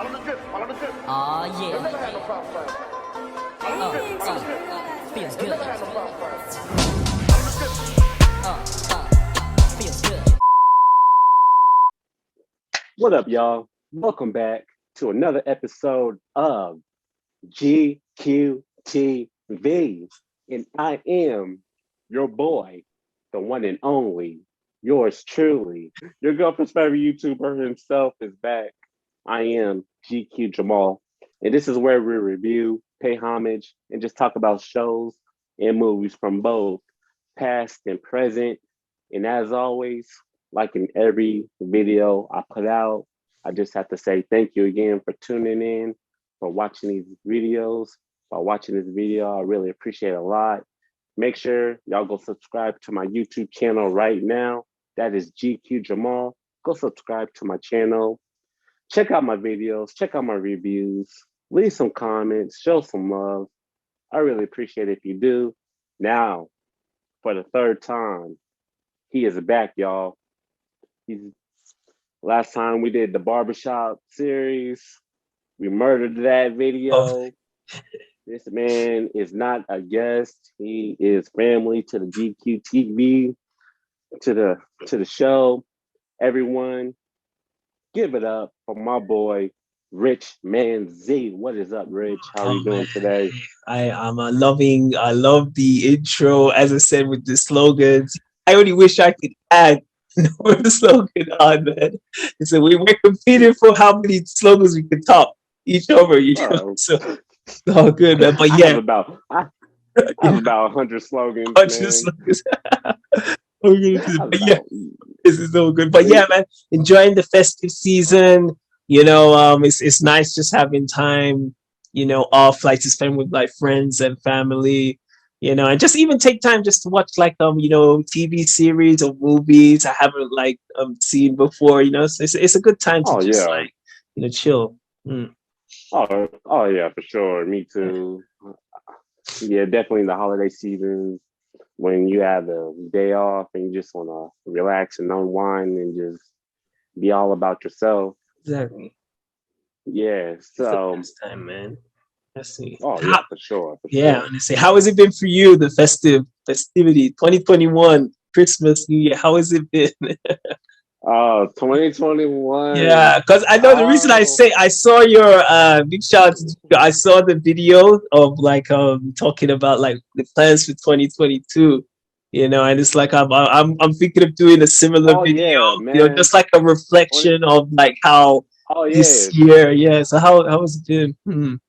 Oh yeah. Feels good. Feels good. What up, y'all? Welcome back to another episode of GQTV. And I am your boy, the one and only, yours truly. Your girlfriend's favorite YouTuber himself is back. I am GQ Jamal. And this is where we review, pay homage, and just talk about shows and movies from both past and present. And as always, like in every video I put out, I just have to say thank you again for tuning in, for watching these videos. By watching this video, I really appreciate it a lot. Make sure y'all go subscribe to my YouTube channel right now. That is GQ Jamal. Go subscribe to my channel. Check out my videos. Check out my reviews. Leave some comments. Show some love. I really appreciate it if you do. Now, for the third time, he is back, y'all. Last time we did the barbershop series. We murdered that video. Oh. This man is not a guest. He is family to the GQTV, to the show. Everyone, give it up for my boy, Rich ManZ. What is up, Rich? How are you doing today? I love the intro, as I said, with the slogans. I only wish I could add the slogan on, man. So we're competing for how many slogans we can top each over, you know. So it's all good, man. But yeah, I have about 100 slogans. 100 slogans. But yeah, this is so good. But yeah, man, enjoying the festive season. You know, it's nice just having time, you know, off, like to spend with like friends and family, you know, and just even take time just to watch like you know, TV series or movies I haven't like seen before, you know. So it's a good time to just like, you know, chill. Oh yeah, for sure. Me too. Yeah, definitely the holiday season when you have a day off and you just want to relax and unwind and just be all about yourself. Exactly. Yeah. So it's the best time, man. Let's see. Oh yeah, for sure. Yeah, and I say, how has it been for you? The festivity, 2021, Christmas, New Year. How has it been? 2021. Yeah, because I know the reason I say I saw your big shout out to you. I saw the video of like talking about like the plans for 2022. You know, and it's like I'm thinking of doing a similar video. Yeah, you know, just like a reflection of like how this year. Yeah. So how has it been?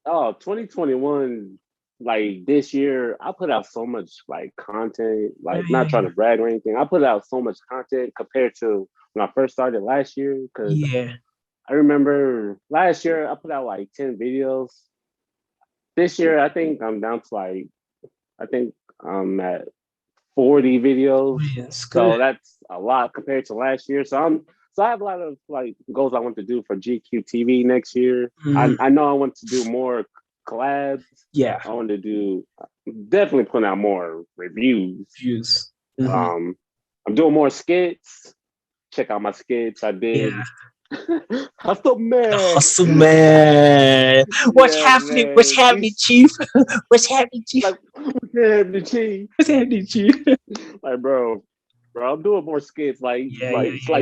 2021. Like this year, I put out so much like content, like not trying to brag or anything. I put out so much content compared to when I first started last year. Cause I remember last year I put out like 10 videos. This year, I think I'm down to like, I think I'm at 40 videos. So that's a lot compared to last year. So I have a lot of like goals I want to do for GQTV next year. I know I want to do more collabs. Yeah, I want to do definitely put out more reviews. I'm doing more skits. Check out my skits. I did. Hustle man. What's happening? What's happening, Chief? What's happening, Chief? Like, what's happening, Chief? Like, bro, I'm doing more skits. Like,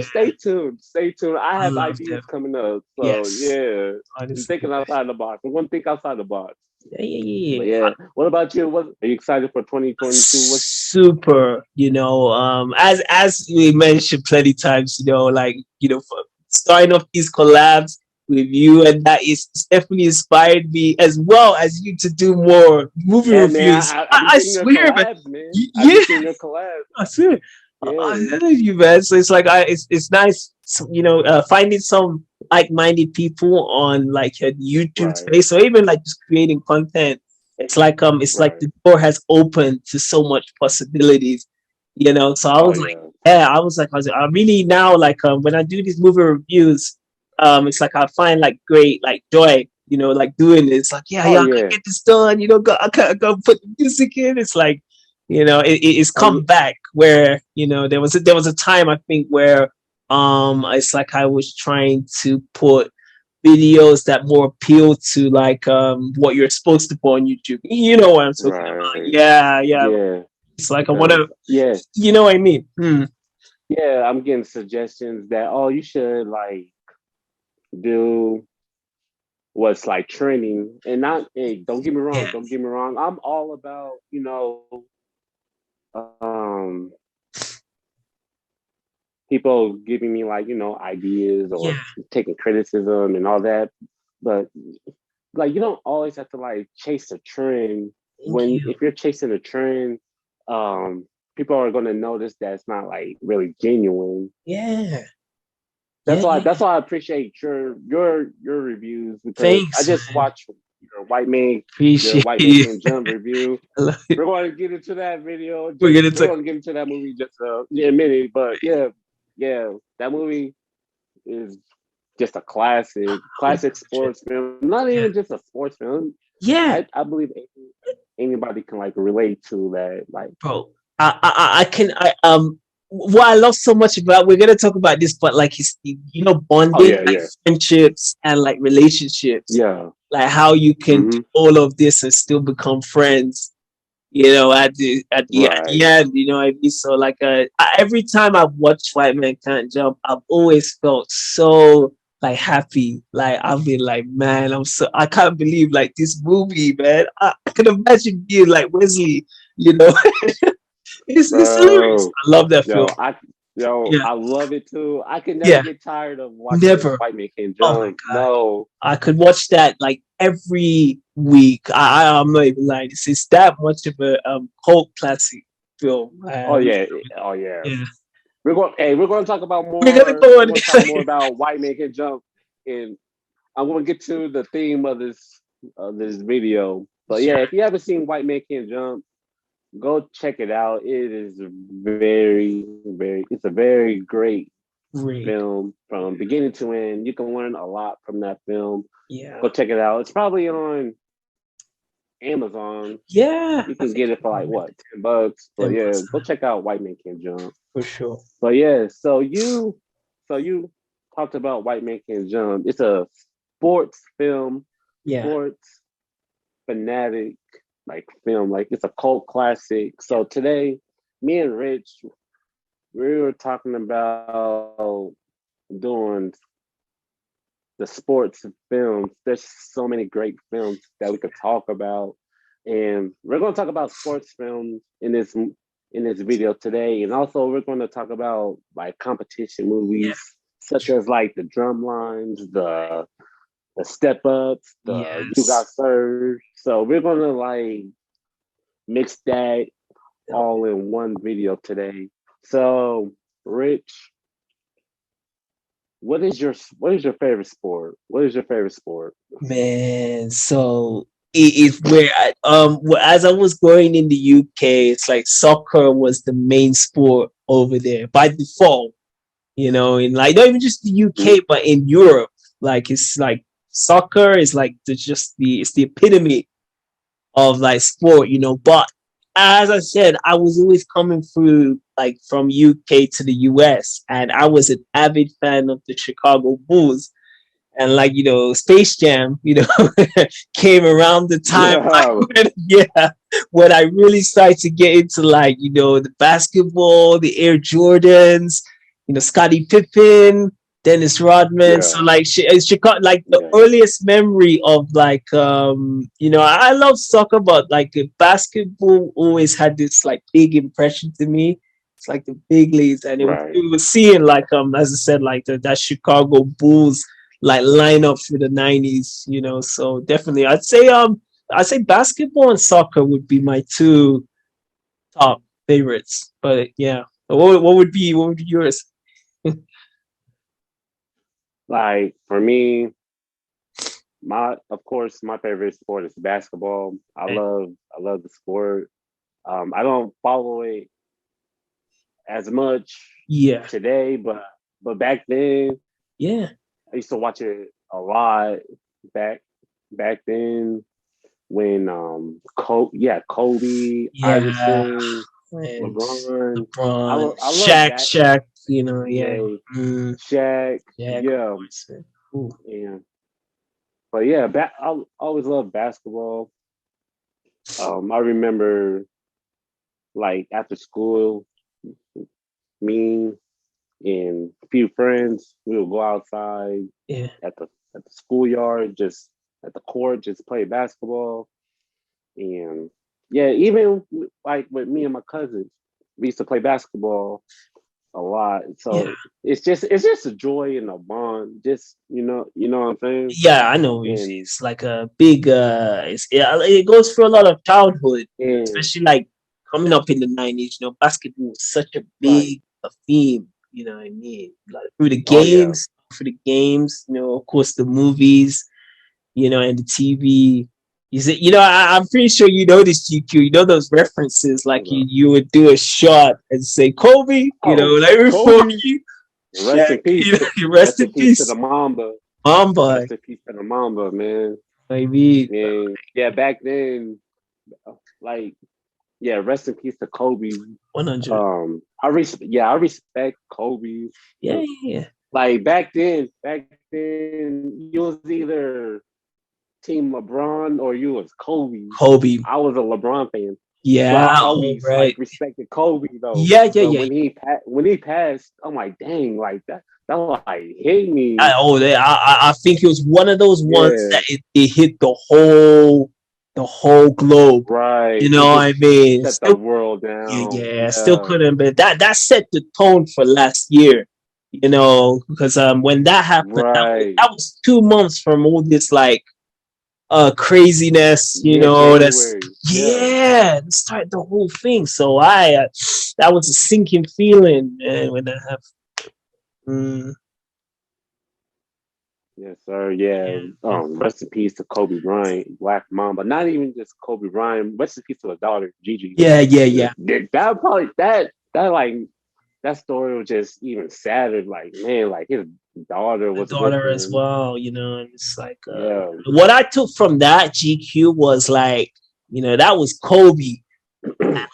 stay tuned. I have ideas coming up. So yeah, I'm thinking outside the box. I'm gonna think outside the box. Yeah. What about you? Are you excited for 2022? Super. You know, as we mentioned plenty times, you know, like, you know, for starting off these collabs with you, and that is definitely inspired me as well as you to do more movie reviews. Man, I swear, collabs, man. Yeah, I swear. I love you, man. So it's like it's nice, you know, finding some like-minded people on like your YouTube space, or even like just creating content. It's like like the door has opened to so much possibilities, you know. So I was I really now like when I do these movie reviews, it's like I find like great like joy, you know, like doing this. Like I can get this done, you know. I can't go put the music in. It's like, you know, it's come back where, you know, there was a time I think where It's like I was trying to put videos that more appeal to like what you're supposed to put on YouTube. You know what I'm talking about? Right. Yeah, yeah. Yeah. It's like I want Because to, yeah, you know what I mean? yeah, I'm getting suggestions that you should like do what's like trending and not. Hey, don't get me wrong. Yeah, Don't get me wrong. I'm all about um people giving me like ideas or yeah. taking criticism and all that, but like you don't always have to like chase a trend. Thank When you. if you're chasing a trend, um people are going to notice that it's not like really genuine. Yeah, That's yeah, why yeah. I appreciate your reviews, because I Thanks, just man. watched your Appreciate white man you. can jump review. I love it. We're going to get into that video. We're gonna We're talk. going to get into that movie just in a minute. But yeah, yeah, that movie is just a classic sports film. Not Yeah, even just a sports film. yeah, I believe anybody can like relate to that. Like, bro. I can. What I love so much about, we're gonna talk about this, but like it's oh bonding, yeah, like yeah, friendships and like relationships, yeah, like how you can do hmm all of this and still become friends. At the right. end, you know what I mean. So like, every time I've watched White Man Can't Jump, I've always felt so like happy. Like I've been like, man, I can't believe like this movie, man. I can imagine being like Wesley, you know. It's hilarious. Bro. I love that film. Yo, Yeah, I love it too. I can never yeah, get tired of watching never. White Man Can Oh my Jump. god, No. I could watch that like every week. I'm not even lying. It's that much of a cult classic film. Oh yeah. Oh yeah. Yeah, We're going to talk about we're gonna more. go We're on. going to talk more about White Man Can Jump, and I'm going to get to the theme of this video. But yeah, Sure. if you haven't seen White Man Can Jump, go check it out. It is it's a very great Great. film from beginning to end. You can learn a lot from that film. Yeah. Go check it out. It's probably on Amazon. Yeah. You I can think get it for I like remember what, $10. But 10 yeah, bucks go check out White Man Can Jump. for sure. But yeah, so you talked about White Man Can Jump. It's a sports film, Yeah. sports fanatic like film. Like it's a cult classic. So today, me and Rich, we were talking about doing the sports films. There's so many great films that we could talk about, and we're going to talk about sports films in this video today, and also we're going to talk about like competition Yeah. movies such as like the Drumlines, the Step Ups, the You Got Yes. Served. So we're going to like mix that Yep. all in one video today. So, Rich, what is your favorite sport? What is your favorite sport? Man, so it where as I was growing in the UK, it's like soccer was the main sport over there by default. In like not even just the UK, but in Europe, like it's like soccer is like it's the epitome of like sport. But as I said, I was always coming through like from UK to the US, and I was an avid fan of the Chicago Bulls. And like Space Jam, came around the time like Yeah, when I really started to get into like the basketball, the Air Jordans, Scottie Pippen, Dennis Rodman. So yeah, like Chicago, like the yeah, earliest memory of like I love soccer, but like basketball always had this like big impression to me. It's like the big leagues, and right. it was seeing like as I said, like that Chicago Bulls like lineup for the 90s. So definitely I'd say basketball and soccer would be my two top favorites. But yeah, what would be yours? Like for me, my of course my favorite sport is basketball. I love the sport. I don't follow it as much Yeah, today, but back then yeah, I used to watch it a lot. Back back then when Kobe yeah, Iverson. and LeBron. LeBron, I love Shaq, that. Shaq. You know, yeah, Yeah, mm, Shaq. Shaq. Of Yeah, course. Ooh, yeah. But yeah, I always loved basketball. I remember like after school, me and a few friends, we would go outside yeah, at the schoolyard, just at the court, just play basketball. And yeah, even like with me and my cousins, we used to play basketball a lot. yeah. So it's just a joy and a bond. Just you know what I'm saying? Yeah, I know. And It's like a big. It goes through a lot of childhood, and especially like coming up in the '90s. You know, basketball was such a right. big theme. You know what I mean? Like Oh yeah. through the games. You know, of course, the movies. You know, and the TV. You see, you know, I'm pretty sure you know this GQ. You know those references, like you would do a shot and say Kobe. You know, Oh, like before Kobe. you, Rest in Shaq. peace. You know, rest Rest in in peace to the peace, Mamba. Mamba. Rest in peace to the Mamba, man. I mean, And yeah, back then, like yeah, rest in peace to Kobe. 100. I respect Kobe. Yeah, yeah, Like back then, you was either Team LeBron or you was Kobe. Kobe. I was a LeBron fan, but Yeah, I all always like right. respected Kobe though. Yeah, yeah, But yeah. when he passed, I'm like, dang, like that like hit I, me. oh, they- I think it was one of those ones Yeah, that it hit the whole globe. You right. know It what just I mean? shut the Still, world yeah, down. yeah, still Yeah, couldn't. But that set the tone for last year. You know, because when that happened, right. that was 2 months from all this like craziness, you Yeah, know, that's January. Yeah. yeah, start the whole thing. So I that was a sinking feeling, man, when that happened. Mm, Yes, sir. Yeah. yeah, yeah. Rest in peace to Kobe Bryant, Black Mamba. Not even just Kobe Bryant. Rest in peace to his daughter, Gigi. Yeah, yeah, yeah. That probably that like that story was just even sadder. Like man, like his daughter The was with daughter as him. well, you know, and it's like Yeah. what I took from that GQ was like, you know, that was Kobe.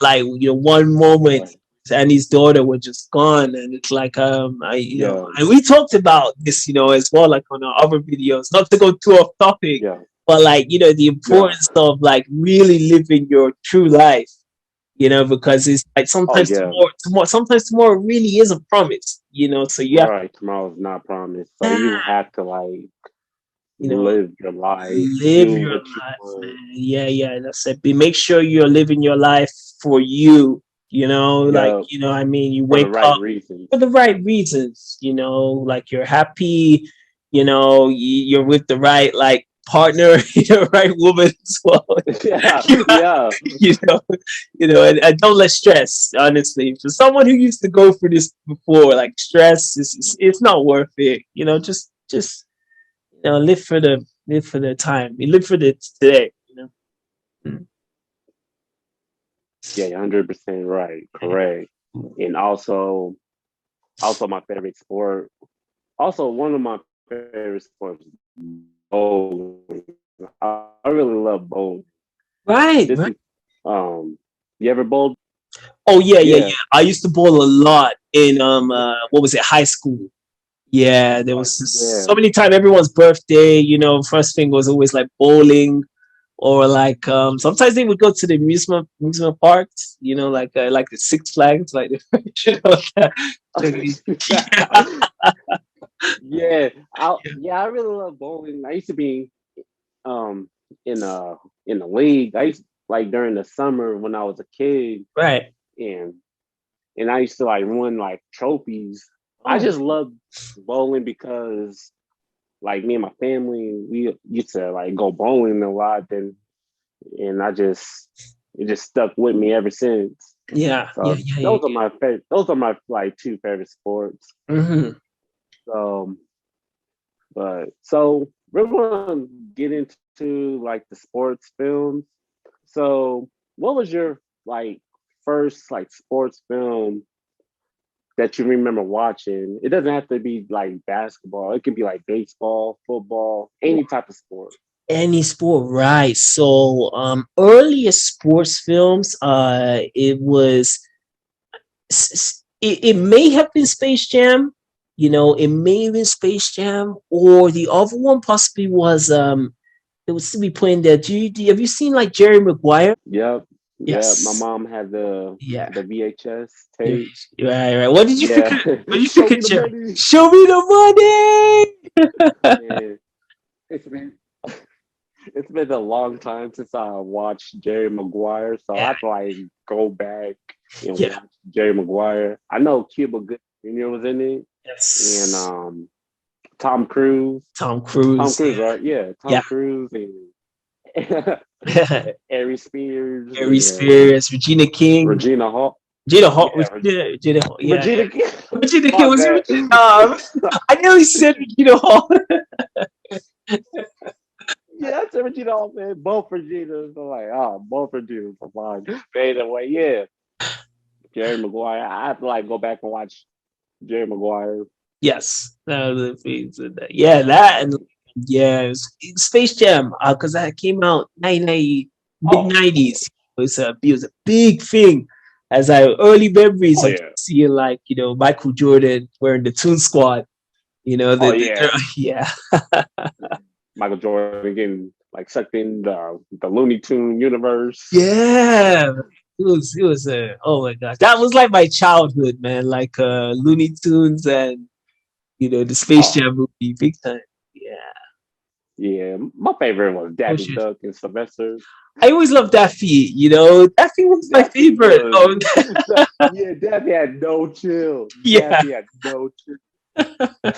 Like, you know, one moment Right. and his daughter were just gone. And it's like I you know, Yeah. and we talked about this, you know, as well, like on our other videos, not to go too off topic, Yeah. but like, you know, the Yeah. importance of like really living your true life, you know, because it's like Oh yeah. sometimes tomorrow really is a promise, you know, so you have to, Right. Tomorrow's not promised. So yeah, you have to like you know, live your life, live do your what you life, want. man. Yeah, yeah. That's it. Make sure you're living your life for you, you know, like, Yeah. you know, I mean, you For the wake right up reasons. for the right reasons, you know, like you're happy, you know, you're with the right like partner, you know, right woman as well. Yeah. you know, Yeah. you know, and don't let stress. Honestly, for someone who used to go through this before, like stress is it's not worth it. You know, just you know, live for the time. You live for the today. You know. Mm. Yeah, 100% right. Yeah. Correct. And also my favorite sport. Also one of my favorite sports, bowling. I really love bowling. Right, This right. is you ever bowled? Oh yeah, yeah, Yeah. yeah. I used to bowl a lot in what was it, high school. Yeah, there was just Yeah. so many times everyone's birthday, you know, first thing was always like bowling or like sometimes they would go to the amusement parks, you know, like the Six Flags, like the, you know, Yeah. I really love bowling. I used to be um in a in the league. I used like during the summer when I was a kid right. and I used to like win like trophies. I Oh, just love bowling because like me and my family, we used to like go bowling a lot, and it just stuck with me ever since. yeah, yeah, So yeah, yeah, those are my like two favorite sports. yeah. So, but so we're gonna get into like the sports films. So, what was your like first like sports film that you remember watching? It doesn't have to be like basketball. It could be like baseball, football, any type of sport. Any sport, right? So, earliest sports films, it was it may have been Space Jam. You know, it may have been Space Jam, or the other one possibly was it would still be playing there. Have you seen like Jerry Maguire? Yep. Yep. My Yes. mom had Yeah. the VHS Yeah. tape. Right, right. What did you think Yeah. of what did you Show think me of the Jerry? money. Show me the money. Yeah. It's been it's been a long time since I watched Jerry Maguire, so I Yeah, have to like go back and yeah. watch Jerry Maguire. I know Cuba Gooding Jr. was in it, and Yes. Tom Cruise. Tom Tom Cruise. Cruise, right? Yeah, Yeah. Tom Cruise and Yeah. Ari Spears Harry and Spears, Regina King. Regina Hall. Regina Hall. Yeah, Regina Hall. Yeah, yeah. Regina King. Regina King My was it bad. Regina? I nearly said Regina Hall. Yeah, that's Regina Hall, man. Both Reginas. I'm like, oh, both Reginas are fine. But anyway, yeah. Jerry Maguire. I have to like go back and watch Jerry Maguire. Yes. That was the things in that. Yeah, that and yeah, Space Jam, because that came out 1990, mid Oh, 90s. It was a big thing. As I early memories oh of yeah. seeing like, Michael Jordan wearing the Toon Squad, Oh yeah. yeah. Michael Jordan getting like sucked in the Looney Tune universe. Yeah. It was oh my gosh. That was like my childhood, man. Like Looney Tunes and the Space Oh Jam movie, big time. Yeah. yeah. My favorite was Oh Daffy shit. Duck and Sylvester. I always loved Daffy, Daffy was my Daffy favorite. was Oh yeah, Daffy had no chill. yeah. Daffy had no chill.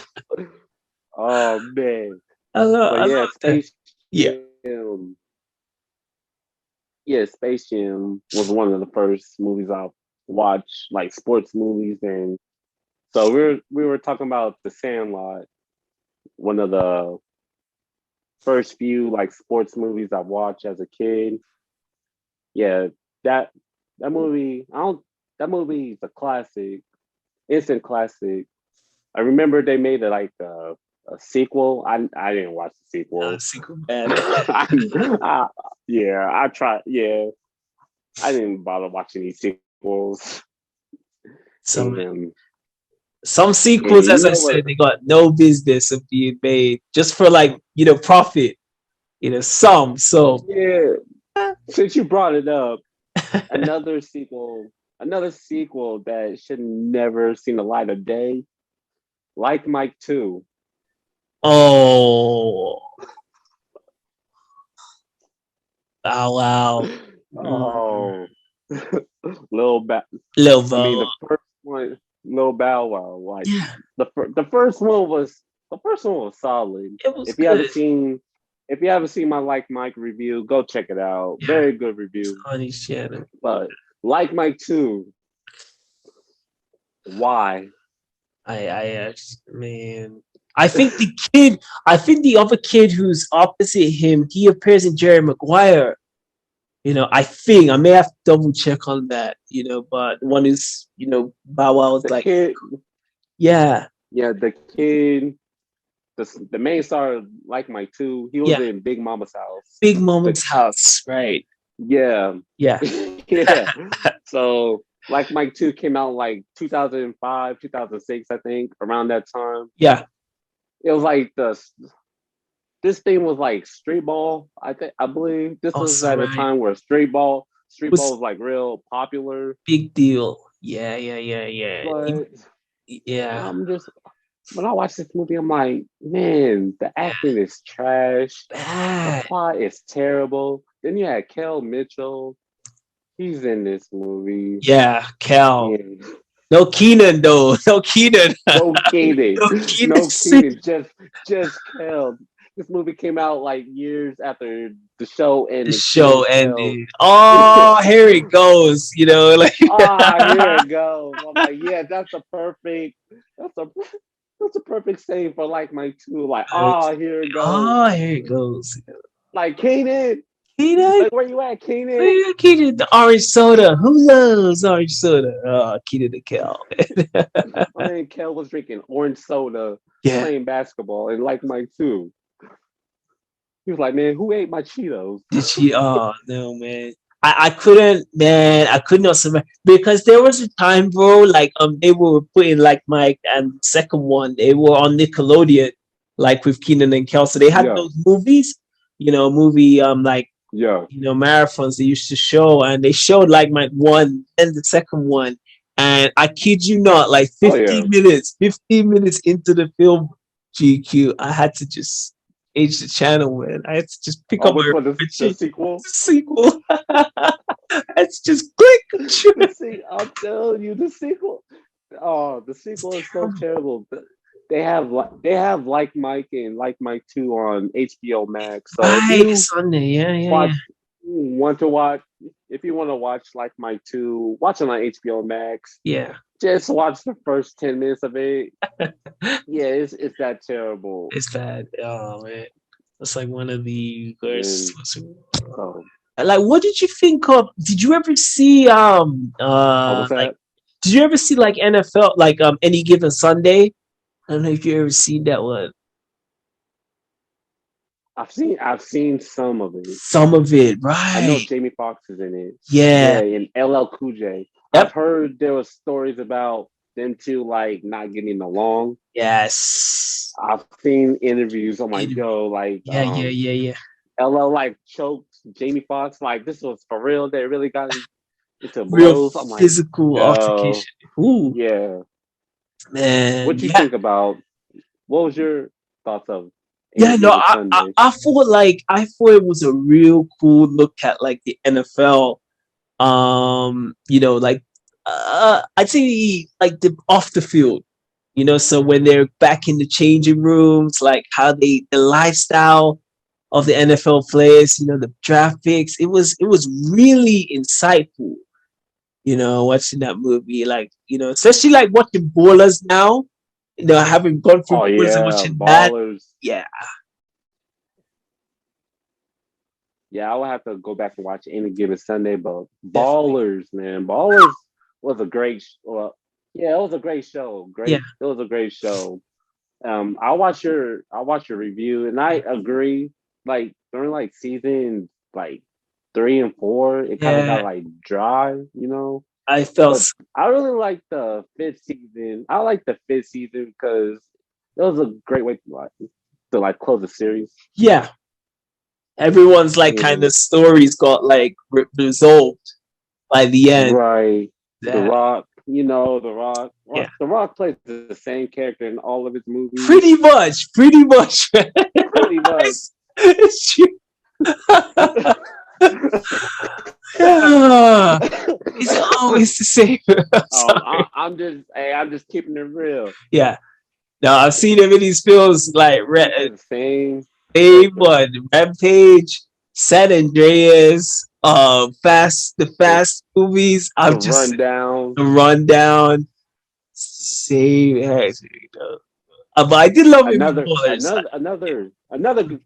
Oh man. But I yeah, love that. Space Yeah. Jam. Yeah, Space Jam was one of the first movies I watched, like sports movies, and so we were talking about The Sandlot, one of the first few like sports movies I watched as a kid. Yeah, that that movie, I don't that movie is a classic, instant classic. I remember they made it like a sequel. I didn't watch the sequel. Single man. I, yeah, I tried. Yeah, I didn't bother watching these sequels. Some And some and sequels, you as I know what? said, they got no business of being made just for like, profit. Some. So Yeah, since you brought it up, another sequel, another sequel that should never seen the light of day, like Mike 2. oh wow. Mm, Oh, Lil Ba- Lil I mean, Bo. the first one, Lil Bow Wow. Like Yeah, the first one was solid. it was If you haven't good. seen my Like Mike review, go check it out. Yeah, Very good review. on his channel. But Like Mike 2, why? Man. I think the other kid who's opposite him, he appears in Jerry Maguire. I think I may have to double check on that, but one is, Bow Wow's The like, kid, yeah, yeah, the kid, the main star of Like Mike 2, he was yeah, in Big Mama's house. Big The Moment's house, right? Yeah. Yeah, Yeah. So like Mike 2 came out like 2005, 2006, I think, around that time. yeah. It was like this thing was like street ball. I believe this was Also, at a right. time where It street ball was was like real popular. big deal. Yeah, yeah, yeah, yeah. But Yeah, I'm just when I watch this movie, I'm like, man, the yeah. acting is trash. The Bad. plot is terrible. Then you had Kel Mitchell. He's in this movie. Yeah, Cal. And No Keenan though. No Keenan. no Keenan. No Keenan. No Keenan. Just Kel. This movie came out like years after the show The ended show too. Kel. ended. Oh, here it goes. Like Here it goes. I'm like, yeah, that's a that's a perfect save for like my two. Like, here it goes. oh, here it goes. Like Keenan. Keenan. Like, where you at, Keenan? Oh, Keenan, the orange soda. Who loves orange soda? Oh, Keenan the Cal. I think Kel was drinking orange soda, Yeah. playing basketball, and like Mike too. He was like, man, who ate my Cheetos? Did she? Oh no, man. I couldn't, man. I could not survive because there was a time, bro. Like they were putting like Mike and the second one. They were on Nickelodeon, like with Keenan and Kel. So they had Yeah, those movies, movie like yeah. marathons they used to show, and they showed like my one and the second one. And I kid you not, like Oh yeah. 15 minutes into the film, GQ, I had to just change the channel, man. I had to just pick Oh, up which my one? The remote, sequel? sequel. It's just click. I'm telling you, the sequel. Oh, the sequel is so terrible. They have Like Mike and Like Mike 2 on HBO Max. So if Right, you Sunday. Yeah. watch want to watch if you want to watch Like Mike 2, watch it on HBO Max. Yeah. Just watch the first 10 minutes of it. Yeah, it's that terrible. It's bad. Oh man. It's like one of the worst. And so Like, what did you think of? Did you ever see what's like that? did you ever see like NFL like Any Given Sunday? I don't know if you ever seen that one. I've seen some of it. Some of it, I know right? Jamie Foxx is in it. Yeah, Yeah. and LL Cool J. I've Yep. heard there was stories about them two like not getting along. Yes. I've seen interviews. I'm like, Interview. yo, like Yeah. LL like choked Jamie Foxx. Like this was for real. They really got into Real blows. I'm like, physical yo, altercation. Ooh, yeah. man. What you Yeah. think about? What was your thoughts of Yeah, Any no, Given I Sunday? I thought it was a real cool look at like the NFL. Like I'd say like the off the field. So when they're back in the changing rooms, like how the lifestyle of the NFL players, the draft picks, it was really insightful, watching that movie. Like, especially like watching Ballers now, having gone through Oh Ballers and yeah, watching that. Ballers. Yeah. Yeah, I would have to go back and watch Any Given Sunday, but Definitely. Ballers, man, Ballers was a great. Well, yeah, it was a great show. Yeah. It was a great show. I watch your review, and I agree. Like during like season like 3 and 4, it kind of got Yeah. like dry. I felt But I really like the fifth season. I like the fifth season because it was a great way to close the series. yeah. Everyone's like kind And of stories got like resolved by the end. right, The Yeah. Rock, The Rock. Yeah. The Rock plays the same character in all of his movies, Pretty much. Pretty much. pretty much. It's true. Yeah. It's always the same. Sorry. I'm just keeping it real. Yeah. No, I've seen him in these films like He plays the same character. One, Rampage, San Andreas, the Fast movies. The I'm just Rundown. the rundown. Same as but I did love him in Another Ballers. another another another good-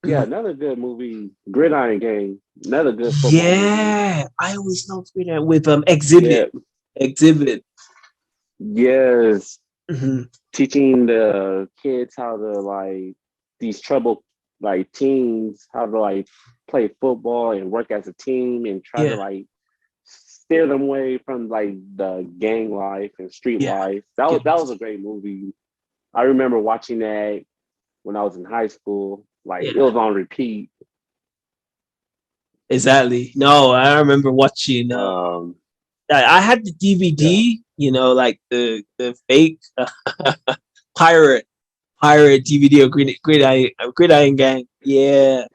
yeah, another good movie, Gridiron Gang. Another good football movie. Yeah, I always loved that with Yeah. Exhibit. Yes. Mhm. Teaching the kids how to these trouble teens how to play football and work as a team and try to Yeah, steer them away from the gang life and street yeah, life. That was a great movie. I remember watching that when I was in high school. Like it yeah, was on repeat. exactly. No, I remember watching. Um, I had the yeah, DVD. Like the fake pirate DVD of Gridiron Gang. Yeah.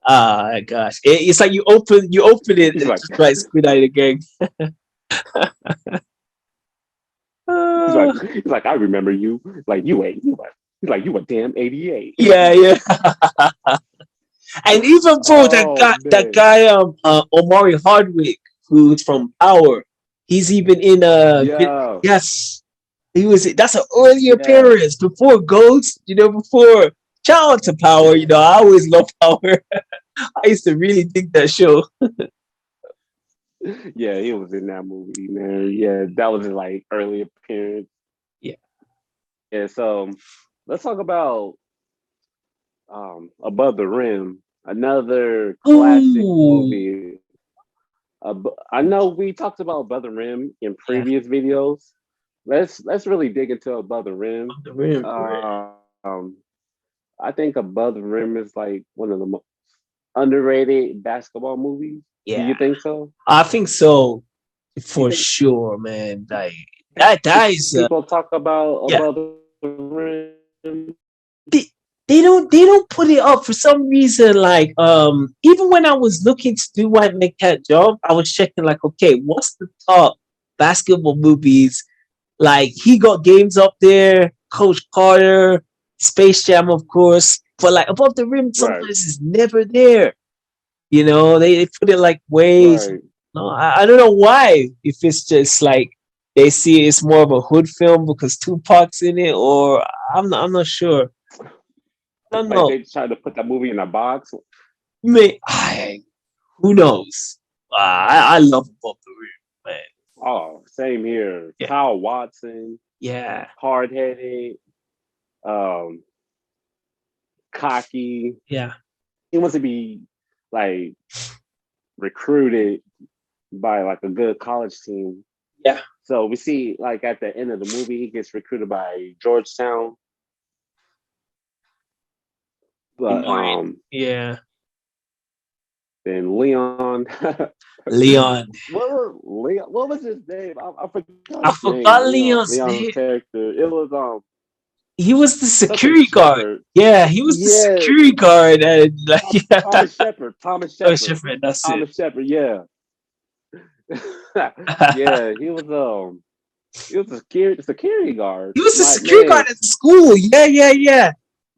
Ah, gosh, it's like you open it he's and like just writes Gridiron Gang. he's like Uh, he's like I remember you. Like you ain't you like he's like you a damn 88. yeah. And even bro, Oh that man. guy, Omari Hardwick, who's from Power, he's even in Yeah. yes, he was. That's an early Yeah. appearance before Ghost. Before shout out to Power. I always love Power. I used to really think that show. Yeah, he was in that movie, man. Yeah, that was his early appearance. Yeah. Yeah, so let's talk about Above the Rim, another classic Ooh, movie. I know we talked about Above the Rim in yeah, previous videos. Let's really dig into Above the Rim. on the rim. I think Above the Rim is like one of the most underrated basketball movies. Do Yeah, you think so? I think so You for think sure, man. Like that is people talk about yeah. Above the Rim? They, they don't put it up for some reason. Like even when I was looking to do what make that job, I was checking like, okay, what's the top basketball movies? Like he got games up there, Coach Carter, Space Jam, of course. But like Above the Rim, Right, sometimes is never there. You know, they put it like ways. right. No, I don't know why. If it's just like they see it's more of a hood film because Tupac's in it, or I'm not sure. I don't Like know. they tried to put that movie in a box. Who knows? I love Above the Rim, man. Oh, same here. Yeah, Kyle Watson, yeah, hard headed, um, cocky. yeah, He wants to be like recruited by like a good college team. yeah. So we see like at the end of the movie, he gets recruited by Georgetown, In but mind, yeah. then Leon. Leon. What was his name? I forgot I his name. forgot Leon's Leon's name. character. It was He was the something security guard. Shepherd. Yeah, he was the Yeah, security guard, and like, yeah. Thomas Shepard. Thomas Oh, Shepard. Shepard, that's it. Thomas Shepard. Yeah, yeah. He was a security guard. He was the Like security man, guard at the school. Yeah, yeah, yeah.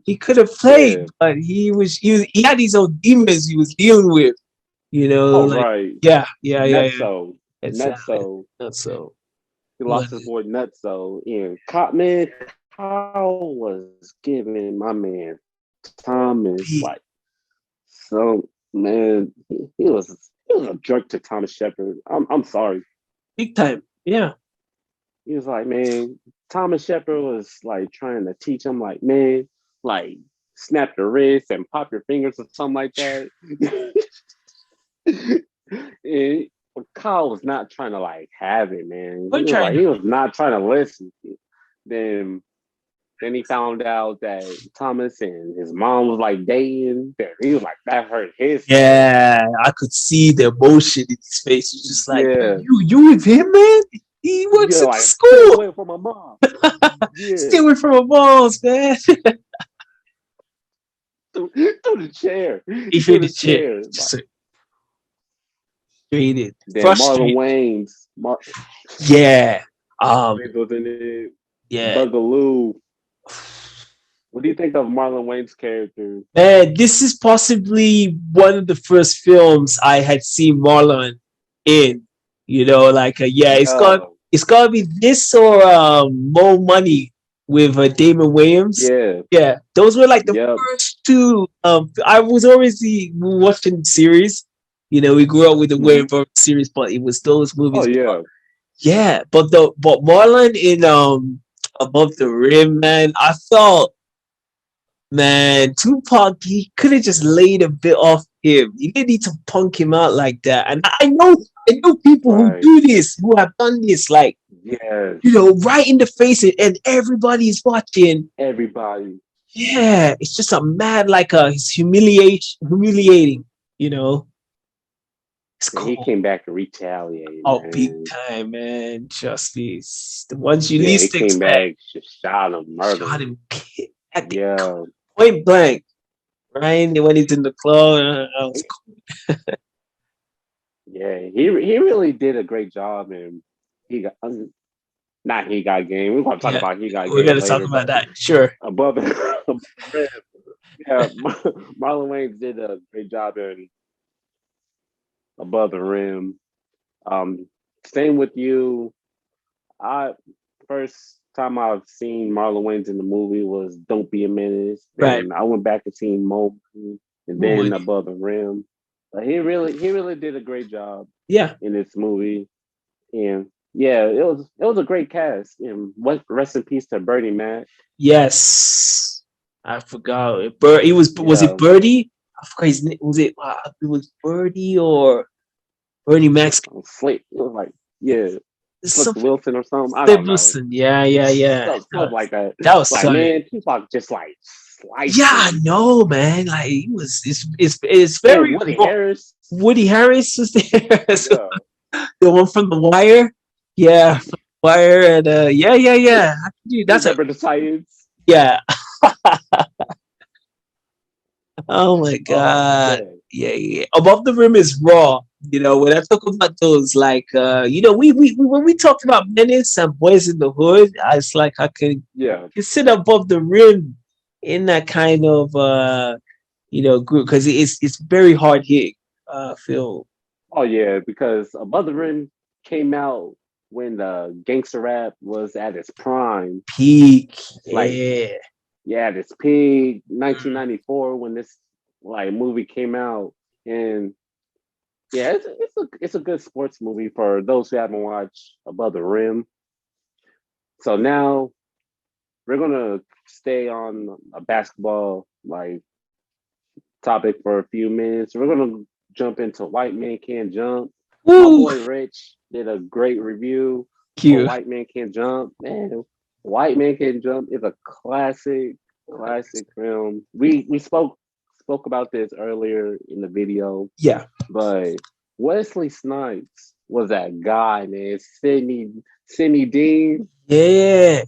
He could have played, yeah. but he had these old demons he was dealing with. You know, Oh like right, yeah, yeah, yeah, yeah. Nutso, Exactly. Nutso. That's so. He What? lost his boy Nutso. And man, Kyle was giving my man Thomas Big, like so man. He was a jerk to Thomas Shepard. I'm sorry. big time. Yeah. He was like, man, Thomas Shepard was like trying to teach him, like, man, like snap the wrist and pop your fingers or something like that. And Kyle was not trying to like have it, man. We're trying to. He was not trying to listen. Then then he found out that Thomas and his mom was like dating. He was like, that hurt his feelings. Yeah, I could see the emotion in his face. He's just like, yo, Yeah. you with him, man? He works Yeah, at the like stay school. away from my mom. Stay Yeah. away from my balls, man. Through the chair. He Through threw the the chair. chair. Just like, frustrated. Then Marlon Frustrated. Wayans. Yeah. Wayans was in it. Yeah. Bugaloo. What do you think of Marlon Wayans' character? Man, this is possibly one of the first films I had seen Marlon in. You know, like yeah, Yo, it's got to be this or Mo Money with Damon Williams. yeah, Yeah, those were like the yep. first two. I was always watching series. You know, we grew up with the Mm-hmm. Wayne Burke series, but it was those Oh movies. yeah, Yeah, but Marlon in Above the Rim, man, I felt. Man, Tupac, he could have just laid a bit off him. You didn't need to punk him out like that. And I know people who right. do this, who have done this, like, Yes, you know, right in the face, and everybody's watching. everybody. Yeah, it's just a mad, like, it's humiliating, you know. It's And he cool. came back to retaliate, Oh, big man. time, man. Justice. The ones you Yeah, he least came expect. back, just shot him, murdered Shot him. him at the Yeah, point blank, right? When he's in the club. That was cool. yeah. He really did a great job, and he got not he got game. We're gonna talk Yeah, about he got we're game gonna talk later, about but that. Sure. above the rim, yeah, Marlon Wayans did a great job in above the rim. Um, Same with you. I first time I've seen Marlon Wayans in the movie was "Don't Be a Menace." Right. Then I went back and seen Mo, and More then money. Above the Rim. But he really did a great job Yeah. in this movie, and yeah, it was a great cast. And what rest in peace to Bernie Mac. Yes. I forgot. It was it Yeah, Birdie? I forgot his name. Was it? It was Birdie or Bernie Max? Flip. It was like, yeah, Flip Something. Wilson or something. I don't know. Wilson. Yeah, yeah, yeah. Stuff like that. That was Like, solid. man, Tupac just like Yeah, sliced I him. know, man. Like he was. It's And very Woody raw. Harris. Woody Harris was there. So, Yeah. the one from The Wire. Yeah, from The Wire, and yeah. That's a Remember the Titans? yeah. Oh my Oh god. man. Yeah. Above the Rim is raw. When I talk about those, like, we when we talk about Menace and Boys in the Hood, it's like I can Yeah. consider Above the Rim in that kind of group, because it's very hard hit film. Oh yeah, because Above the Rim came out when the gangster rap was at its prime. Peak. Like, Yeah. yeah, this peak, 1994 when this like movie came out, and yeah, it's a good sports movie for those who haven't watched Above the Rim. So now we're gonna stay on a basketball like topic for a few minutes. We're gonna jump into White Man Can't Jump. My Woo. boy Rich did a great review for Cute. White Man Can't Jump. Man, White Man Can't Jump is a classic film. We spoke about this earlier in the video, Yeah. but Wesley Snipes was that guy, man. Sidney Dean. Yeah.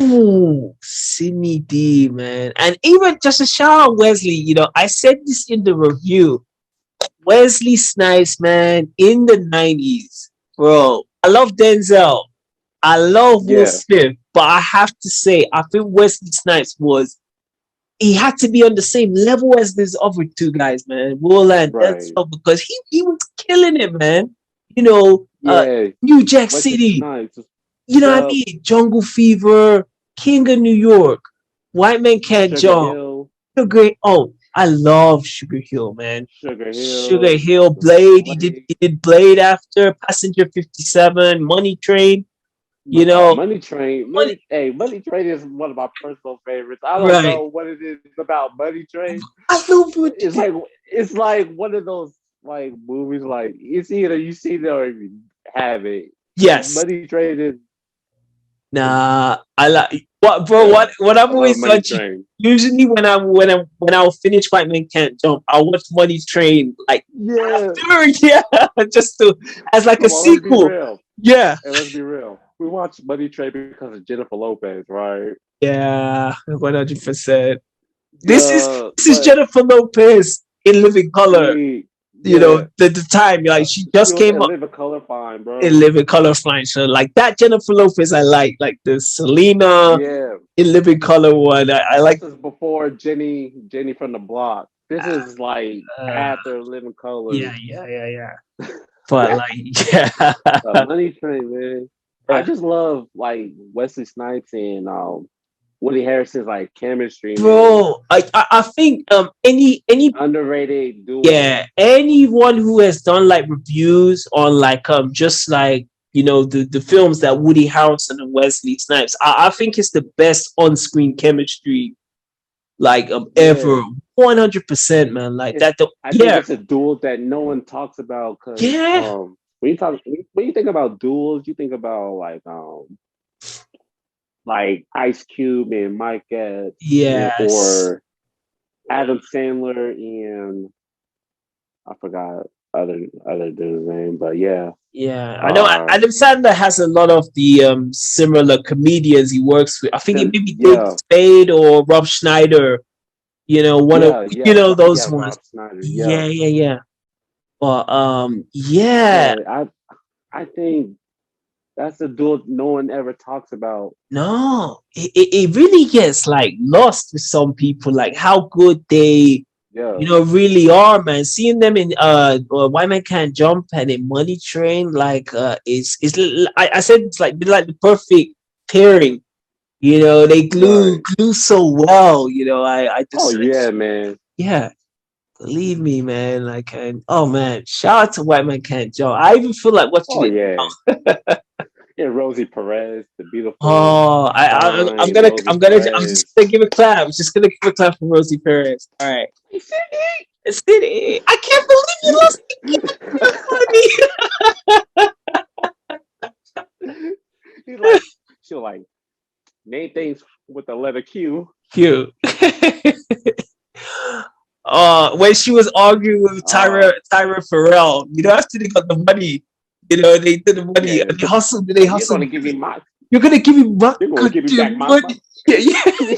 Ooh, Sidney D, man. And even just a shout out Wesley, I said this in the review. Wesley Snipes, man, in the 90s, bro. I love Denzel. I love Will Yeah, Smith, but I have to say, I think Wesley Snipes he had to be on the same level as these other two guys, man, Will and right. Denzel, because he was killing it, man. You know, uh, Yeah, New Jack Wesley City, Snipes. you know what I Yup. mean? Jungle Fever, King of New York, White Man Can't Sugar Jump, Hill, Sugar. Oh, I love Sugar Hill, man. Sugar Sugar Hill, Hill, Blade. Blade. He did Blade after Passenger 57, Money Train. You know, Money Train. Money. Money Train is one of my personal favorites. I don't Right. know what it is about Money Train. I love it. It's like one of those like movies. Like it's either you see it or you have it. Yes. Money Train is. Nah, I like what, bro. Yeah, What I've I love always Money done. Train. Usually, when I'll finish White Man Can't Jump, I'll watch Money Train like Yeah, after, yeah, just to as like a come on, let's be sequel. real. Yeah, And let's be real. We watched Money Train because of Jennifer Lopez, right? yeah, 100%. This is Yeah, this is but Jennifer Lopez in Living Color. yeah, The time, like she she just was came in up Live a Color Fine, in bro. Living Color fine. So like that Jennifer Lopez, I like the Selena Yeah, in Living Color one. I like. this is before Jenny from the Block. This is like Uh, after Living Color. yeah. But like, yeah, Money Train, man. I yeah. just love like Wesley Snipes and Woody Harrison's like chemistry, man. Bro, I think any Underrated duo. yeah, anyone who has done like reviews on like just like the films that Woody Harrelson and Wesley Snipes, I think it's the best on screen chemistry like Yeah, ever. 100%, man. Like it's. that. I think Yeah, it's a duo that no one talks about because yeah, when you think about duels, you think about like Ice Cube and Mike Epps, yes, or Adam Sandler and I forgot other dude's name, but yeah. yeah. I know Uh, Adam Sandler has a lot of the similar comedians he works with. I think it may be David yeah, Spade or Rob Schneider. One of those ones. Rob Snyder, yeah, Yeah. But yeah, yeah. I think that's a dude no one ever talks about. no, it really gets like lost with some people, like how good they Yeah, really are, man. Seeing them in Why Man Can't Jump and in Money Train, like I said it's like the perfect pairing. They glue right. glue so well. I Oh just like, yeah, man. yeah. Believe me, man. Like, and oh man, shout out to White Man Can't Jump. I even feel like watching Oh it yeah. now. And Rosie Perez, the beautiful, Oh, fine Rosie I'm just Perez. gonna give a clap. I'm just gonna give a clap for Rosie Perez. All right, it's it. I can't believe you lost the He's like, she'll like name things with the letter Q. money. Cute. When she was arguing with Uh, Tyra Farrell, after they got the money, they did the money yeah. and they hustled. They You're hustled. gonna give me my. You're gonna give me my You're gonna give me back goddamn my. money. Yeah, yeah.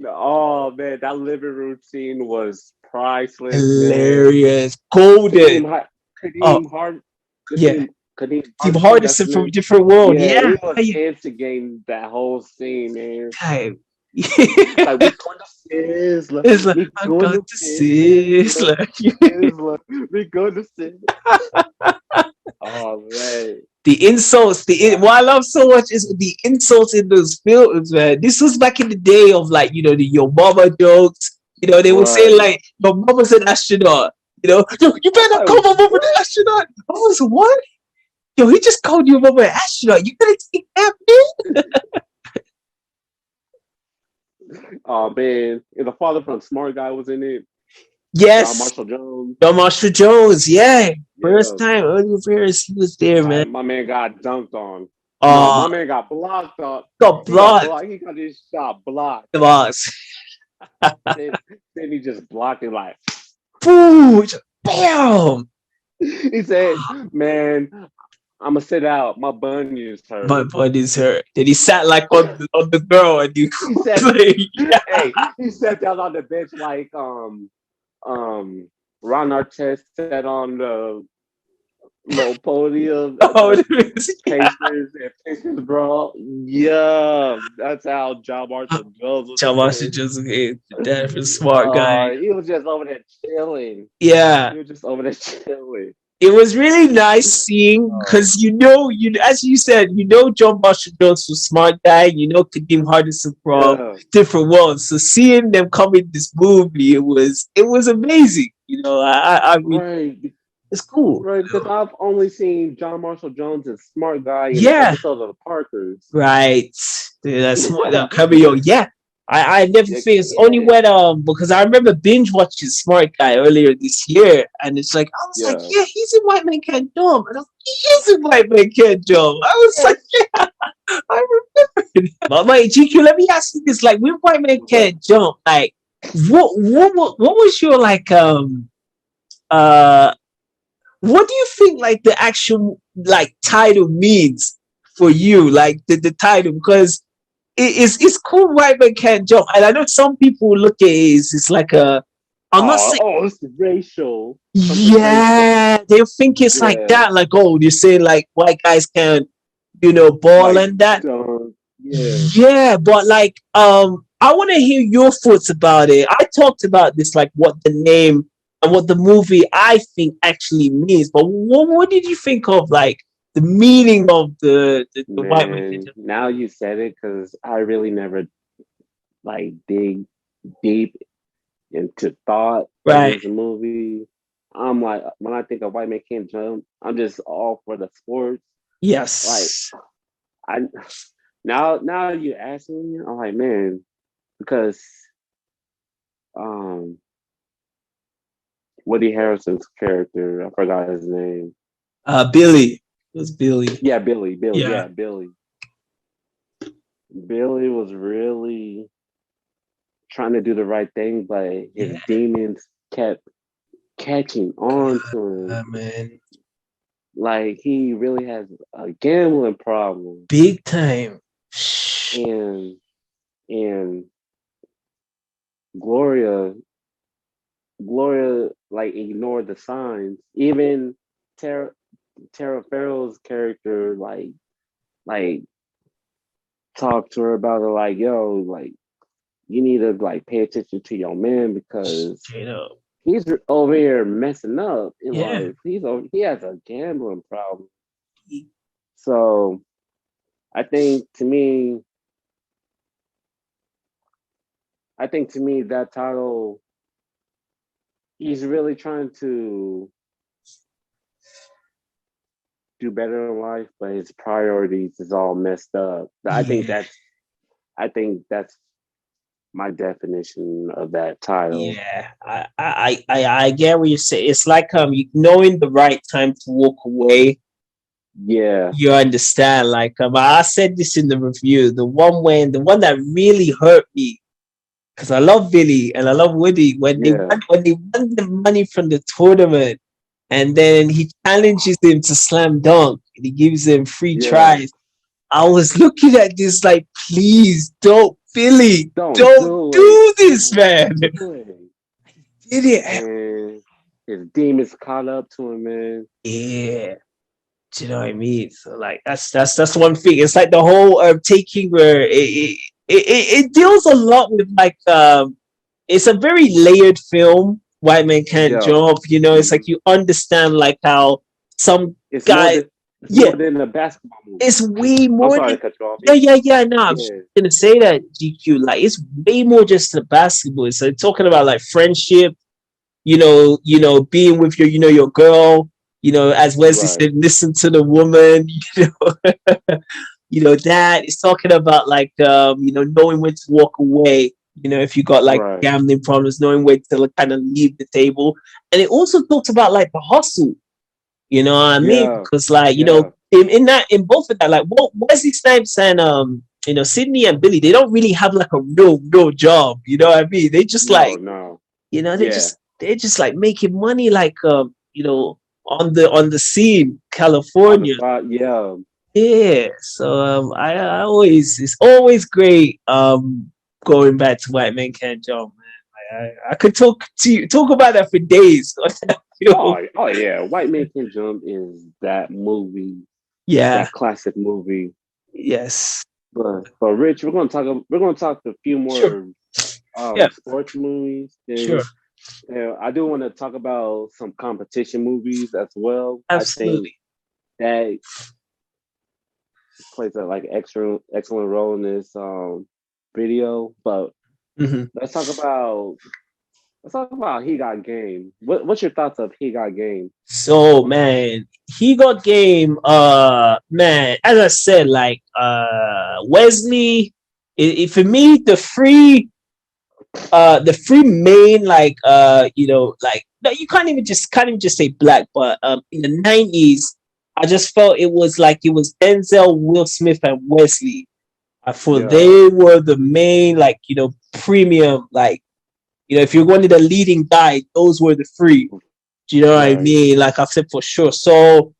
Oh man, that living room scene was priceless, man. Hilarious, golden. Oh Kadeem Hart, yeah, Kadeem Team Hardison. That's Hardison his from a name. different world. Yeah, Yeah, he was instigating that whole scene, man. time. Like we going to Sizzler, It's like we I going got to to see. It's Sizzler, like Sizzler, we going to Sizzler. Oh man, the insults. yeah, What I love so much is the insults in those films, man. This was back in the day of like the your mama jokes. They would say right. like your mama's an astronaut. Yo, you I'm better not like, call my mama an what? astronaut. I was what? Yo, he just called your mama an astronaut. You gonna take that, man? Oh man, and the father from Smart Guy was in it. John Yes, Marshall Jones. John Marshall Jones. Yeah, first Yeah, time early affairs, he was there, man. my man got dunked on. No, Uh, my man got blocked on. got He got blocked. blocked. He got his shot blocked. The boss. Then, then he just blocked it like. Boom! Bam! He said, "Man, I'm gonna sit out. My bunions My hurt." body's hurt. Then he sat like on the girl and you He said, like, yeah. "Hey," he sat down on the bench like um Ron Artest sat on the little podium at Oh, the yeah. Pacers, bro. Yeah, that's how John Marshall Jones was John Marshall sitting. Jones, okay, that was a smart guy. He was just over there chilling. Yeah. He was just over there chilling. It was really nice seeing Oh, because as you said, John Marshall Jones was a smart guy. Kadeem Hardison from yeah. different worlds. So seeing them come in this movie, it was amazing. I mean, Right. it's cool. Right, because I've only seen John Marshall Jones as Smart Guy in an Yeah, episode of The Parkers. right. Dude, that's smart. That Yeah, cameo. Yeah, I never think it's only yeah, when because I remember binge watching Smart Guy earlier this year, and it's like I was like, yeah. yeah, he's in White Man Can't Jump, and he is in White Man Can't Jump. I was like, Yes. yeah, I remember. But my GQ, let me ask you this: like, when White Man What's up? Can't Jump, like, what was your like uh what do you think like the actual like title means for you, like the title? Because it's cool, White Man Can't Jump, and I know some people look at it as it's like I'm not saying, It's racial. Something racial. yeah, they think it's like Yeah, that, like, oh, you're saying like white guys can't ball like, and that. yeah. Yeah, but like I want to hear your thoughts about it. I talked about this, like what the name and what the movie I think actually means. But what did you think of like the meaning of the White Man Can't Man, Jump? now you said it because I really never like dig deep into thought of Right. this movie. I'm like, when I think of White Man Can't Jump, I'm just all for the sports. Like, Yes. I now you asking me, I'm like, man, because um Woody Harrelson's character, I forgot his name. Billy. It was Billy. Yeah, Billy, Yeah. yeah, Billy. Billy was really trying to do the right thing, but his Yeah, demons kept catching on to him. man. Like he really has a gambling problem. Big time. And and Gloria like ignored the signs. Even Tara Tara Farrell's character like talked to her about it like, yo, like you need to like pay attention to your man because Straight up. he's over here messing up in Yeah. life. He has a gambling problem. So I think to me, that title, he's really trying to do better in life, but his priorities is all messed up. Yeah. I think that's my definition of that title. Yeah, I get what you say. It's like knowing the right time to walk away. Yeah, You understand? Like I said this in the review. The one that really hurt me because I love Billy and I love Woody yeah, when they won the money from the tournament and then he challenges him to slam dunk and he gives him free yeah. tries. I was looking at this like, please don't, Billy, Don't don't do it. do this, Don't man. do it. Did it? And his demons caught up to him, man. Yeah. Do you know what I mean? So like that's one thing. It's like the whole taking where it deals a lot with like it's a very layered film. White Man Can't Yeah. Jump. You know, it's like Mhm. you understand like how some It's more guy. than it's Yeah, more than a basketball movie. it's way I'm more sorry than to cut you off. yeah. No, I'm just Yeah, gonna say that GQ. Like it's way more just the basketball. So talking about like friendship, being with your girl, as Wesley right, said, listen to the woman, that is talking about like, knowing when to walk away, if you got like right. gambling problems, knowing when to like, kind of leave the table. And it also talks about like the hustle, you know what I mean? Yeah, Because like, yeah. in both of that, like what Wesley Snipes and, Sydney and Billy, they don't really have like a real job, you know what I mean? They just No, like, no. they Yeah. just they're just like making money like on the scene, On the California. spot, yeah. Yeah. So I always it's always great going back to White Men Can't Jump, man. I could talk about that for days. Oh yeah. White Man Can Jump is that movie, Yeah. that classic movie. Yes. But Rich, we're gonna talk a few Sure. more Yeah. sports movies. Sure. And I do want to talk about some competition movies as well. I think Absolutely. that plays a like excellent role in this video. But Hmm. let's talk about He Got Game. What's your thoughts of He Got Game? So man, he got game. Man, as I said, like Wesley. For me, the three main like like no, you can't even just say black, but in the 90s, I just felt it was Denzel, Will Smith, and Wesley. I thought Yeah, they were the main like premium like if you're one of the leading guy, those were the three. Do you know what I right. mean? Like I've said for sure. So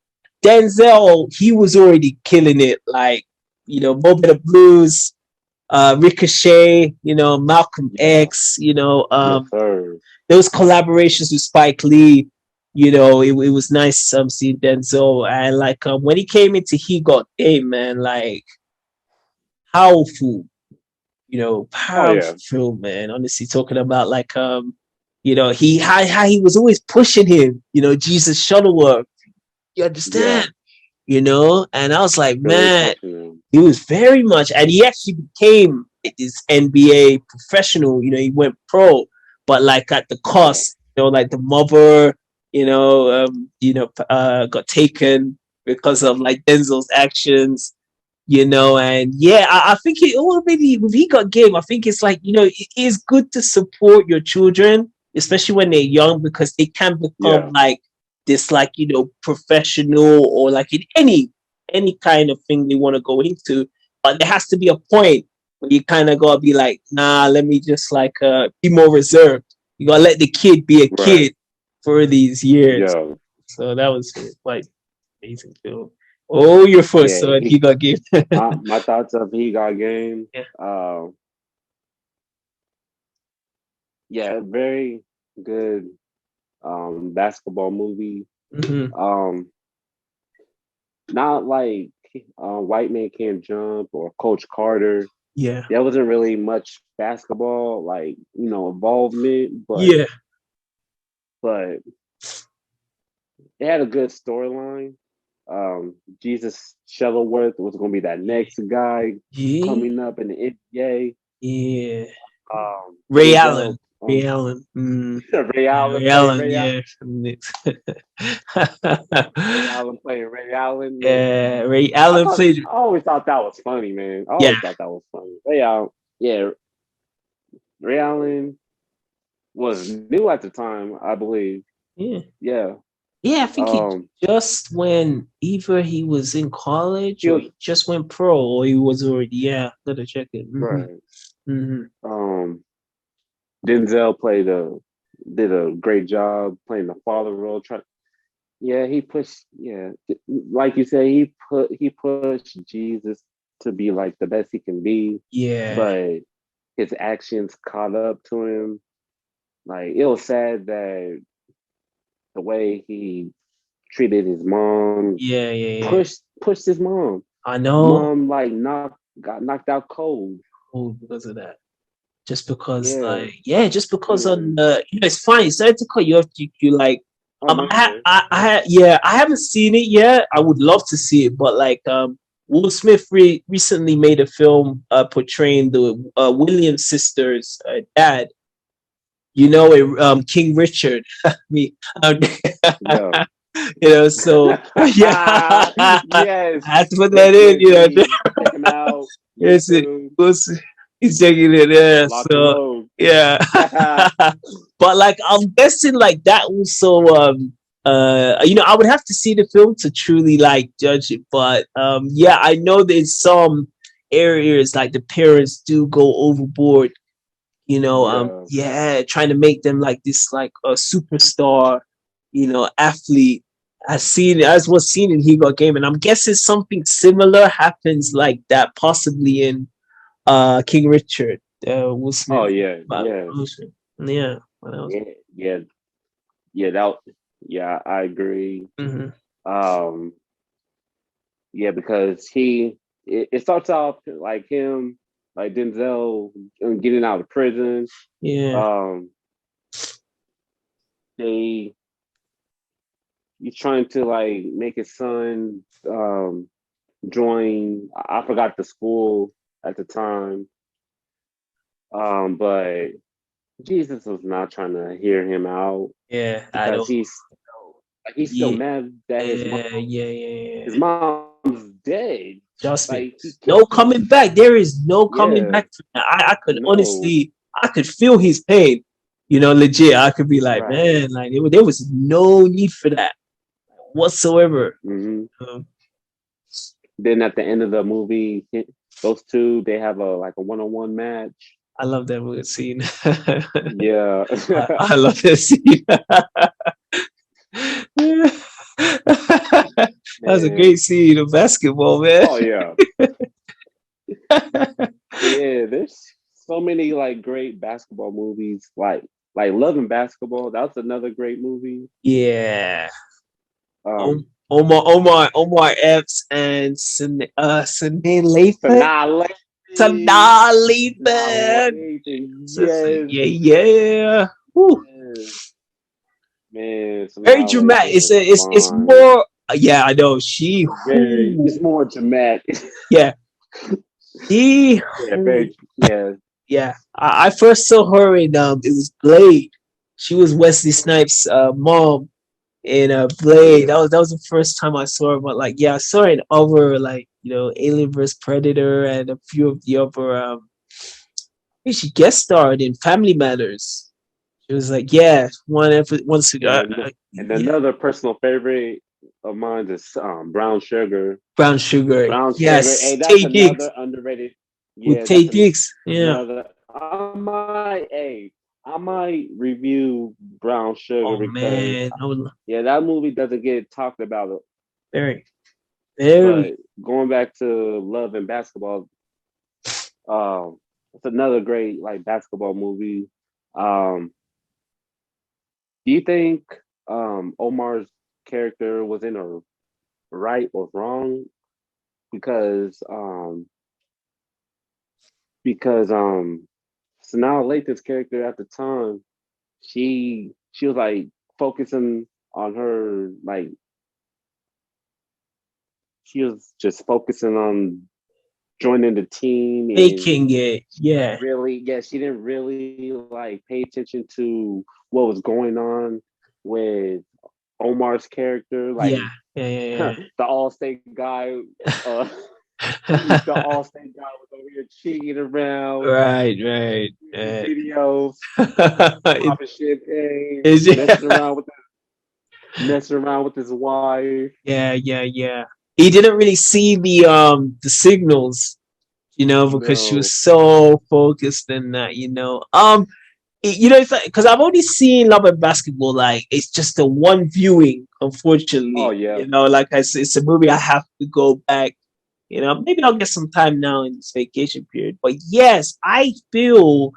Denzel, he was already killing it. Like Moment of Blues, Ricochet, Malcolm Yeah, X, yes, sir. those collaborations with Spike Lee, it was nice seeing Denzel. And like when he came into He Got Game, man, like powerful, Oh yeah, powerful, man. Honestly, talking about like he how he was always pushing him, Jesus Shuttleworth. You yeah. understand? And I was like, Really man, pushing him. he was very much, and he actually became this NBA professional. He went pro, but like at the Yeah, cost, like the mother, got taken because of like Denzel's actions. And yeah, I think it already with He Got Game. I think it's like it is good to support your children, especially when they're young, because they can become yeah. like this, like professional or like in any kind of thing they want to go into. But there has to be a point where you kind of gotta be like, nah, let me just like be more reserved. You gotta let the kid be a Right. kid for these years. Yeah, So that was quite amazing film. Oh, your first yeah. son, He Got Game. My thoughts of He Got Game. Yeah. Uh, yeah, very good basketball movie. Hmm. Um, not like White Man Can't Jump or Coach Carter. Yeah. There wasn't really much basketball like involvement, Yeah. but it had a good storyline. Jesus Shuttleworth was going to be that next guy Yeah. coming up in the NBA. Yeah. Ray Denzel Allen. Ray Allen. Ray Yeah, Allen Ray playing Allen. Ray Allen. Yeah, from Knicks. Ray Allen playing Ray Allen. Man. Yeah, Ray Allen played. I always thought that was funny, man. I Yeah, always thought that was funny. Ray Allen, yeah, Ray Allen was new at the time, I believe. yeah, Yeah. yeah. I think he Um. just when either he was in college He or was he just went pro or he was already. Yeah, gotta check it. right. Hmm. Um. Denzel did a great job playing the father role. Yeah, he pushed. Yeah, like you say, he pushed Jesus to be like the best he can be, Yeah, but his actions caught up to him. Like it was sad that the way he treated his mom, yeah, yeah, yeah. pushed his mom. I His know. mom like got knocked out cold. Oh, because of that. Just because, Yeah, like, yeah, just because on and it's fine. Sorry to cut you off. You like, oh no, you're good. yeah, I haven't seen it yet. I would love to see it, but like, Will Smith recently made a film portraying the Williams sisters' dad. You know, King Richard. Me, um, Yeah. so yeah, I Yes. had to put that Yes, in. yes, he checking out Yes, YouTube, he's taking it there. lock and So load. yeah. But like I'm guessing like that also I would have to see the film to truly like judge it. But yeah, I know there's some areas like the parents do go overboard, Yeah. yeah, trying to make them like this like a superstar, athlete. As was seen in Hugo Game, and I'm guessing something similar happens like that possibly in King Richard, Will Oh Smith. yeah, But yeah, yeah, what else? yeah, yeah, yeah. That yeah, I agree. Hmm. Um, yeah, because it starts off like him, like Denzel getting out of prison. Yeah, Um, they he's trying to like make his son join. I forgot the school at the time. But Jesus was not trying to hear him out yeah, I because don't. he's still Yeah, mad that yeah. his mom's dead. Trust me, Like he no killed her. coming back. There is no coming Yeah, back from that. I could no, honestly, I could feel his pain. Legit. I could be like, right. man, like there was no need for that whatsoever. Hmm. Um, Then at the end of the movie, those two they have a one-on-one match. I love that movie scene. Yeah, I love that scene. That was a man. great scene of basketball, man. Oh yeah, yeah. There's so many like great basketball movies. Like Love and Basketball. That's another great movie. Yeah. Um, Omar Epps and Sine Lathan. Annihilation. Sanaa Lathan. Annihilation. So, Yes. yeah. Woo. Yes. Man, Very dramatic. Annihilation is It's fun. more. Yeah, I know. Very, it's more dramatic. Yeah, she. Yeah, very, yeah. Yeah. I first saw her in it was Blade. She was Wesley Snipes' mom in Blade. Yeah. That was the first time I saw her. But like, yeah, I saw her in other like Alien vs Predator and a few of the other. I think she guest starred in Family Matters. She was like, yeah, once. And Yeah, another personal favorite of mine is Brown Sugar. Brown Sugar. Brown Sugar. Yes, Hey, that's Tay Diggs another underrated. with Yeah, Tay Diggs. Yeah. another. I might review Brown Sugar Oh because man, I would yeah, that movie doesn't get talked about. very, very. But going back to Love and Basketball, it's another great like basketball movie. Um, do you think Omar's character was in a right or wrong? Because Sanaa Lathan's character at the time, she was like focusing on her she was just focusing on joining the team and Making it, yeah. really, yeah, she didn't really like pay attention to what was going on with Omar's character, like Yeah, yeah. the Allstate guy, the Allstate guy was over here cheating around, Right. videos, It popping champagne, is, messing around with his wife. yeah. He didn't really see the signals, because she No. was so focused in that, it's like, because I've only seen Love and Basketball, like it's just a one viewing, Oh unfortunately. yeah. Like I said, it's a movie I have to go back. Maybe I'll get some time now in this vacation period. But yes, I feel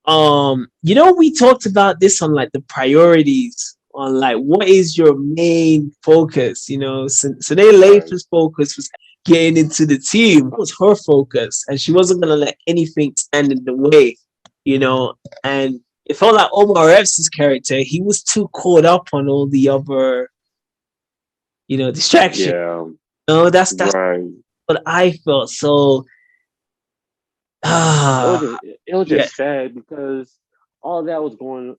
we talked about this on like the priorities on like what is your main focus. So their latest focus was getting into the team. It was her focus, and she wasn't gonna let anything stand in the way. And it felt like Omar Epps' character, he was too caught up on all the other, distractions. Yeah. No, that's Right. what I felt. So, It was just sad because all that was going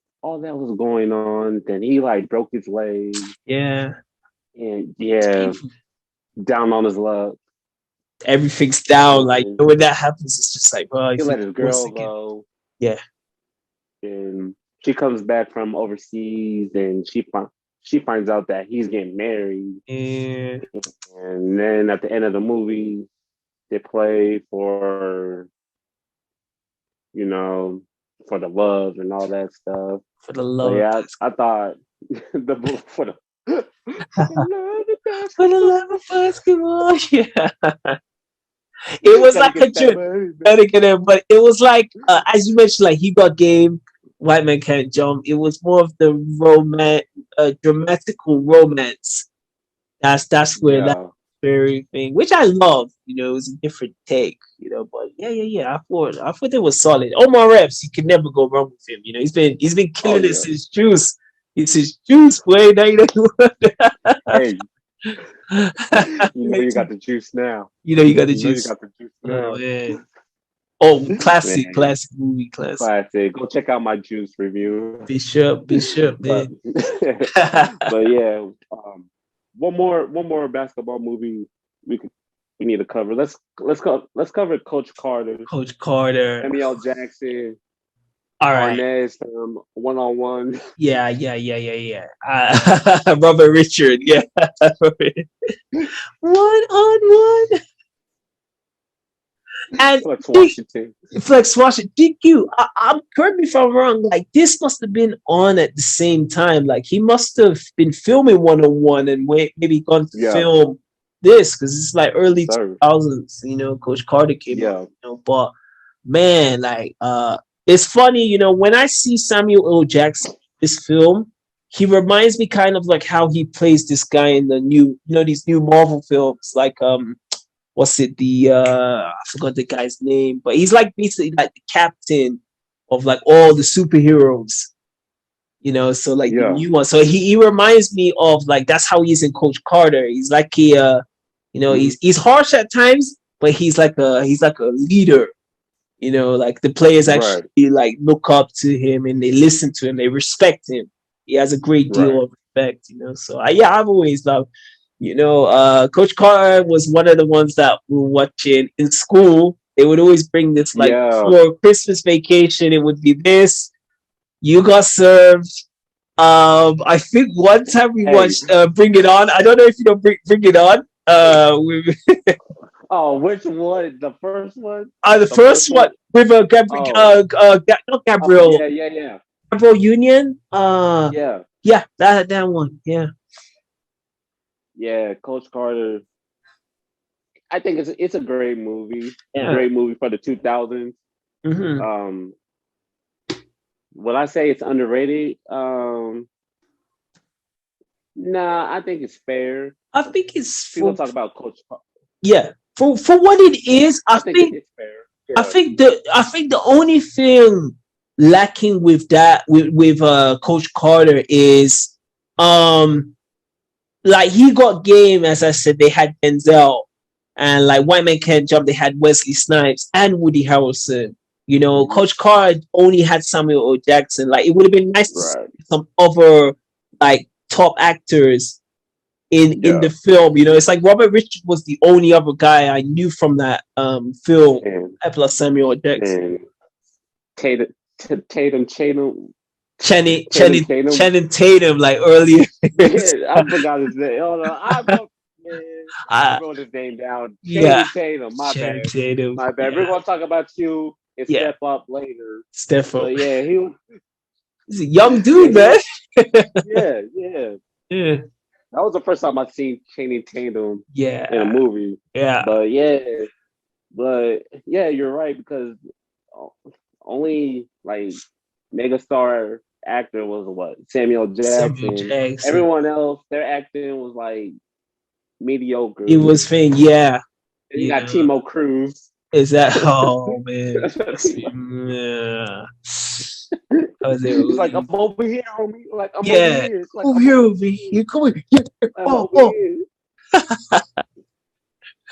on. Then he like broke his leg. Yeah. And yeah, down on his luck. Everything's down. Like when that happens, it's just like, he let his girl go. Yeah. And she comes back from overseas, and she finds out that he's getting married. Yeah. And then at the end of the movie, they play for, for the love and all that stuff. For the love. So yeah, I thought for the love of basketball. Yeah. It was like a joke, but it was like, as you mentioned, like he got game, white man can't jump. It was more of the dramatical romance. That's where that very thing, which I love. It was a different take. But yeah. I thought it was solid. Omar Epps, you can never go wrong with him. He's been killing it since Juice. It's his Juice way. Hey. You got the juice now. You got the juice. You got the juice now. Oh, man. Oh, classic movie, classic. Go check out my Juice review. Bishop, man. But yeah, one more basketball movie we need to cover. Let's cover Coach Carter. Samuel Jackson. All right. Arnez, 1-on-1. Yeah. Robert Richard, yeah. 1-on-1. And Flex Washington. DQ. I'm correct me if I'm wrong. Like this must have been on at the same time. Like he must have been filming 1-on-1 and maybe gone to film this because it's like early 2000s. Coach Carter came out. But man, like it's funny, when I see Samuel L. Jackson in this film, he reminds me kind of like how he plays this guy in the new, these new Marvel films, like what's it? I forgot the guy's name, but he's like basically like the captain of like all the superheroes, so like the new one. So he reminds me of like that's how he is in Coach Carter. He's like he's harsh at times, but he's like a leader. Like the players actually like look up to him and they listen to him, they respect him. He has a great deal of respect, So I've always loved, Coach Carter was one of the ones that we were watching in school. They would always bring this like for Christmas vacation. It would be this. You got served. I think one time we watched Bring It On. I don't know if you know Bring It On. Oh, which one? The first one? The first one with not Gabriel. Yeah. Gabriel Union. Yeah, that one. Yeah. Yeah, Coach Carter. I think it's a great movie. Yeah. A great movie for the 2000s. Mm-hmm. Would I say it's underrated? Nah, I think it's fair. I think it's people talk about Coach Carter. Yeah. For what it is, I think it's fair. Yeah. I think the only thing lacking with that with Coach Carter is like he got game, as I said, they had Denzel, and like White Man Can't Jump, they had Wesley Snipes and Woody Harrelson. You know, Coach Carr only had Samuel L. Jackson. Like, it would have been nice to see some other like top actors in the film. You know, it's like Robert Richards was the only other guy I knew from that film, plus Samuel L. Jackson. Channing Tatum, like earlier. I forgot his name. Hold on, I wrote his name down. Channing Tatum. My bad. We're gonna talk about you and Step Up later. Step Up. But yeah, he's a young dude, man. Yeah. That was the first time I've seen Channing Tatum in a movie. Yeah. But you're right, because only like megastar actor was what? Samuel Jackson. Everyone else, their acting was like mediocre. It was fine, yeah. And you got Timo Cruz. Is that? Oh man. He's like, I'm over here, homie. Like, I'm over here. Like, over here. Come here.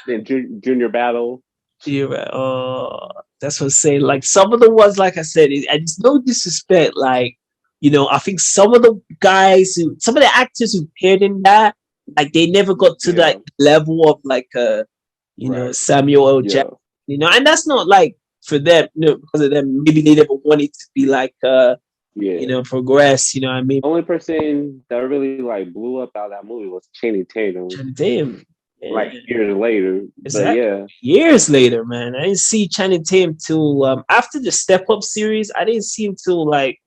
Then Junior Battle. That's what I'm saying. Like, some of the ones, like I said, and it's no disrespect. Like, you know, I think some of the actors who appeared in that, like, they never got to that level of like you know, Samuel L. Jackson. You know, and that's not like for them, you know, because of them. Maybe they never wanted to be like you know, progress. You know what I mean? The only person that really like blew up out of that movie was Channing Tatum. Like years later. Exactly. But years later, man. I didn't see Channing Tatum till after the Step Up series. I didn't see him till like,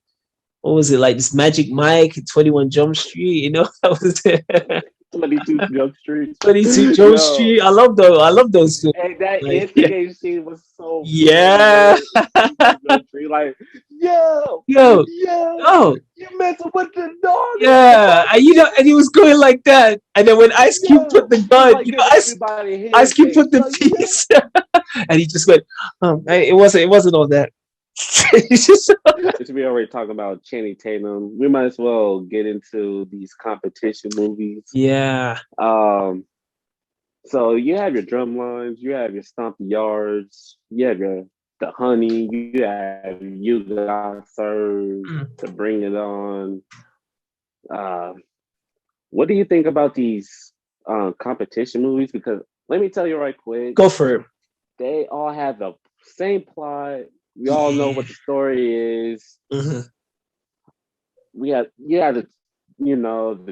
what was it, like this Magic Mike, 21 Jump Street, you know? That was it. 22 Jump Street. 22 Jump Street. I love those films. Hey, that instigation scene was so like, yo, you messing with the dog. Yeah, and you know, and he was going like that. And then when Ice Cube put the gun, like, you know, Ice Cube put the piece, and he just went, it wasn't all that. Since we already talking about Channing Tatum, we might as well get into these competition movies. Yeah. So you have your Drumlines, you have your Stomp Yards, you have the Honey, you have You Got Served, To Bring It On. What do you think about these competition movies? Because let me tell you right quick. Go for it. They all have the same plot. We all know what the story is. You have the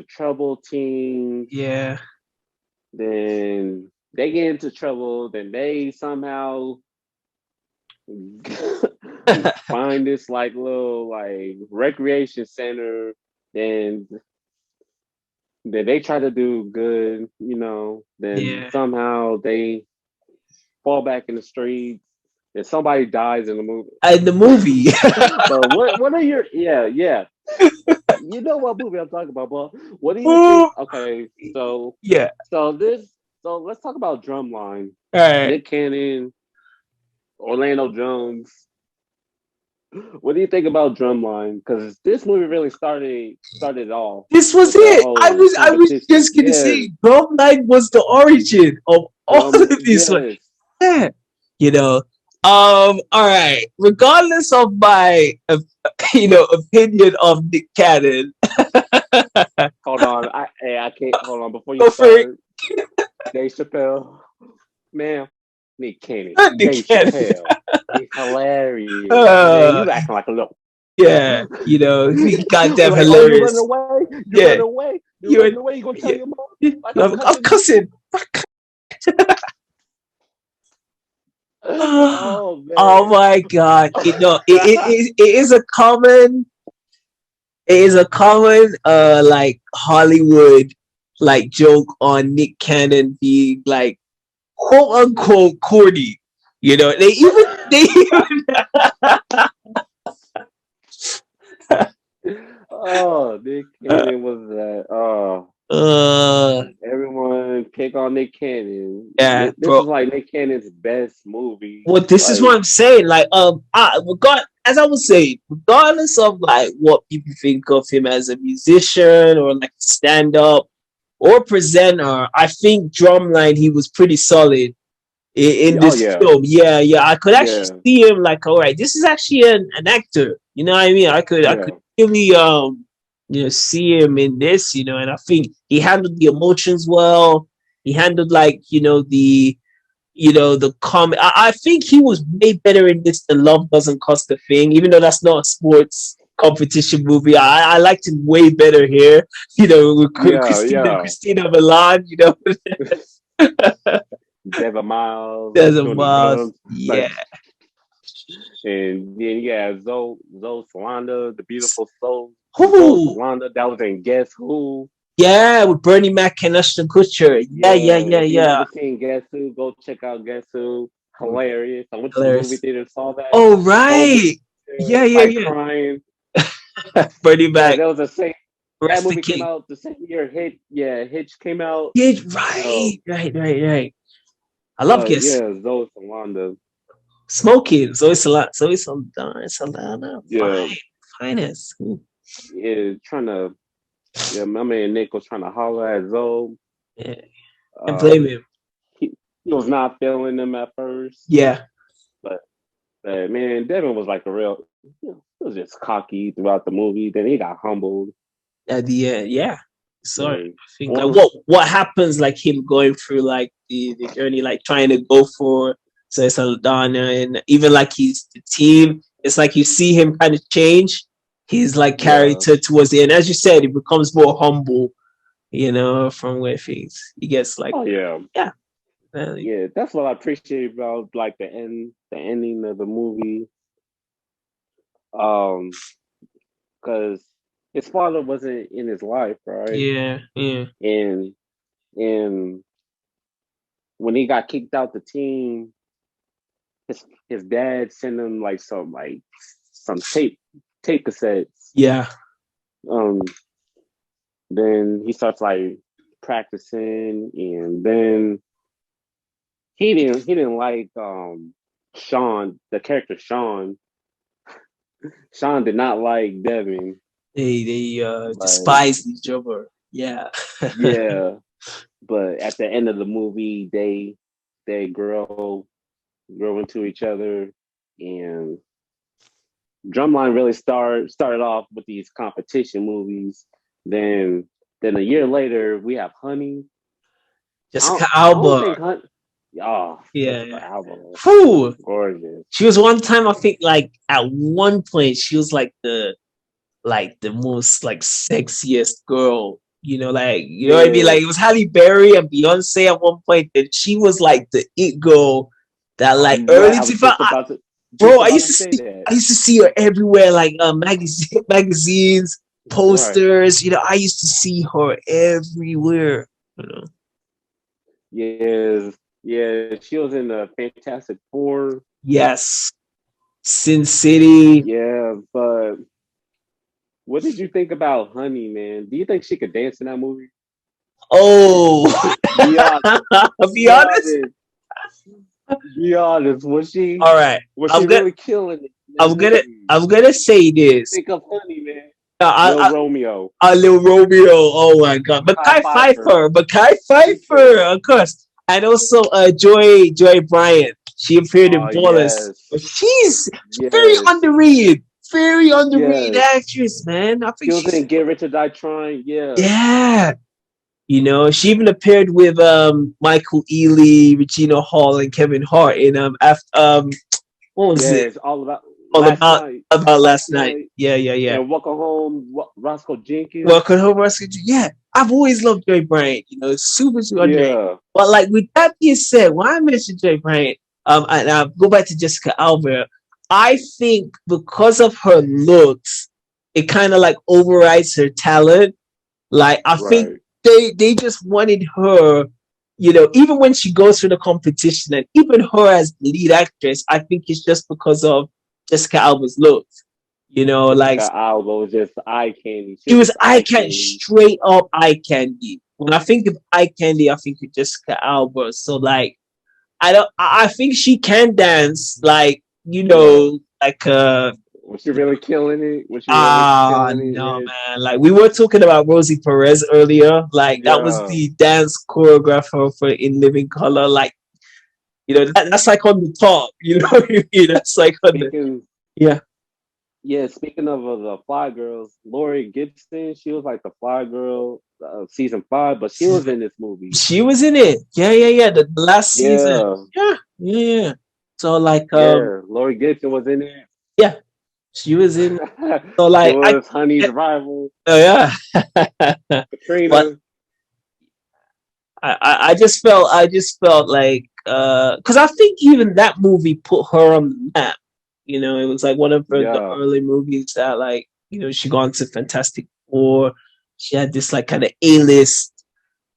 trouble team. Yeah. Then they get into trouble. Then they somehow find this like little like recreation center. Then they try to do good. You know. Then somehow they fall back in the streets. And somebody dies in the movie. So what are your you know what movie I'm talking about, but what do you think? Okay, so let's talk about Drumline. All right. Nick Cannon, Orlando Jones. What do you think about Drumline? Because this movie really started it all. This was it. I was just gonna say Drumline was the origin of all of these ones. Yeah. You know. All right. Regardless of my, opinion of Nick Cannon. Hold on. I can't. Hold on. Before you start. Dave Chappelle. Man. Nick Cannon. Dave Chappelle. He's hilarious. Man, you acting like a little. Yeah. You know, he goddamn hilarious. You run away. You run away. You gonna tell your mom? Like, I'm cussing. Oh, man. Oh my god! It is a common like Hollywood like joke on Nick Cannon being like quote unquote corny. You know, they even oh, Nick Cannon was that. Everyone pick on Nick Cannon. Yeah, this is like Nick Cannon's best movie. Well, this is what I'm saying. Like, as I was saying, regardless of like what people think of him as a musician or like stand up or presenter, I think Drumline he was pretty solid. in Oh this yeah, film. Yeah, yeah. I could actually yeah, see him like, all right, this is actually an actor. You know what I mean? I could yeah, really see him in this, and I think he handled the emotions well. He handled like, the comment. I think he was way better in this than Love Doesn't Cost a Thing, even though that's not a sports competition movie. I liked him way better here. With yeah, yeah. Christina Milan, Devin Miles there's a doing the Miles. drums, like, Yeah. and then yeah, Zoe Salanda, the beautiful Zoe Who? Salanda, that was in Guess Who. Yeah, with Bernie Mac and Ashton Kutcher. Yeah, yeah, Yeah, yeah, if you yeah. never seen Guess Who, go check out Guess Who. Hilarious. I went to the movie Hilarious. theater, saw that. Oh, Whole movie right. Yeah, theater, yeah, like yeah. crying. Bernie Yeah, Mac. that was the same. That Rest the movie came King. out the same year. Hitch came out. Yeah, So, right, right, right, right. I love but Guess. yeah, Zoe Salanda. Smoking. Zoe Saldana. Yeah, Fine. Finest. Ooh, yeah, trying to. Yeah, my man Nick was trying to holler at Zoe. yeah. Can't blame Um, him. he was not feeling them at first, Yeah. but man, Devin was like a real. He was just cocky throughout the movie. Then he got humbled. At the end, yeah. Sorry. And I think like one, what happens like him going through like the journey, like trying to go for Zoe Saldana and even like he's the team, it's like you see him kind of change his like yeah, character towards the end. As you said, he becomes more humble, from where things he gets like oh yeah, yeah. yeah. That's what I appreciate about like the ending of the movie. Because his father wasn't in his life, right? Yeah, yeah. And and when he got kicked out the team, his dad sent him like some tape cassettes. Yeah. Um, then he starts like practicing, and then he didn't like Sean, the character Sean. Sean did not like Devin. They Like, despise each other. Yeah. yeah, but at the end of the movie, they grow into each other, and Drumline really started off with these competition movies. Then a year later, we have Honey. Jessica I don't think Alba. Honey. Oh, Yeah, Jessica yeah. Alba, Whew. gorgeous. She was one time, I think, like at one point, she was like the most like sexiest girl. Like what I mean? Yeah, Like it was Halle Berry and Beyonce at one point, and she was like the it girl that like I'm right. early I to was just about to bro. just I about used to to say see that. I used to see her everywhere, like magazines, Right. posters. I used to see her everywhere. You know. Yes. Yeah. She was in the Fantastic Four. Yes, Sin City. Yeah, but what did you think about Honey, man? Do you think she could dance in that movie? Oh, Be honest. be Be honest. honest. Be honest. All right, Was I'm she gonna really killing it in that I'm gonna movie? I'm gonna say this. Think of Honey, man. Lil I, Romeo. Little Romeo. Oh my God, High Mackay Fiver. Pfeiffer, Mackay Pfeiffer, of course, and also Joy Bryant. She appeared in Oh Ballers. yes. She's very Yes. underrated, very underrated Yes. actress, man. I She think was she's in Get Rich or Die Trying. Yeah. yeah. She even appeared with Michael Ealy, Regina Hall, and Kevin Hart in after what was it? Yes. All about All last night. about last Last night. night. Yeah, yeah, yeah. And Welcome Home, Roscoe Jenkins. Welcome home, Ruskin. Yeah, I've always loved Joy Bryant. Super, super underrated. Yeah. But like with that being said, when I mentioned Joy Bryant, and I'll go back to Jessica Alba, I think because of her looks, it kind of like overrides her talent. Like I think Right. they just wanted her, even when she goes through the competition, and even her as the lead actress, I think it's just because of Jessica Alba's looks. Like Jessica Alba was just eye candy. she was just eye candy, straight up eye candy. When I think of eye candy, I think of Jessica Alba. So like, I think she can dance, like Yeah. like Was she really killing it? Was she really killing it? no, Yeah. man. Like we were talking about Rosie Perez earlier. Like that was Yeah. the dance choreographer for In Living Color. Like You know, that's like on the top. You know what I mean? That's like on the yeah. Yeah, speaking of the Fly Girls, Lori Gibson, she was like the Fly Girl season 5, but she was in this movie. She was in it. Yeah. The last season. Yeah. So like Lori Gibson was in it. Yeah, she was in. So like, she was Honey's rival. Oh yeah. Katrina. But I just felt like because I think even that movie put her on the map. You know, it was like one of the early movies that, like, you know, she got into Fantastic Four. She had this like kind of A-list,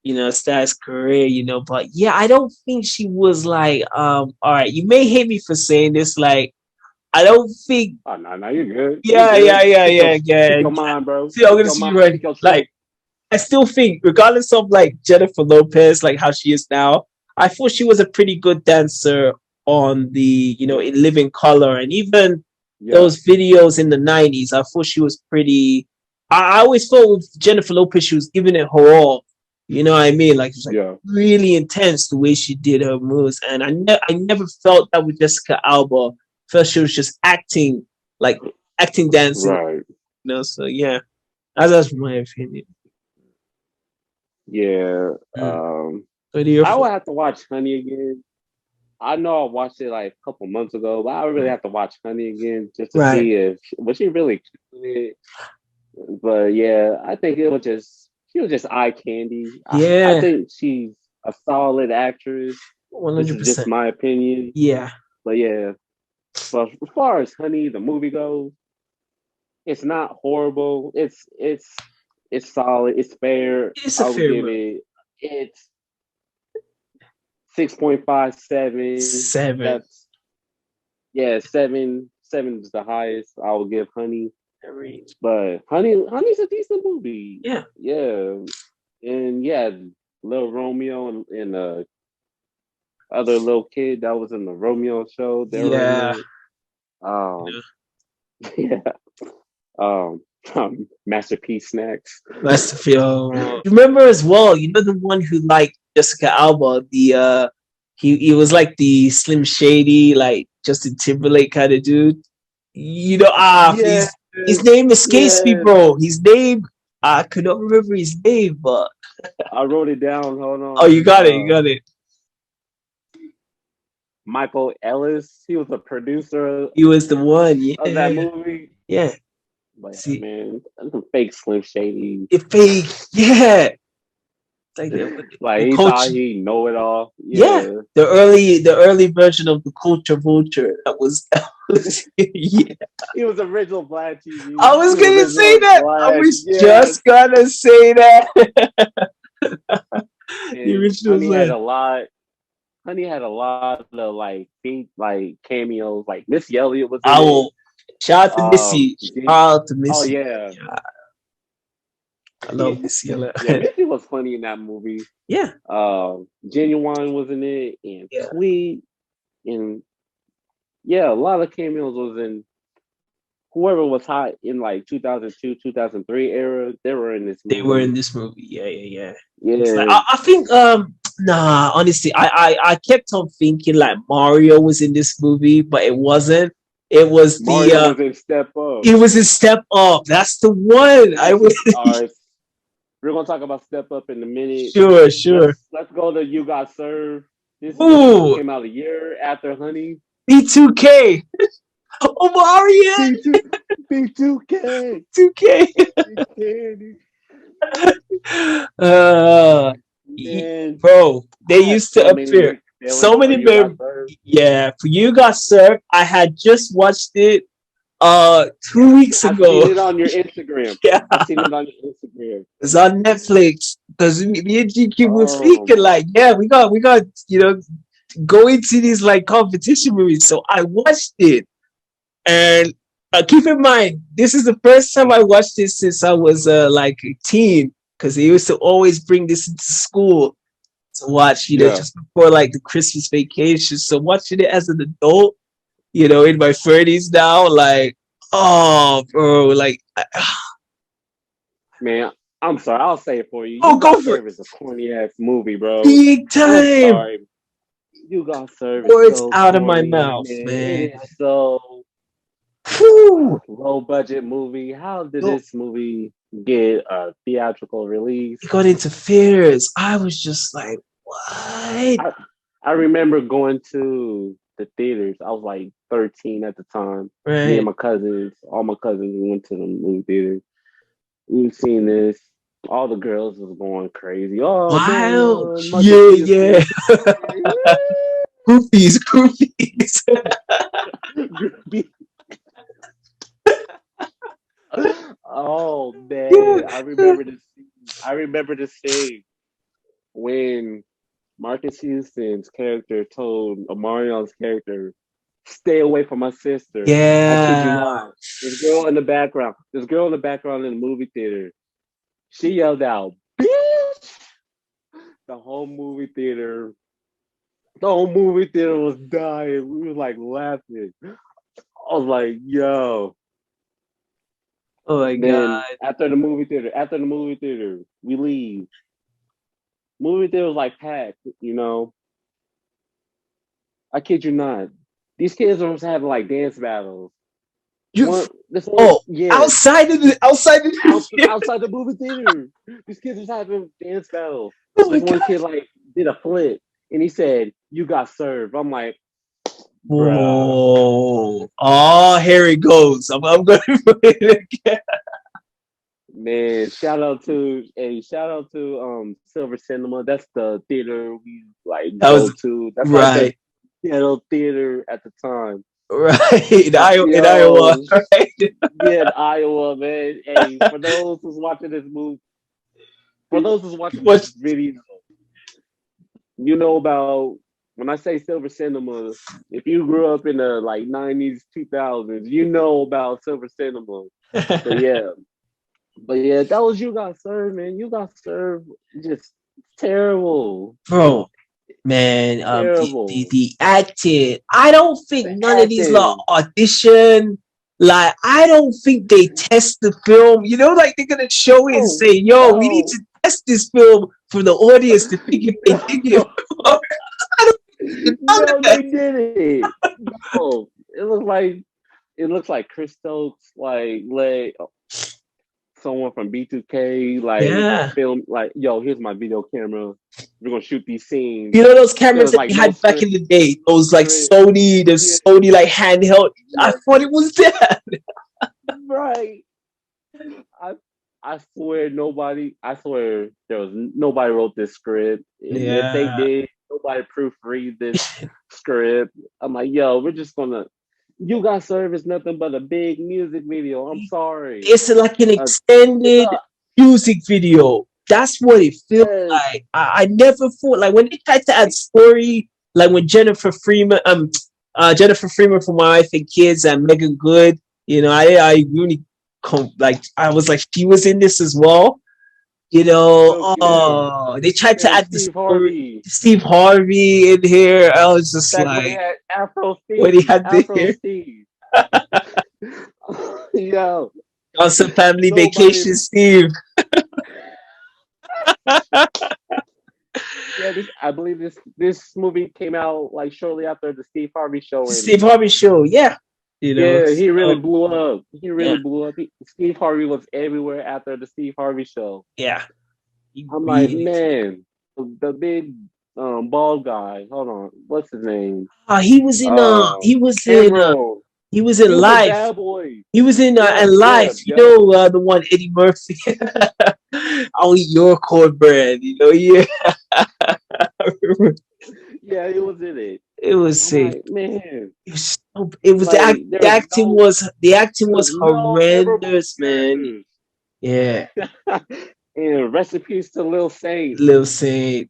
you know, status career, you know. But yeah, I don't think she was like, all right, you may hate me for saying this, like, I don't think. Oh no, you're good. Yeah. Keep your mind, bro. See, I'm gonna see you right. Like, I still think, regardless of like Jennifer Lopez, like how she is now, I thought she was a pretty good dancer on the, you know, in Living Color, and even those videos in the 90s. I thought she was pretty. I always thought with Jennifer Lopez, she was giving it her all. You know what I mean? Like, it was like really intense the way she did her moves, and I never felt that with Jessica Alba. First, she was just acting dancing, right? You know, so yeah, that's my opinion. Yeah. I would have to watch Honey again. I know I watched it like a couple months ago, but I really have to watch Honey again just to see if was she really it. But yeah, I think she was just eye candy. Yeah, I think she's a solid actress. 100%. This is just my opinion. Yeah. But yeah. But as far as Honey, the movie goes, it's not horrible. It's solid. It's fair. I'll give it. It's 6.57. 7. That's 7. 7 is the highest I will give Honey. But Honey's a decent movie. Yeah. And Little Romeo and other little kid that was in the Romeo show. They were in it. Masterpiece Snacks. Masterpiece. You remember as well? You know the one who liked Jessica Alba. The he was like the Slim Shady, like Justin Timberlake kind of dude. You know, his name escapes me, bro. His name, I could not remember his name, but I wrote it down. Hold on. Oh, you got it. Michael Ellis. He was a producer. He was the one, of that movie. Yeah. But see, man, that's a fake Slim Shady. Fake, yeah. Like he thought he know it all. Yeah. The early version of the Culture Vulture. That was yeah. He was original Black TV. I was gonna say that. I was just gonna say that. The original Honey had a lot of like big like cameos. Like Missy Elliott was. Shout out to Missy. Oh yeah. I love Missy Elliott. Yeah, Missy was funny in that movie. Yeah. Genuine was in it, and Tweet, and a lot of cameos was in. Whoever was hot in like 2002, 2003 era, they were in this movie. They were in this movie. Yeah. Like, I think honestly, I kept on thinking like Mario was in this movie, but it wasn't. It was Mario was in Step Up. It was in Step Up. That's the one. All right. We're gonna talk about Step Up in a minute. Sure. Let's go to You Got Served. This came out a year after Honey. B2K. Mario. B2K. 2K. Bro, they used to appear. So many members. Yeah, for You Got Served. I had just watched it 2 weeks ago. I've seen it on your Instagram. I've seen it on your Instagram. It's on Netflix. Because me and GQ were speaking like, we got go into these like competition movies. So I watched it. And keep in mind, this is the first time I watched this since I was like a teen. Because they used to always bring this into school to watch, just before like the Christmas vacation. So watching it as an adult, in my 30s now, like, oh, bro, like, man, I'm sorry, I'll say it for you. Go for it. It's a corny ass movie, bro. Big time. You Got Served is Words so out of my corny, mouth, man. man. It is so Whew. low budget movie. How did Yo, this movie get a theatrical release? it got into theaters. I was just like, what? I I remember going to the theaters. I was like 13 at the time. Me and Right. my cousins, all my cousins, we went to the movie theater. We've seen this. All the girls was going crazy. Oh Wow. man, Michael Yeah, Keaton. yeah. Groupies, groupies. Oh Yeah. man, I remember this. I remember the scene when Marcus Houston's character told Omarion's character, "Stay away from my sister." I kid you Yeah. not. This girl in the background. This girl in the background in the movie theater. She yelled out, "Bitch!" The whole movie theater. The whole movie theater was dying. We were like laughing. I was like, "Yo." Oh my Then God. after the movie theater, we leave. Movie theater was like packed, you know. I kid you not. These kids was having like dance battles. You This one, oh yeah, outside of the outside the movie theater. These kids was having dance battles. Oh my This one God. kid like did a flip and he said, "You got served." I'm like, bruh. Whoa. Oh, here it goes. I'm gonna put it again. Man, shout out to Silver Cinema. That's the theater we like That go was to. That's like the right. ghetto theater at the time. Right. In Iowa. Yo, Right. yeah, in Iowa, man. Hey, for those who's watching this movie, for those who's watching this What video, you know about when I say Silver Cinema. If you grew up in the like '90s, 2000s, you know about Silver Cinema. So yeah, but yeah, that was You Got Served, man. You Got Served, just terrible, bro, man, terrible. the acting. I don't think The none of these lot acting, audition. Like, I don't think they test the film. You know, like they're gonna show it and no, say, "Yo, we need no, to test this film for the audience to think if they dig it." no. I don't think they've done No, that. they did it. No, it looks like Chris Stokes like let someone from B2K like Yeah. film like, yo, here's my video camera. We're gonna shoot these scenes. You know those There cameras was that like we no had back in script. the day, those like Script. Sony, the Yeah, Sony like handheld. I yeah, thought it was that. right. I I swear nobody. I swear there was nobody wrote this script, and if they Yeah. did, nobody proofread this script. I'm like, yo, we're just gonna. You Got Served is nothing but a big music video. I'm sorry. It's like an It's extended a music video. That's what it feels yes, like. I never thought like when they tried to add story, like when Jennifer Freeman from My Wife and Kids and Megan Good, you know, I really like I was like she was in this as well. You know, no kidding. oh, they tried to And add the Steve story. Harvey. Steve Harvey in here. I was just Back when they like, had Afro what he Steve. had to Afro hear. Steve. Yo, Also, Family nobody. Vacation, Steve. Yeah, this I believe this movie came out like shortly after the Steve Harvey show, and Steve Harvey show, yeah. You know, yeah, he really so blew up. He really yeah, blew up. Steve Harvey was everywhere after the Steve Harvey show. yeah. He I'm like, really man, the big bald guy. Hold on, what's his name? he was in Um, Emerald. he was He in was in Life. Bad Boy. He was Yep, in yep, Life, you yep. know, the one Eddie Murphy. I'll eat your cornbread, you know, yeah. Yeah, he was in it. It was I'm sick. like, man, It was like the acting was there was no memorable horrendous, man. characters. Yeah. And recipes to Lil Saint. Lil Saint.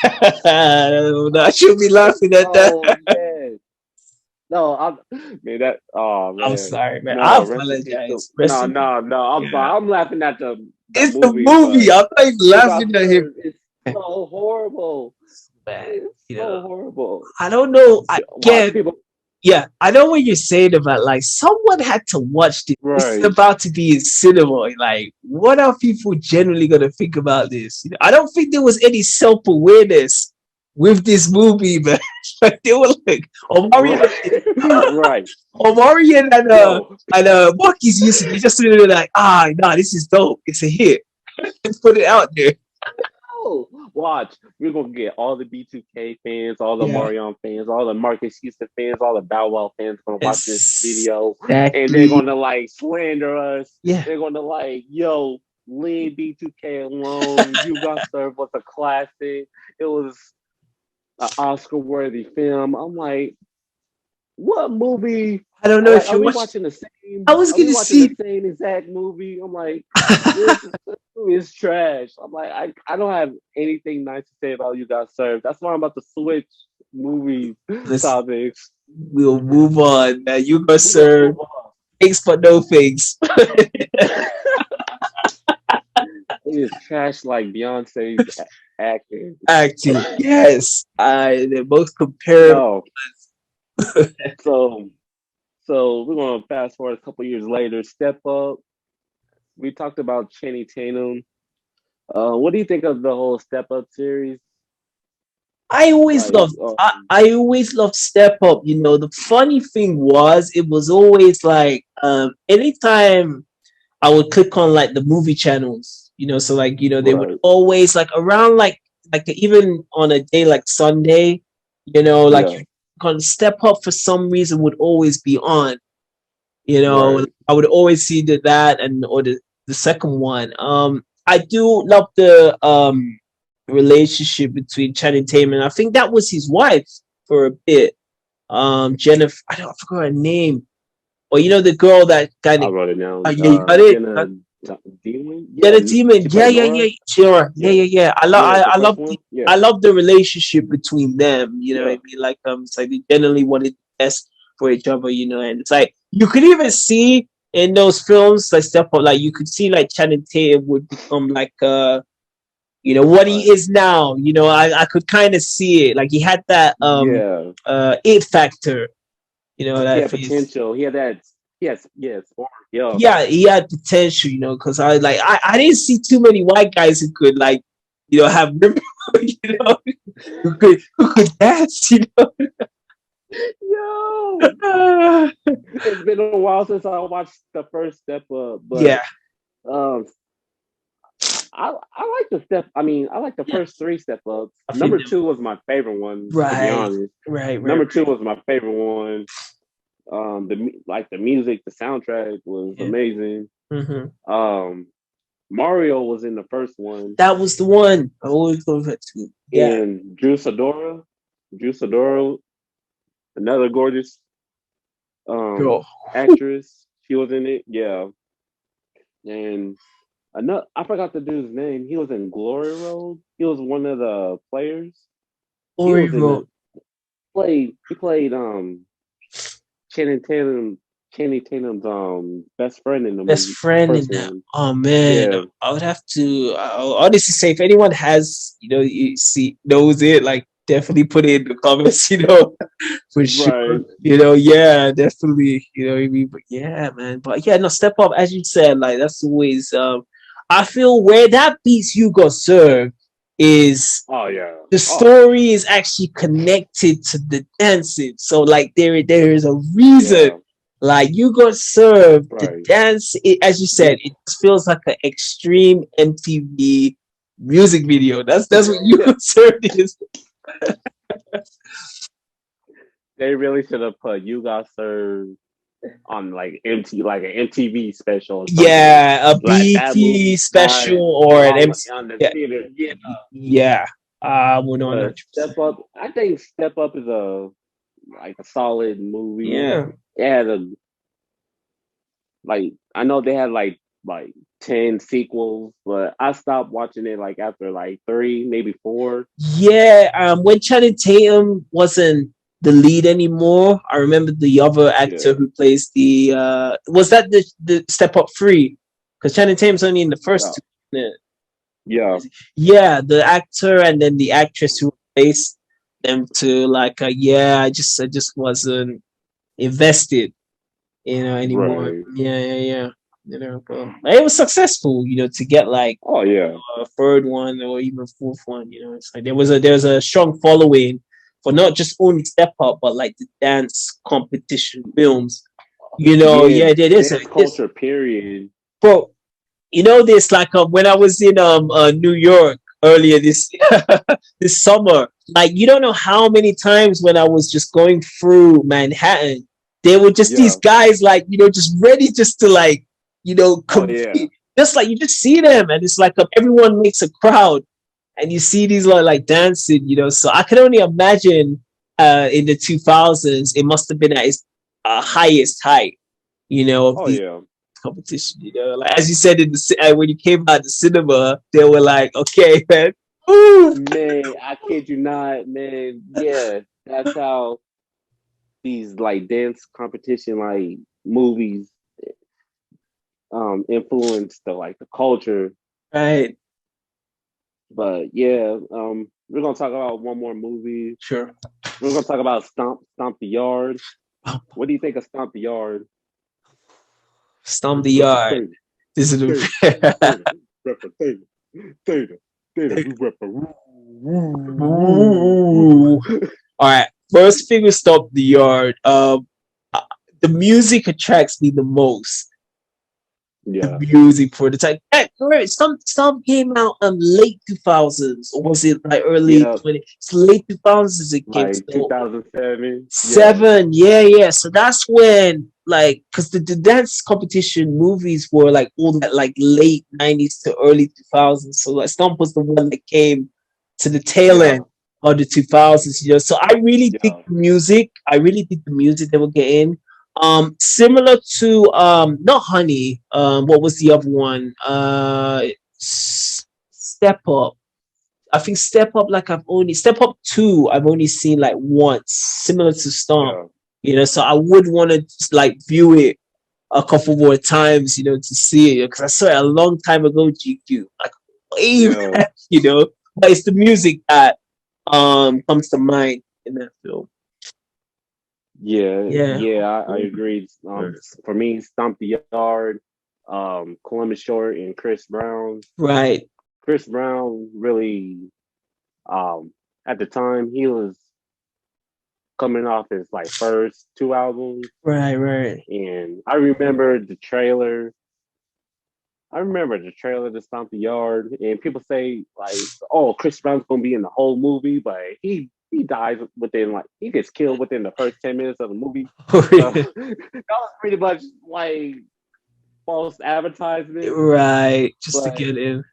I should be laughing at Oh that. man. No, man, that oh I'm man. sorry, man. I No, recipes to apologize. no, Recipe. no, no. I'm sorry. Yeah. I'm laughing at the It's the movie, movie. but I'm not even You Got laughing at him. Served. It's so horrible. Man, It's you so know, horrible. I don't know. Why Again, people yeah, I know what you're saying about like someone had to watch this. This is right. about to be in cinema. Like, what are people generally gonna think about this? You know, I don't think there was any self-awareness with this movie, man. Like they were like Omarion, Right. Omarion Yo, and Marky's used to. They just really like, nah, this is dope. It's a hit. Let's put it out there. watch. We're gonna get all the B2K fans, all the Yeah, Marion fans, all the Marcus Houston fans, all the Bow Wow fans gonna watch this video, and they're exactly. gonna like slander us. Yeah, They're gonna like, yo, leave B2K alone. You Got Served was a classic. It was an Oscar-worthy film. I'm like, what movie? I don't know Like, if are you we watched. watching the I same? was Are we gonna watching the see. same exact movie? I'm like, this movie is trash. I'm like, I don't have anything nice to say about You Got Served. That's why I'm about to switch movie Let's. topics. We'll move on. You go, We're gonna sir. move on. Thanks for no thanks. It is trash like Beyonce's acting. Acting, yes. They're both comparable. Yo, so we're gonna fast forward a couple years later. Step Up. We talked about Channing Tatum. What do you think of the whole Step Up series? I always Like, loved. I always loved Step Up. The funny thing was, it was always like, anytime I would click on like the movie channels, so like they would right, always like around like even on a day like Sunday, like yeah, you can Step Up for some reason would always be on. right, I would always see that and or the second one. I do love the relationship between Channing Tatum. I think that was his wife for a bit. Jennifer, I forgot her name. Or the girl that kind I of. wrote it down. Yeah, you got it. Jenna Demon. Yeah, Yeah, the demon. she Yeah, played yeah, Nora. yeah. Sure. Yeah, Yeah, yeah, yeah. yeah, the I first love one. the Yeah, I love the relationship between them. You know what yeah, I mean? Like it's like they generally wanted the best for each other. And it's like you could even see in those films like Step Up, like you could see like Channing Tatum would become like what he right. is now. I could kind of see it. Like he had that Yeah, it factor. he That had face. potential. He had that. Yes, yes. Or yeah, Yeah, he had potential, because I didn't see too many white guys who could like, have who could dance, yo. know. It's been a while since I watched the first Step Up, but Yeah, um, I like the step. I mean, I like the yeah. first three Step Ups. I feel Number them. two was my favorite one, to be Right, honest. right, right, Number two right. was my favorite one. The music, the soundtrack was Yeah. amazing. hmm Mario was in the first one, That was the one. I always go back to. Yeah, and Drew Sadora, another gorgeous girl. actress. She was in it, yeah. And another, I forgot the dude's name. He was in Glory Road. He was one of the players. He Ori was in Road. the He played Channing Tatum Channing Tatum's best friend in the Best movie, the friend in first that. one. Oh man, Yeah, I would have to. I'll honestly say if anyone has, you see knows it, like definitely put it in the comments. For right. sure. Yeah, definitely. What I mean? But yeah, man. But yeah, no, Step Up, as you said, like that's always. I feel where that beats You Got Served is Oh yeah. the Oh story is actually connected to the dancing. So like there is a reason. yeah. Like You Got Served, the Right. dance, as you said, it just feels like an extreme MTV music video. That's what You Got Served is. They really should have put You Got Served on like an MTV special or something. Yeah, a Like that BT movie special or an MC. on the Yeah, theater. Yeah. yeah. I would not But 100%. Step Up, I think Step Up is a solid movie. Yeah. It had a like I know they had like 10 sequels, but I stopped watching it like after like three, maybe four. Yeah. When Channing Tatum wasn't the lead anymore, I remember the other actor Yeah. who plays the was that the Step Up 3? Because Channing Tatum's only in the first Oh, two. Isn't it? yeah. Yeah, the actor and then the actress who replaced them to like yeah, I just wasn't invested, anymore. Right. Yeah, yeah, yeah. you know. But it was successful, you know, to get like Oh yeah. a third one or even fourth one. You know, it's like there's a strong following for not just only Step Up, but like the dance competition films. You know, Yeah, yeah, there is dance culture, period. bro. You know this like when I was in New York earlier this this summer. Like you don't know how many times when I was just going through Manhattan, there were just these Yeah. guys like you know just ready just to like you know Oh yeah. compete. Just like you just see them and it's like everyone makes a crowd and you see these like dancing. You know, so I can only imagine in the 2000s it must have been at its highest height. You know, of Oh these yeah. competition. You know, like as you said in when you came out the cinema, they were like, "Okay, man, woo!" Man, I kid you not, man. Yeah, that's how these like dance competition like movies influence the like the culture. Right? But yeah, we're gonna talk about one more movie. Sure. We're gonna talk about Stomp the Yard. What do you think of Stomp the Yard? Stomp the yard. Represent, This is theta, the. represent, theta, theta, we represent. Ooh. All right. First thing we stop the yard. The music attracts me the most. The Yeah, music for the time. Some came out in late 2000s, or was it like early yeah, 20? It's late 2000s it came. like So 2007. Yeah, seven, yeah, yeah. So that's when, like, because the dance competition movies were like all that, like late 90s to early 2000s. So like, Stomp was the one that came to the tail yeah, end of the 2000s. You know, so I really dig yeah. the music. I really dig the music they were getting. Similar to not Honey. What was the other one? Step Up. I think Step Up, like Step Up 2, I've only seen like once, similar to Stomp, Yeah, you know, so I would want to like view it a couple more times, you know, to see it because I saw it a long time ago, GQ, like way yeah, back, you know, but it's the music that comes to mind in that film. yeah, Yeah. yeah. I agree. For me, Stomp the Yard, Columbus Short, and Chris Brown. Right, Chris Brown really, um, at the time, he was coming off his like first two albums, right. and I remember the trailer. I remember the trailer to Stomp the Yard, and people say like, "Oh, Chris Brown's gonna be in the whole movie," but he dies within like he gets killed within the first 10 minutes of the movie. So that was pretty much like false advertisement. Right, just to But get in.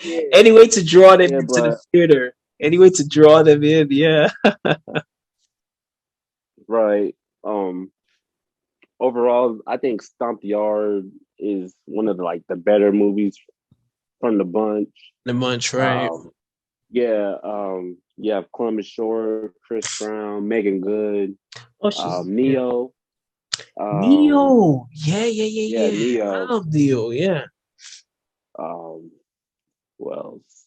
yeah, Any way to draw them yeah, into the but theater. Any way to draw them in, yeah. right. Um, Overall, I think Stomp the Yard is one of the like the better movies from the bunch. The munch, right? Um, yeah, you have Columbus Short, Chris Brown, Megan Good, Oh, she's yeah. Neo. Um, Neo. Yeah, yeah, yeah. I Neo. love Neo, yeah. Um, who else?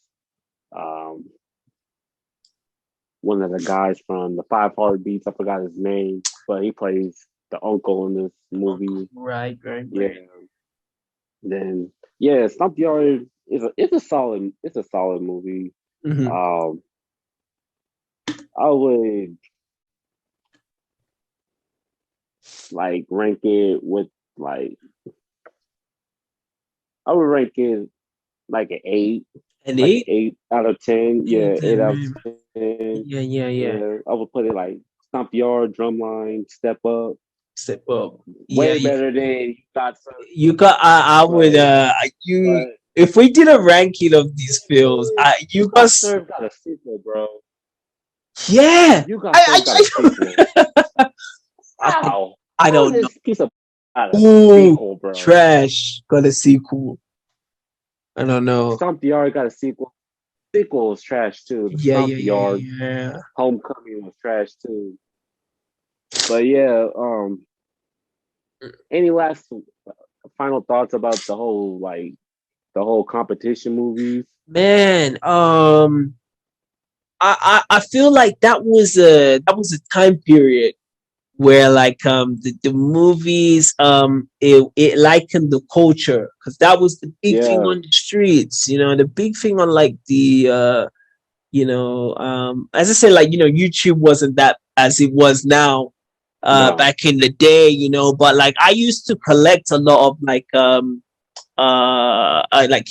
Um, One of the guys from the Five Heartbeats. I forgot his name, but he plays the uncle in this movie. Yeah. Right. Then yeah, Stomp the Yard is a solid movie. Hmm. Um, I would like rank it with like I would rank it like an eight, And like an eight? 8 out of 10. Yeah, Yeah, eight out of right. 10. Yeah. Yeah, I would put it like Stomp the Yard, Drumline, Step Up. Step up. Way Yeah. better than You Got Served, You got I would but you but if we did a ranking of these films, You you got Got Served got a sequel, bro. yeah. You Got Served got a sequel. I, Wow, I how is don't know. this piece of got a Ooh, sequel, bro? trash. Got a sequel. I don't know. Stomp the Yard got a sequel. Sequel was trash too. The Yeah, Stomp the Yard yeah. Homecoming was trash too. But yeah, any last final thoughts about the whole competition movies? Man, I feel like that was a time period where like the movies it likened the culture, because that was the big thing Yeah. on the streets, the big thing on like the as I said, like, YouTube wasn't that as it was now No. back in the day, but like I used to collect a lot of like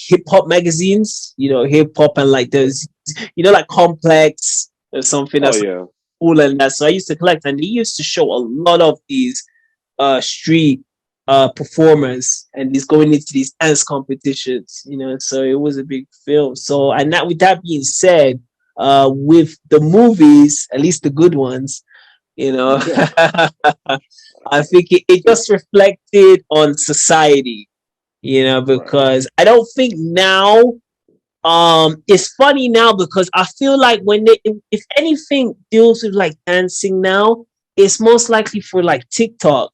hip hop magazines, hip hop, and like there's like Complex or something Oh that's yeah. cool and that. So I used to collect, and they used to show a lot of these street performers, and he's going into these dance competitions, so it was a big film. So, and that, with that being said, with the movies, at least the good ones, Yeah. I think it just reflected on society, Right. because I don't think now, it's funny now because I feel like when they, if anything deals with like dancing now, it's most likely for like TikTok.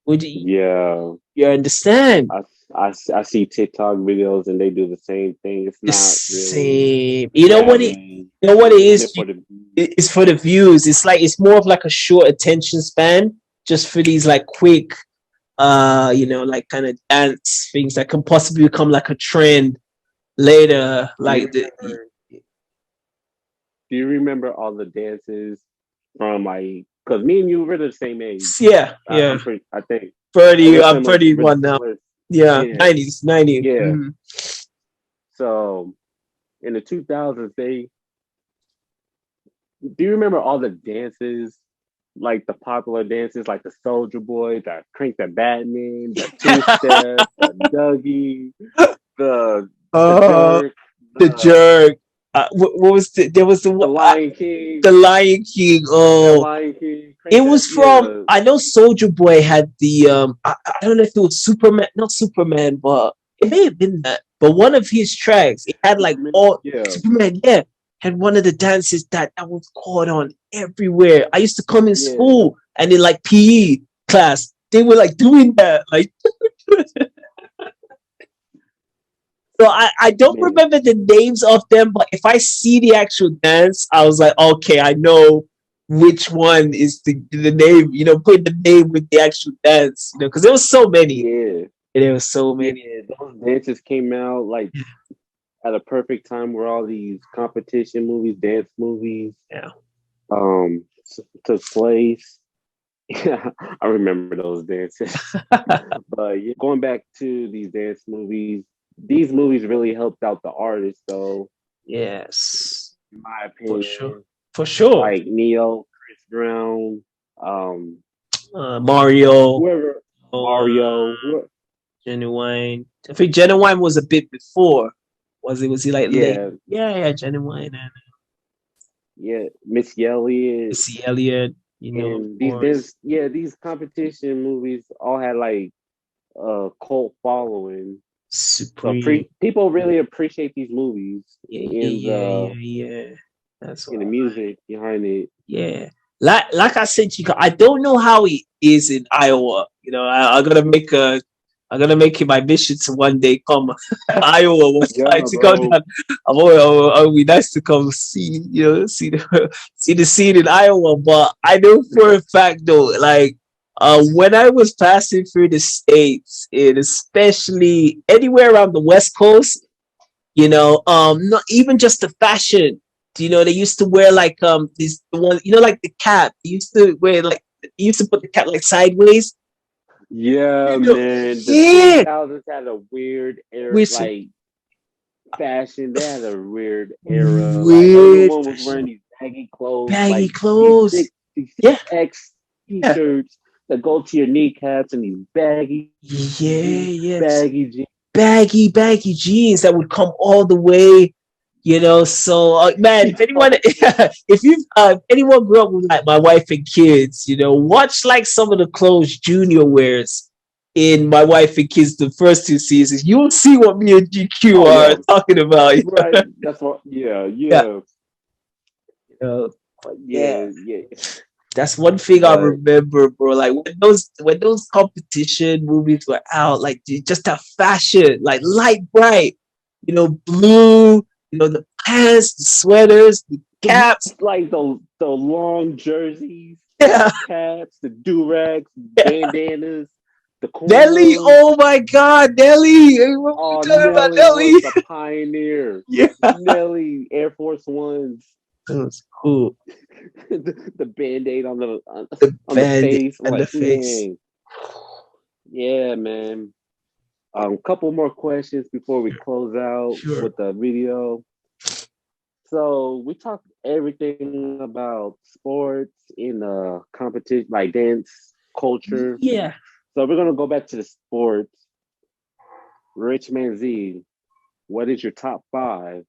Would Yeah. you understand? I see TikTok videos and they do the same thing. It's The not really same. grabbing. You know what it They're doing is? it for the It's for the views. It's like it's more of like a short attention span, just for these like quick, like kind of dance things that can possibly become like a trend later. do you Like the remember do you remember all the dances from like because me and you were the same age. yeah, yeah. I think. I'm We're 31 now. similar. Yeah, Yeah. 90s, 90. Yeah. Mhm. So in the 2000s, do you remember all the dances, like the popular dances, like the Soldier Boy, the Crank the Batman, the Two Step, the Dougie, the Uh, Jerk, the jerk. What was there was the Lion the King, Lion King. the Oh, Lion King, it Crank that, was from, yeah, I know Soldier Boy had the I don't know if it was Superman, not Superman, but it may have been that. But one of his tracks, it had like Superman, all yeah, Superman, yeah, had one of the dances that was caught on everywhere. I used to come in yeah, school and in like PE class, they were like doing that. Like, so I don't man, remember the names of them, but if I see the actual dance, I was like, okay, I know which one is the name, put the name with the actual dance, because there was so many. yeah, There was so many. yeah. Those dances came out like at a perfect time where all these competition movies, dance movies, Yeah. took place. Yeah, I remember those dances. But yeah, going back to these dance movies, these movies really helped out the artists, though, Yes. in my For sure. opinion. For sure. Like Neo, Chris Brown, Mario, whoever, uh, Mario, Genuine. I think Genuine was a bit before. Was he like late? yeah, Yeah, Genuine and yeah, Missy Elliott, Missy Elliott, of and course. these competition movies all had like a cult following. So Supreme. people really appreciate these movies Yeah, and yeah, yeah, yeah. That's the what. music behind it. Yeah. Like I said, Chico, I don't know how it is in Iowa. I'm gonna make it my mission to one day come Iowa one Yeah, time to come bro. down. It would be nice to come see, see the see the scene in Iowa. But I know for a fact though, like when I was passing through the states, and especially anywhere around the West Coast, not even just the fashion. They used to wear like these the one, like the cap. They used to wear like they used to put the cap like sideways. Yeah, You know, man. The yeah, 2000s had a weird era, with some like fashion. They had a weird era. Like weird everyone was wearing fashion, these baggy clothes, baggy like these clothes. these Yeah, 6X yeah, t-shirts that go to your kneecaps and these yeah, yes, baggy jeans. baggy jeans that would come all the way. So man, if anyone, if you anyone grew up with like my wife and kids, watch like some of the clothes Junior wears in My Wife and Kids, the first two seasons. You'll see what me and GQ Oh are yeah, talking about. right. That's what. Yeah, Yeah, yeah, uh, yeah. yeah, yeah. That's one thing I But remember, bro. Like when those competition movies were out, like just that fashion, like light bright, blue, the pants, the sweaters, the caps. like the long jerseys. Yeah. caps, the do-rags, Yeah. bandanas, the Nelly, cornrows. oh my God, Nelly. Hey, what are you Oh, talking about, Nelly Nelly? was the pioneer. Yeah. Nelly, Air Force Ones, That was cool. the band-aid on The on the band face. and the Like, face. man, yeah, man. Couple more questions before we close out Sure. with the video. So we talked everything about sports in competition, like dance culture. Yeah. So we're gonna go back to the sports. Rich ManZ, what is your top five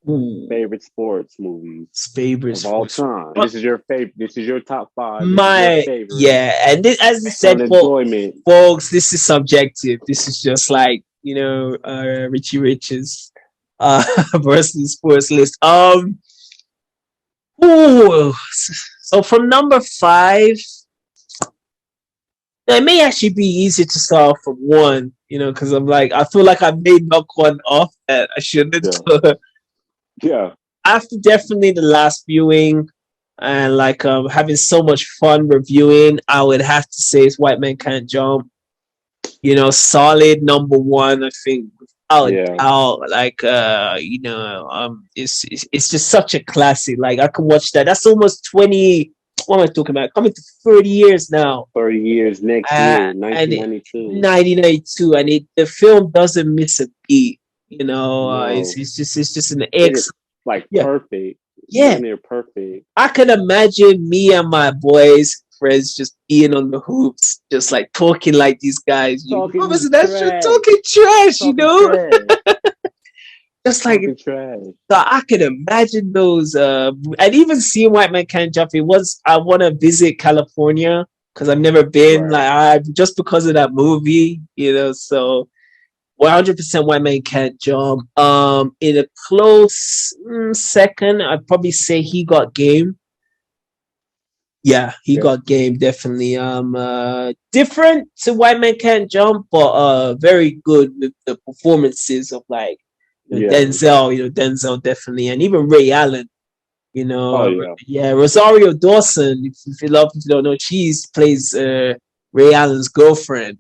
Ooh, favorite sports movies favorite of all sports. time? This is your favorite. This is your top five. This is your My favorite yeah, and this, as I on said, enjoyment. folks, this is subjective. This is just like Richie Rich's versus sports list. Ooh, so from number five, it may actually be easier to start from one, because I'm like, I feel like I may knock one off that I shouldn't. Yeah, yeah, After definitely the last viewing and like having so much fun reviewing, I would have to say it's White Man Can't Jump. Solid number one, I think, without a yeah. doubt. Like it's just such a classic. Like I can watch that. That's almost 20. What am I talking about? Coming to 30 years now. 30 years next year, And 1992. 1992, and the film doesn't miss a beat. No, It's just an it is excellent. like Yeah, perfect. yeah. Damn near perfect. I can imagine me and my boys, friends, just being on the hoops, just like talking like these guys. Talking Listen, that shit, trash. talking trash, Talking trash. just like Talking trash. so I can imagine those. And even seeing White Man Can't Jump. I want to visit California because I've never been. Right. Like I just because of that movie, So 100% White Man Can't Jump. In a close second, I'd probably say He Got Game. Yeah, He Okay. Got Game, definitely. Different to White Man Can't Jump, but very good with the performances of like Yeah. Denzel. Denzel definitely, and even Ray Allen. Oh yeah. Yeah, Rosario Dawson. If you don't know, plays Ray Allen's girlfriend.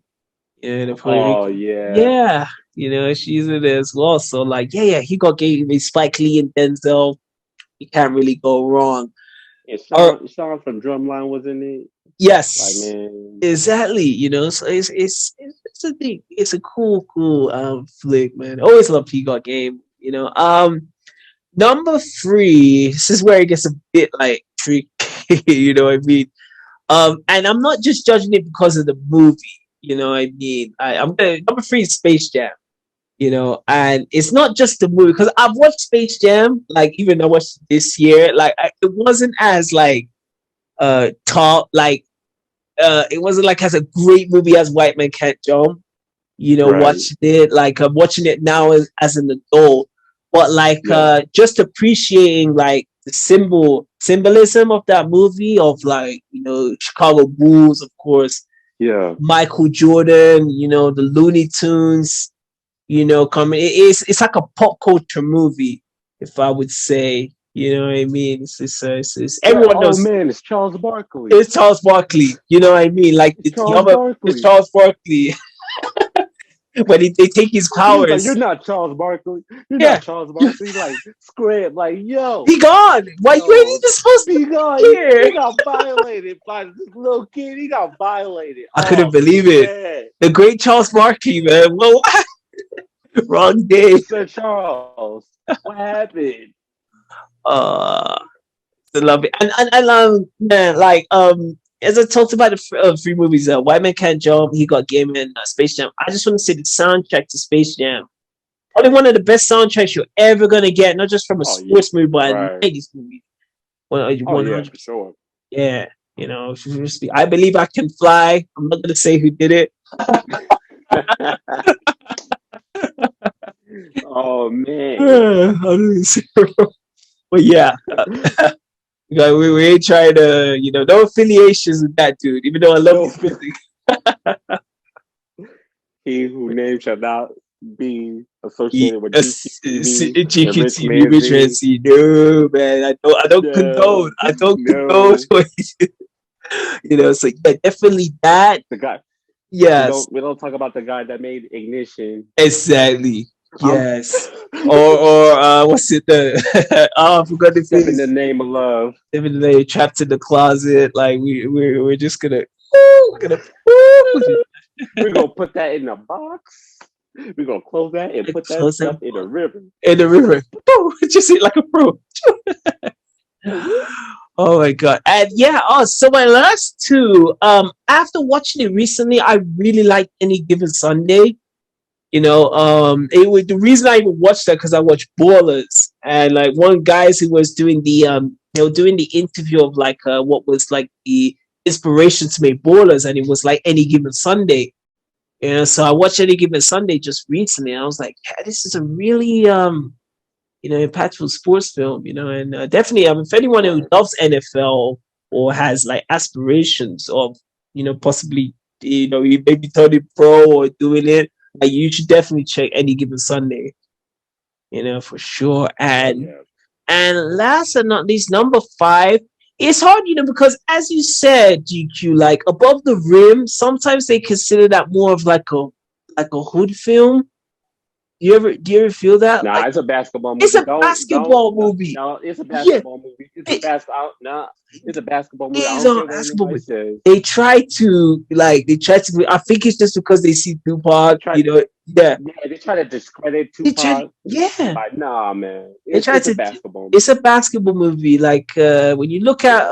The Puerto Oh Rican. yeah. Yeah, she's in there as well. So like, yeah, He Got Game with Spike Lee and Denzel. You can't really go wrong. And Or Sean from Drumline was in it. Like, yes, man. exactly. So it's a thing. It's a cool flick, man. Always love He Got Game. Number three. This is where it gets a bit like tricky. You know what I mean? And I'm not just judging it because of the movie. You know what I mean? I'm gonna number three is Space Jam. And it's not just the movie because I've watched Space Jam. Like even I watched it this year. Like it wasn't as like top like it wasn't like as a great movie as White Man Can't Jump. Right. Watching it like I'm watching it now as an adult, but like Yeah. just appreciating like the symbolism of that movie of like Chicago Bulls, of course, Yeah. Michael Jordan, the Looney Tunes, coming. It's like a pop culture movie, if I would say. You know what I mean? It's everyone Oh knows man, it's Charles Barkley. it's Charles Barkley. You know what I mean? Like It's the Charles other, Barkley. it's Charles Barkley. When they take his He's like, powers, you're not Charles Barkley. You're yeah, not Charles Barkley. Like, script, like, yo, he gone. Why you ain't yo, even supposed to he got, be here? he got violated by this little kid. He got violated. I couldn't Oh, believe it. man. The great Charles Barkley, man. Well, wrong day. Sir Charles, what happened? I love it, and man, like as I talked about the three movies, White Man Can't Jump, He Got Game, and Space Jam. I just want to say the soundtrack to Space Jam, probably one of the best soundtracks you're ever gonna get, not just from a sports movie, but a '90s movie. Oh yeah, for sure. Yeah, I Believe I Can Fly. I'm not gonna say who did it. Oh man. But yeah. We ain't trying to, no affiliations with that dude, even though I love his music. He whose name shall not be associated with GQTV and Rich GQTV, Rich ManZ. ManZ. No, man, I don't condone. No, I don't condone. no. So yeah, definitely that. The guy. Yes, We don't talk about the guy that made Ignition. exactly. I'm Yes. Or what's it? Oh, I forgot the Step in the face. name of love. Even though trapped in the closet, like we're just gonna, we're gonna, We're gonna put that in a box. We're gonna close that and put that close stuff that in a river. in the river. Just hit like a pro. Oh my god! And yeah, so my last two. After watching it recently, I really liked Any Given Sunday. It was the reason I even watched that because I watched Ballers, and like one guys who was doing doing the interview of like what was like the inspiration to make Ballers, and it was like Any Given Sunday. So I watched Any Given Sunday just recently, and I was like, yeah, this is a really impactful sports film, and definitely, if anyone who loves NFL or has like aspirations of, possibly, maybe turning pro or doing it, like you should definitely check Any Given Sunday, for sure. And last but not least, number 5. It's hard, because as you said, GQ, like Above the Rim, sometimes they consider that more of like a hood film. Do you ever feel that? Nah, Like, it's a basketball movie. it's a basketball movie. No, it's a Yeah, basketball movie. it It's a basketball movie. I is don't a care what basketball anybody movie. says. They try to I think it's just because they see They Tupac, try, yeah. they try to discredit They try, Tupac. yeah. Like, nah, man, They try it's a to. basketball movie. It's a basketball movie. Like when you look at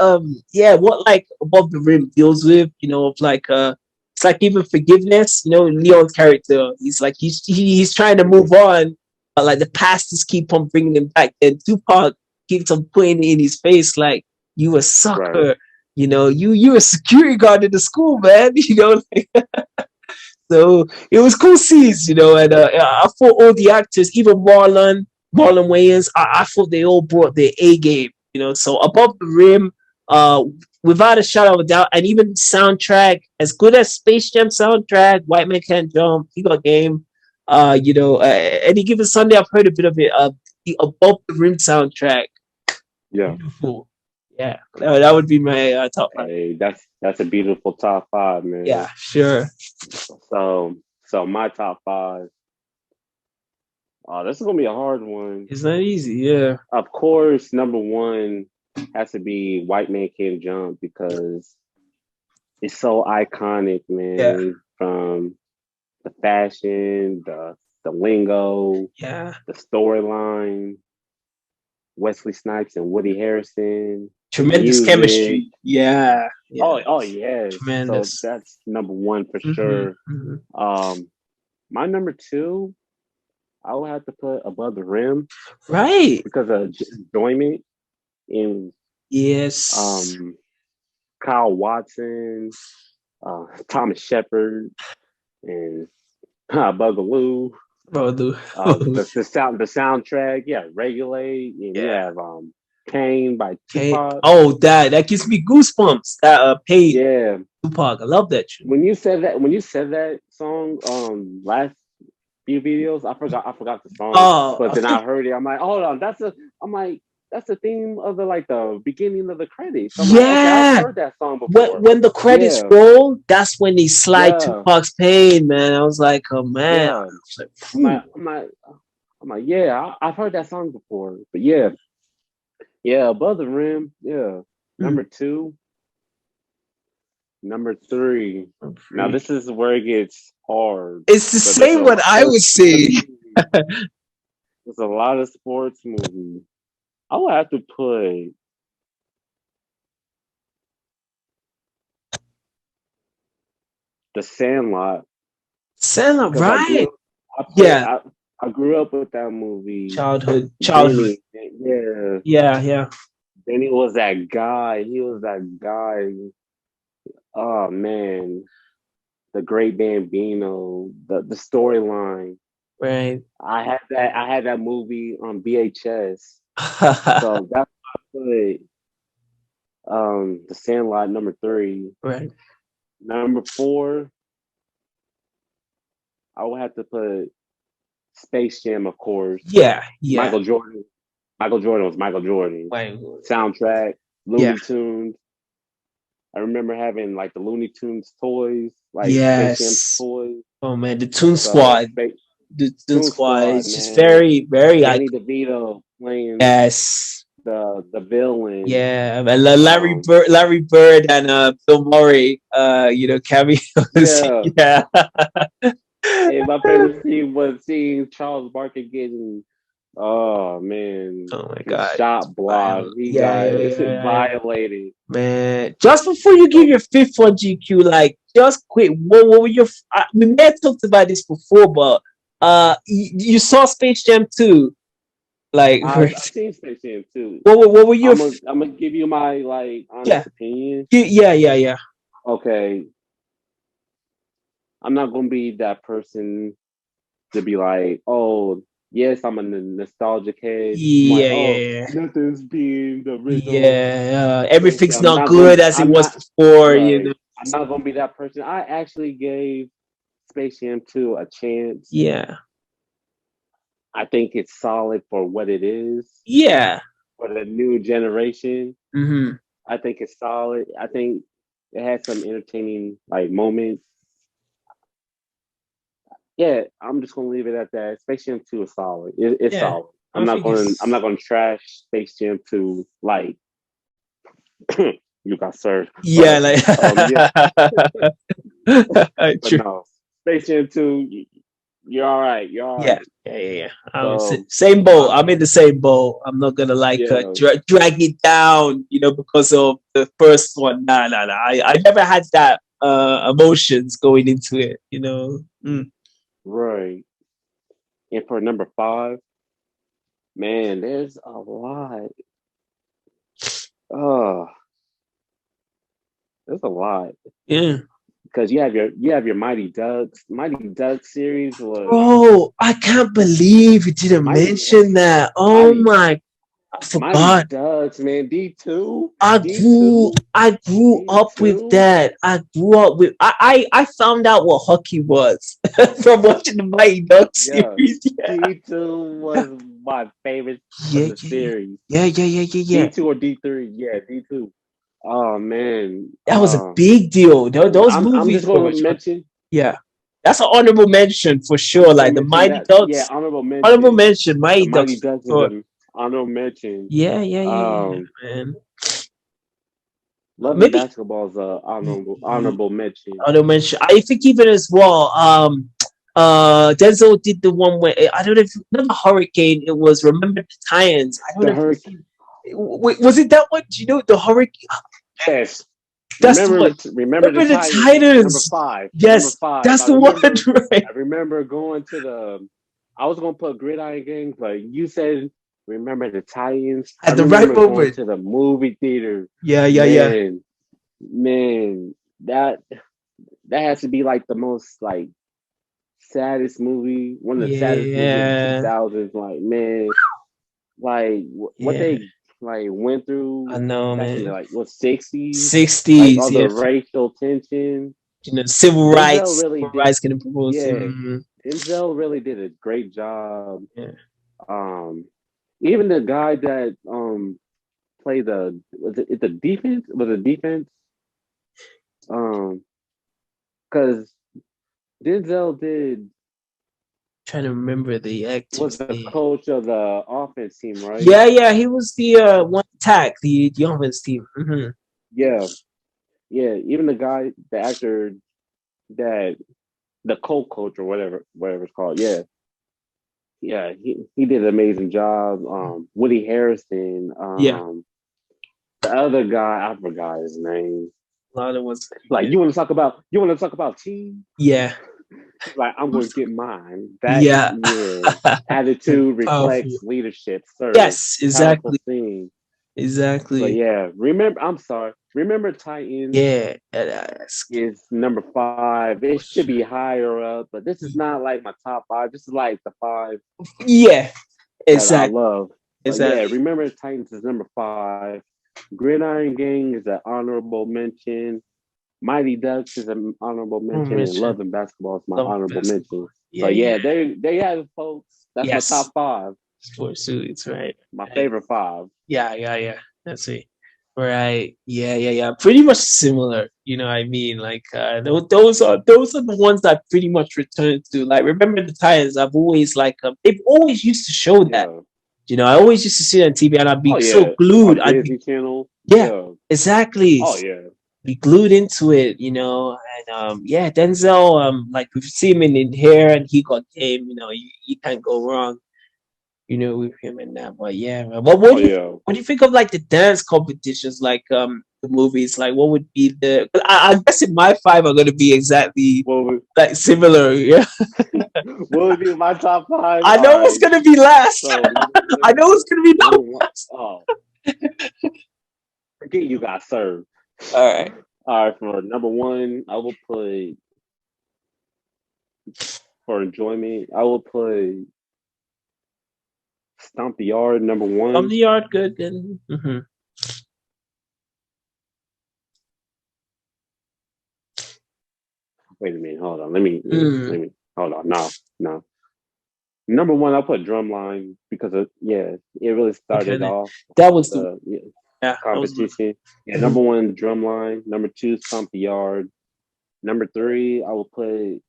what like Above the Rim deals with, of like it's like even forgiveness. Leon's character, he's like he's trying to move on, but like the past just keep on bringing him back. And Tupac keeps on putting it in his face like, you a sucker. Right. You a security guard in the school, man. Like, so it was cool scenes, and I thought all the actors, even Marlon Wayans, I thought they all brought their A game, So Above the Rim, without a shadow of a doubt, and even as good as Space Jam soundtrack, White Man Can't Jump, he got game. Any Given Sunday, I've heard a bit of it. The Above the Rim soundtrack, Yeah. beautiful. Yeah, that would be my top 5. Hey, that's a beautiful top 5, man. Yeah, sure. So my top 5. Oh, this is gonna be a hard one. It's not easy, yeah. Of course, number 1 has to be White Man Can't Jump because it's so iconic, man. Yeah. From the fashion, the lingo, Yeah. the storyline, Wesley Snipes and Woody Harrison. Tremendous music. chemistry. Yeah. Oh yeah. Tremendous. So that's number 1 for sure. Mm-hmm. My number 2, I would have to put Above the Rim. Right. Because of enjoyment in Kyle Watson, Thomas Shepard, and Boogaloo. the soundtrack, Regulate, and you have Pain by Tupac. Oh, that gives me goosebumps. That Pain. Yeah, Tupac. I love that tune. When you said that song, last few videos, I forgot the song. But then I heard it. I'm like, hold on, that's the theme of the beginning of the credits. I'm like, okay, I've heard that song before. When the credits roll, that's when they slide Tupac's Pain, man. I was like, oh man. Yeah. I'm like, yeah, I've heard that song before. But yeah, Above the Rim, yeah. Number 2. Number 3. Now this is where it gets hard. It's the same one I would say. There's a lot of sports movies. I would have to put The Sandlot. Right? I grew up with that movie. Childhood. Benny, Yeah. Benny was that guy. He was that guy. Oh man, the Great Bambino, the storyline. Right. I had that movie on VHS. So that's why I put The Sandlot number 3. Right. Number 4, I would have to put Space Jam, of course. Yeah. Michael Jordan. Michael Jordan was Michael Jordan. Soundtrack, Looney Tunes. I remember having like the Looney Tunes toys, like Space Jam toys. Oh man, the Toon Squad. The Toon Squad is just very, very Danny DeVito playing the villain. Yeah, Larry Bird and Bill Murray, cameos. Yeah. And my favorite scene was seeing Charles Barker getting oh my god, shot blocked. He got violated. Man, just before you give your fifth one, GQ, like just quick, what were your? We may have talked about this before, but you saw Space Jam 2. Like I've seen Space Jam 2. What were your? I'm gonna give you my honest opinion. Yeah. Okay, I'm not gonna be that person to be like, oh. Yes, I'm a nostalgic head. Yeah. Nothing's being the original. Yeah, everything's not good as it was before. Right. I'm not gonna be that person. I actually gave Space Jam 2 a chance. Yeah, I think it's solid for what it is. Yeah, for the new generation. Mm-hmm. I think it's solid. I think it has some entertaining moments. Yeah, I'm just gonna leave it at that. Space Jam 2 is solid. It's solid. I'm not gonna trash Space Jam 2 like you got served. Yeah, but no, Space Jam 2, you're all right. You're all right. Yeah. Same boat. I'm in the same boat. I'm not gonna drag it down, because of the first one. Nah. I never had that emotions going into it, Right. And for number 5, man, there's a lot. There's a lot. Yeah. Because you have your Mighty Ducks. Mighty Ducks series was. Oh, I can't believe you didn't mention that. Oh my! I forgot. Mighty Ducks, man. D2. I grew up with that. I grew up with. I found out what hockey was from watching the Mighty Ducks series. D2 was my favorite of the series. Yeah. D2 or D3? Yeah, D2. Oh man, that was a big deal. Those movies. I'm just going to mention. Yeah, that's an honorable mention for sure. Like the Mighty Ducks. Yeah, honorable mention. Honorable mention. Mighty Ducks. Honorable mention. Yeah, man. Love Basketball is a honorable mention. Honorable mention. I think even as well. Denzel did the one where I don't know if not the Hurricane. It was Remember the Titans. I don't know. Hurricane. Wait, was it that one? Do you know the Hurricane? Yes. That's remember the Titans. Number 5. Yes, number 5. That's the one. Right. I remember going to I was gonna put Gridiron Gangs, but you said Remember the Titans. At the right moment. Going to the movie theater. Yeah. Man, that has to be like the most saddest movie. One of the saddest movies in the 2000s. Like man, what they went through. I know, man. Like what 60s? 60s. All the racial tension. Civil rights. Civil rights getting proposed. Yeah. Denzel really did a great job. Yeah. Even the guy that played was it the defense? Was it defense? Because Denzel did. Trying to remember the actor. Was the coach of the offense team, right? Yeah. He was the one attack, the offense team. Mm-hmm. Yeah. Even the actor that the co-coach or whatever it's called. Yeah. He did an amazing job. Woody Harrelson. The other guy, I forgot his name. A lot of ones. You want to talk about team? Yeah. I'm going to get mine. That attitude reflects leadership. Sir. Yes, exactly. Exactly. But yeah, Remember Titans. Yeah, is number 5. It should be higher up, but this is not like my top 5. This is like the 5. Yeah, exactly. I love. Exactly. Yeah, Remember Titans is number 5. Gridiron Gang is an honorable mention. Mighty Ducks is an honorable mention, and Love and Basketball is my Love honorable basketball. mention. Yeah, So yeah, yeah. there you have it, folks. That's my Yes. top 5. Sports suits, right? My Right. favorite 5. Yeah. That's it. Right. Yeah. Pretty much similar. You know what I mean? Like those are the ones that I pretty much return to. Like remember the Titans, I've always like they've always used to show that. Yeah. You know, I always used to see it on TV and I'd be Oh so yeah. glued. On I'd be Disney Channel. yeah, exactly. Oh yeah. Be glued into it, you know, and yeah, Denzel, like we've seen him in here and he got game, you know, you can't go wrong, you know, with him and that. But yeah, man. Oh yeah. What do you think of like the dance competitions, like the movies? Like what would be the? I guess in my 5 are gonna be exactly like similar. Yeah, What would be my top 5? I know what's gonna be last. So, I know what's gonna be last. Oh, forget You Got Served. All right. For number 1, I will put for enjoyment. I will put Stomp the Yard number 1. Stomp the Yard, good. Mm-hmm. Wait a minute, hold on. Let me hold on. No. Number 1, I'll put Drumline because it really started off. That was competition. Number 1, Drumline. Number 2, Stomp the Yard. Number 3, I will put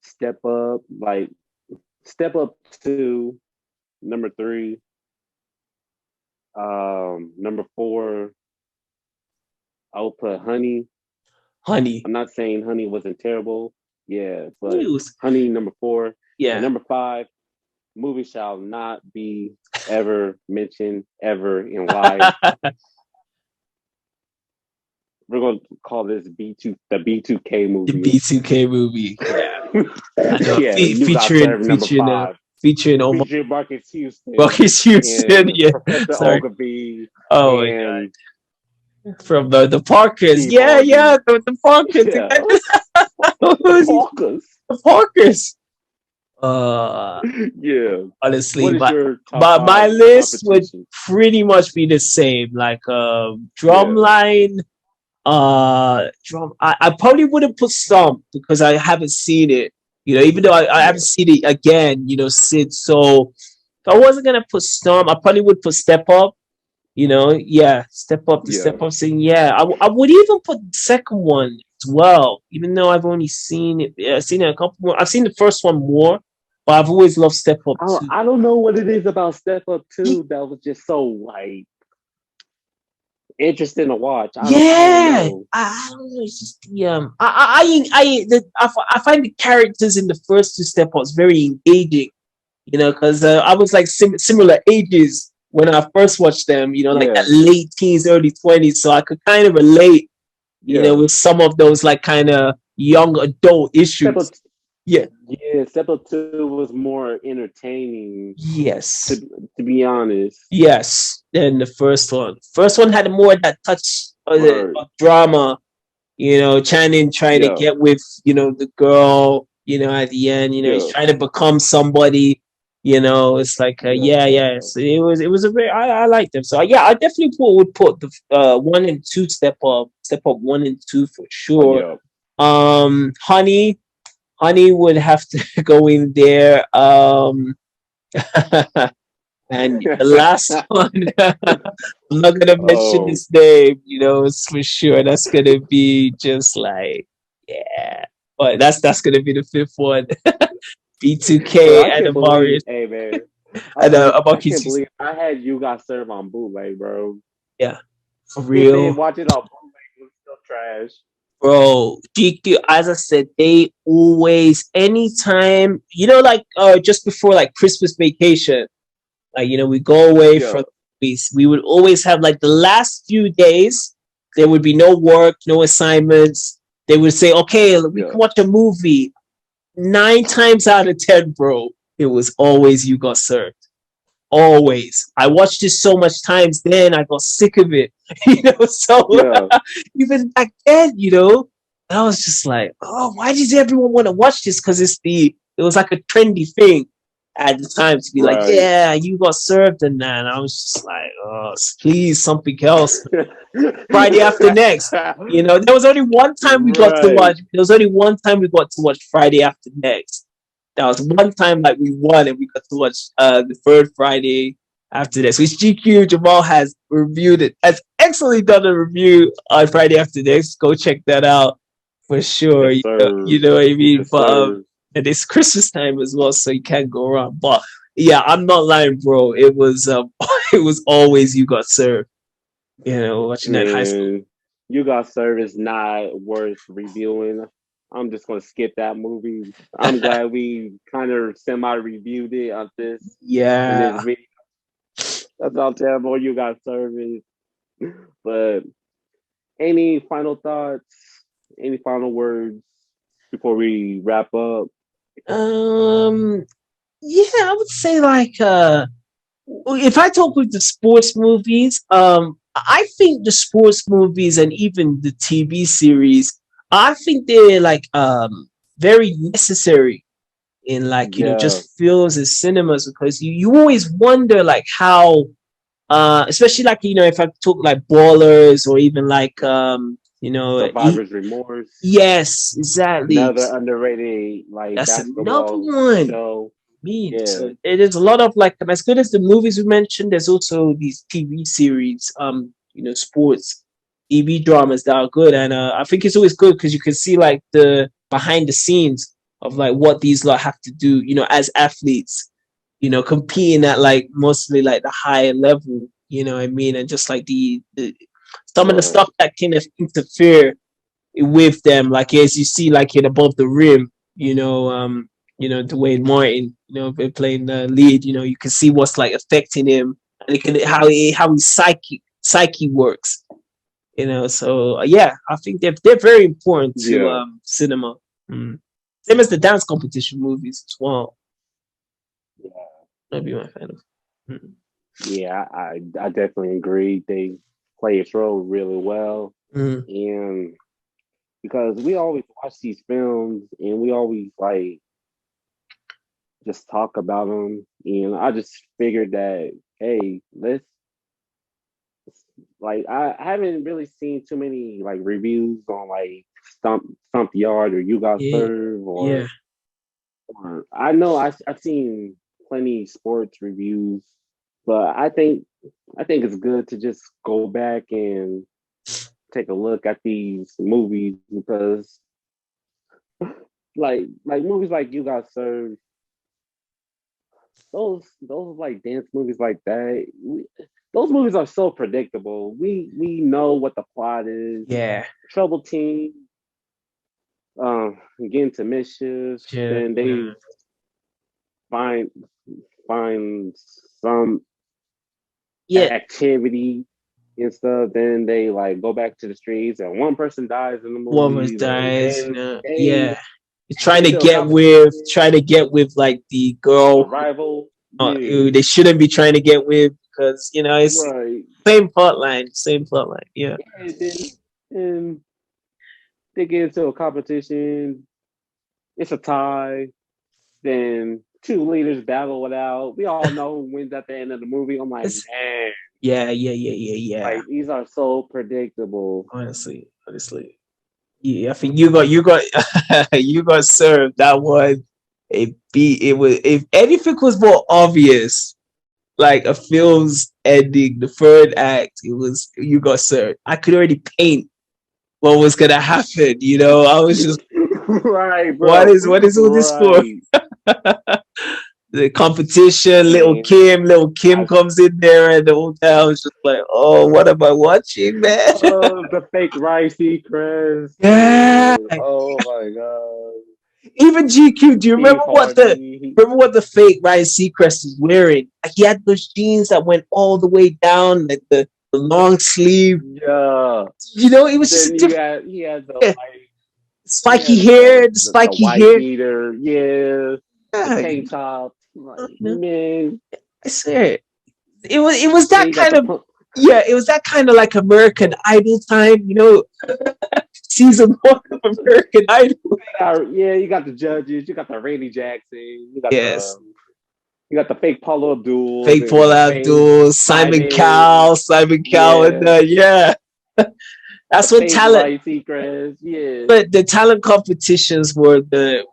Step Up 2. Number 3. Number 4, I will put Honey. I'm not saying Honey wasn't terrible. Yeah, but Honey number 4. Yeah. And number 5, movie shall not be ever mentioned ever in life. We're gonna call this the B2K movie. The B2K movie. Yeah. Featuring Marcus Houston. Marcus Houston, yeah. Professor Ogilvy. Oh my god. From the Parkers. Yeah, the Parkers. Yeah. The Parkers. Yeah. Honestly, but my list would pretty much be the same. Like Drumline. I probably wouldn't put Stomp because I haven't seen it. You know, even though I haven't seen it again, you know, since. So if I wasn't gonna put Stomp, I probably would put Step Up. You know, Step Up, Step Up thing. Yeah, I would even put the second one as well, even though I've only seen it. Yeah, I've seen it a couple more. I've seen the first one more, but I've always loved Step Up too. I don't know what it is about Step Up 2 that was just so like interesting to watch. I don't know. It's just the I find the characters in the first 2 Step Ups very engaging. You know, because I was like similar ages when I first watched them, you know, like that late teens, early 20s. So I could kind of relate, you know, with some of those like kind of young adult issues. Step Up 2 was more entertaining. Yes. To be honest. Yes, than the first one. First one had more of that touch of drama, you know, Channing trying to get with, you know, the girl, you know, at the end, you know, he's trying to become somebody. You know, it's like So it was a very I liked them. So I definitely would put the 1 and 2 Step Up 1 and 2 for sure. Honey would have to go in there. And the last one, I'm not gonna mention his name. You know, it's for sure. That's gonna be just like but that's gonna be the 5th one. B2K and Amarius. Hey man, I can't believe I had You Got Served on bootleg, bro. Yeah, for real. Watch it on bootleg, it was still trash. Bro, GQ, as I said, they always, anytime, you know, like just before like Christmas vacation, like, you know, we go away from we would always have like the last few days, there would be no work, no assignments. They would say, okay, we can watch a movie. 9 times out of 10, bro, it was always You Got Served. Always. I watched it so much times then, I got sick of it. You know, so even back then, you know, I was just like, oh, why does everyone want to watch this? Because it was like a trendy thing. at the time to be like, Right. yeah, you got served and that. And I was just like, oh, please, something else. Friday after next. You know, there was only one time we got to Right. watch. There was only one time we got to watch Friday after next. That was one time like we won and we got to watch the third Friday after this, which GQ Jamal has reviewed it. Has excellently done a review on Friday after next. Go check that out for sure. Yes, sir. You know what I mean? Yes, But sir. and it's Christmas time as well, so you can't go wrong. But yeah, I'm not lying, bro. It was it was always you got served. You know, watching that in high school. Man, You Got Served is not worth reviewing. I'm just gonna skip that movie. I'm glad we kind of semi-reviewed it on this in Yeah. this video. That's how terrible You Got Served is. But any final thoughts? Any final words before we wrap up? Yeah, I would say like if I talk with the sports movies, I think the sports movies and even the TV series, I think they're like very necessary in like, you know, Yeah, just films and cinemas because you always wonder like how especially like, you know, if I talk like ballers or even like you know, Survivor's Remorse. yes, exactly. Another underrated like That's another basketball one. show. Mean. Yeah, So it is a lot of like as good as the movies we mentioned, there's also these TV series, you know, sports TV dramas that are good. And I think it's always good because you can see like the behind the scenes of like what these lot have to do, you know, as athletes, you know, competing at like mostly like the higher level, you know what I mean? And just like the some of the right. stuff that can interfere with them, like as you see like in Above the Rim, you know, Dwayne Martin, you know, been playing the lead, you know, you can see what's like affecting him and it can how his psyche works, you know. So yeah, I think they're very important to Yeah, cinema. Mm. Same as the dance competition movies as well. That'd be my fan of. Mm. yeah. I definitely agree. They play its role really well, Mm. and because we always watch these films and we always like just talk about them, and I just figured that hey, let's like I haven't really seen too many like reviews on like Stump Yard or You Got Yeah, Served yeah. or I know I've seen plenty sports reviews, but I think it's good to just go back and take a look at these movies because like movies like You Got Served, those like dance movies like that. Those movies are so predictable. We know what the plot is. Yeah. Trouble team, get into mischief, Yeah. then they find find some Yeah. activity and stuff. Then they like go back to the streets, and one person dies in the One of us movie. Like dies, you then know. they Yeah. get into a competition, Trying to get with like the a girl rival. who Yeah, they shouldn't be trying to get with because, you know, it's right. same plot line. Yeah. And then and they get into a competition. It's a tie. Then two leaders battle it out. We all know who wins at the end of the movie. I'm like, It's, man, yeah. like these are so predictable. Honestly. Yeah, I think you got you got served that one. It was if anything was more obvious, like a film's ending, the third act, it was you got served. I could already paint what was gonna happen, you know. I was just Right, bro. what is all this for? Right. The competition, Man, Little Kim I, comes in there and the whole town was just like, oh, what am I watching, man? the fake Rice Crest. Yeah. Oh my god. Even GQ, do you Tea party. remember what the fake Ryan Seacrest was wearing? Like he had those jeans that went all the way down, like the long sleeve. Yeah. You know, it was just Then different. he had the Yeah. like Spiky hair, the white beater, yeah, the Yeah, tank top. Like, you know, man, I swear. It was then that you got kind the of pump. yeah, it was that kind of like American Idol time, you know, season one of American Idol. Yeah, you got the judges, you got the Randy Jackson, you got Yes. the You got the fake Paulo Abdul Fake and Paul the fake Abdul, Simon Simon. Cowell, and Yeah. yeah, The that's what fake talent. Ryan Seacrest. Yeah. But the talent competitions were that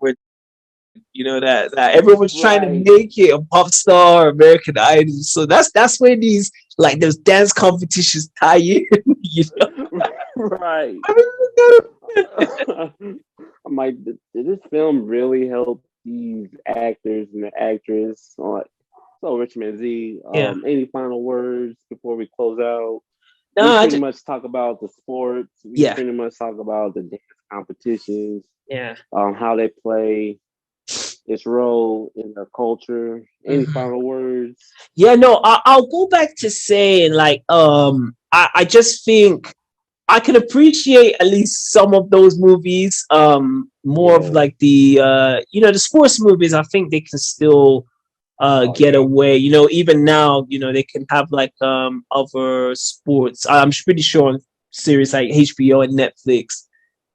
everyone's trying to Right. make it a pop star, American Idol. So that's where these like those dance competitions tie in. You know, Right. I mean, I'm like, did this film really help these actors and the actress? So, Rich ManZ, yeah. any final words before we close out? No, We I pretty just much talk about the sports. We yeah, pretty much talk about the dance competitions, yeah. how they play its role in the culture. Any Mhm. final words? Yeah, no, I'll go back to saying like I just think I can appreciate at least some of those movies. More of Yeah. like the the sports movies. I think they can still Oh get yeah. away. Even now, they can have like other sports. I'm pretty sure on series like HBO and Netflix,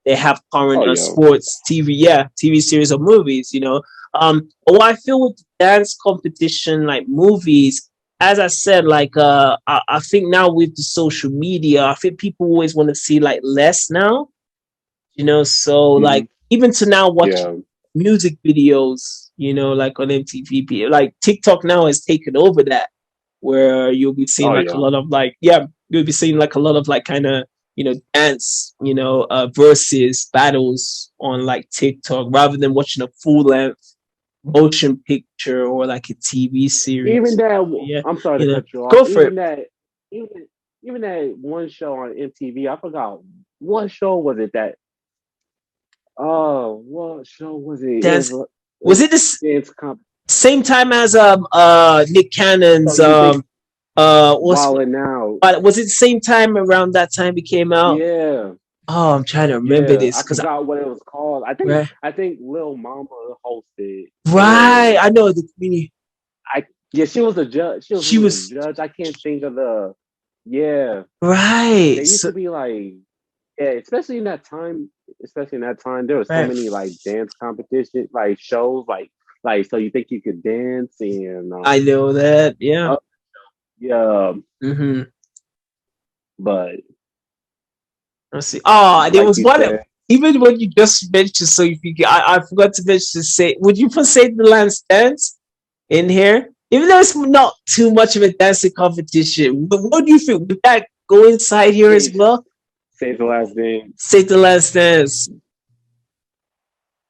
they have Oh current yeah. sports TV series or movies. But what I feel with dance competition like movies, as I said, like I think now with the social media, I think people always want to see like less now. So Hmm. like even to now watch Yeah. music videos, like on MTV, like TikTok now has taken over that, where you'll be seeing Oh like a yeah. lot of like, yeah, you'll be seeing like a lot of like kind of, dance, versus battles on like TikTok rather than watching a full length motion picture or like a TV Even series. that, Yeah, I'm sorry to cut you off. go for it. Even even that one show on MTV, I forgot what show was it that. Oh, what show was it? Dance. It Was was it the dance comp. same time as Nick So Cannon's you think what's Wildin' Out? was it the same time around that time it came out? Yeah, Oh, I'm trying to remember yeah. this I because forgot what it was called. right, I think Lil Mama hosted, right, and I know the community. I yeah, she was a judge. She was She one of the was judge. I can't think of the yeah. right, They used so, to be like yeah, especially in that time, there were so right. many like dance competition, like shows, like so you think you could dance and I know that. Yeah. uh, yeah, Mm-hmm. but Let's see. Oh, there like was you one. said, Even when you just mentioned, so if you, I forgot to mention to say, would you put Save the Last Dance in here? Even though it's not too much of a dancing competition, but what do you think? Would that go inside here as save well? save the last name. Save the Last Dance.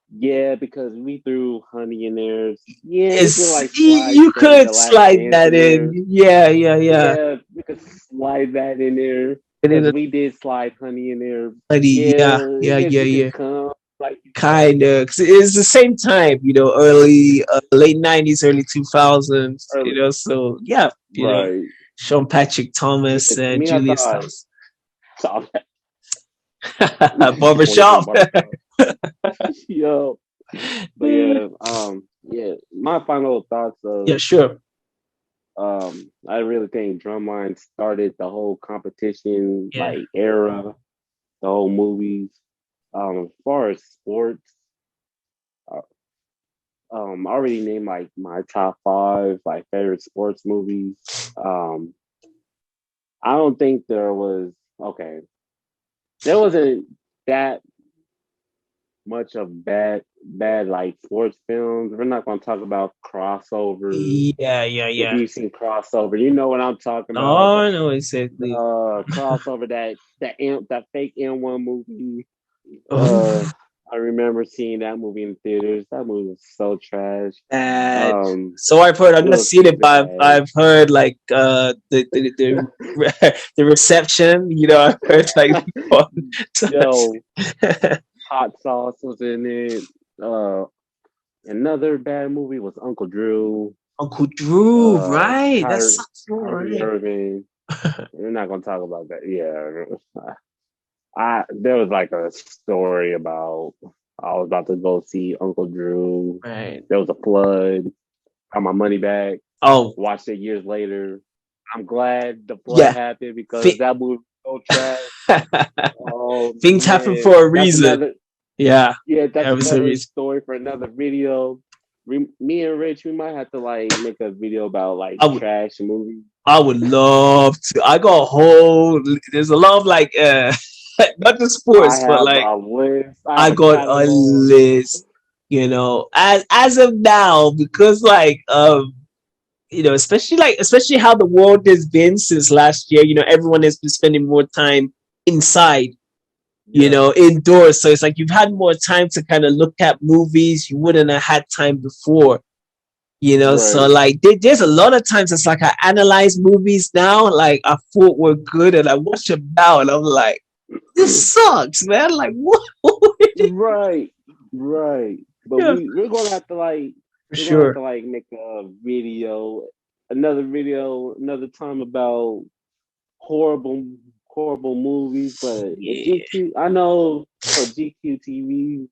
Yeah, because we threw honey in there. Yeah, we could Is like slide you save could the last slide dance that in in? there. Yeah, yeah, yeah. Yeah, we could slide that in there And because then we did slide honey in there. yeah, Yeah, yeah, it yeah, could yeah. come like you said. Kind of, 'cause it's the same time, early late '90s, early 2000s. Early, So yeah, right. Sean Patrick Yeah, Thomas to and me, I Julia thought Stiles. so, Barbershop. 2020 barbershop. Yo, but yeah, yeah. My final thoughts Yeah, of sure. I really think Drumline started the whole competition Yeah, like era, the whole movies. As far as sports, uh, I already named like my top five like favorite sports movies. Um, I don't think there was okay. There wasn't that much of bad like sports films. We're not going to talk about crossovers. yeah, yeah, If yeah. you've seen crossover, you know what I'm talking about. Oh, I know exactly. Crossover that fake N1 movie. Uh, Oh, I remember seeing that movie in theaters. That movie was so trash. bad. Um, So I've heard. I've it not was seen so it, but bad. I've heard like the reception. I've heard like people. Yo, hot sauce was in it. Another bad movie was Uncle Drew. Uncle Drew, Uh, right? That's Kyrie, so Kyrie right. Irving. We're not gonna talk about that. Yeah, I there was like a story about I was about to go see Uncle Drew. Right. There was a flood. Got my money back. Oh, Watched it years later. I'm glad the flood yeah. happened because Thi- that movie was so trash. Oh Things happen man, for a reason. Yeah. that's There was a another reason. story for another video. me and Rich, we might have to like make a video about like I would trash movies. I would love to. I got a whole. There's a lot of like not just I sports, but have like a list. I have I a got a catalog. list. As of now, because like especially how the world has been since last year. Everyone has been spending more time inside, Yeah, indoors. So it's like you've had more time to kind of look at movies you wouldn't have had time before. So right. like there's a lot of times it's like I analyze movies now, like I thought were good, and I watch them now, and I'm like, this sucks, man. Like what? Right, right. But Yeah, we're gonna have to like for we're gonna have to sure. like make a video, another time about horrible horrible movies. But if Yeah, GQ, I know for GQTV,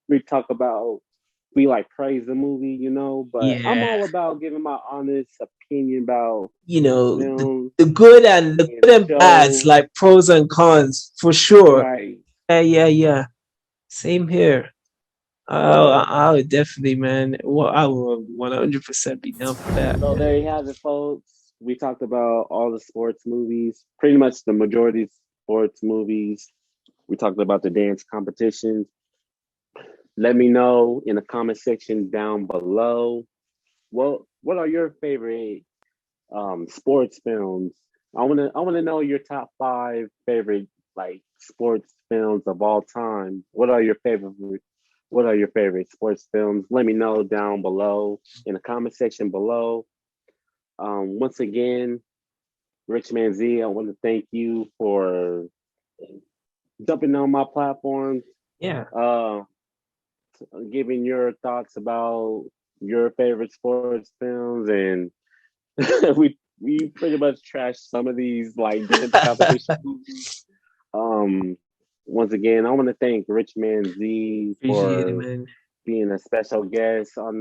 we like praise the movie, but I'm yeah. all about giving my honest opinion about The, films the good and the and good and bads, shows. like pros and cons, for sure. Right. Yeah, yeah, yeah. Same here. So I would definitely, man. Well, I will 100% be down for that, So man. there you have it, folks. We talked about all the sports movies, pretty much the majority of sports movies. We talked about the dance competitions. Let me know in the comment section down below. What are your favorite sports films? I wanna know your top five favorite like sports films of all time. What are your favorite sports films? Let me know down below in the comment section below. Once again, Rich ManZ, I want to thank you for jumping on my platform, Yeah, uh, giving your thoughts about your favorite sports films, and we pretty much trashed some of these like dance competition movies. Um, Once again, I want to thank Rich ManZ appreciate it, for man. being a special guest on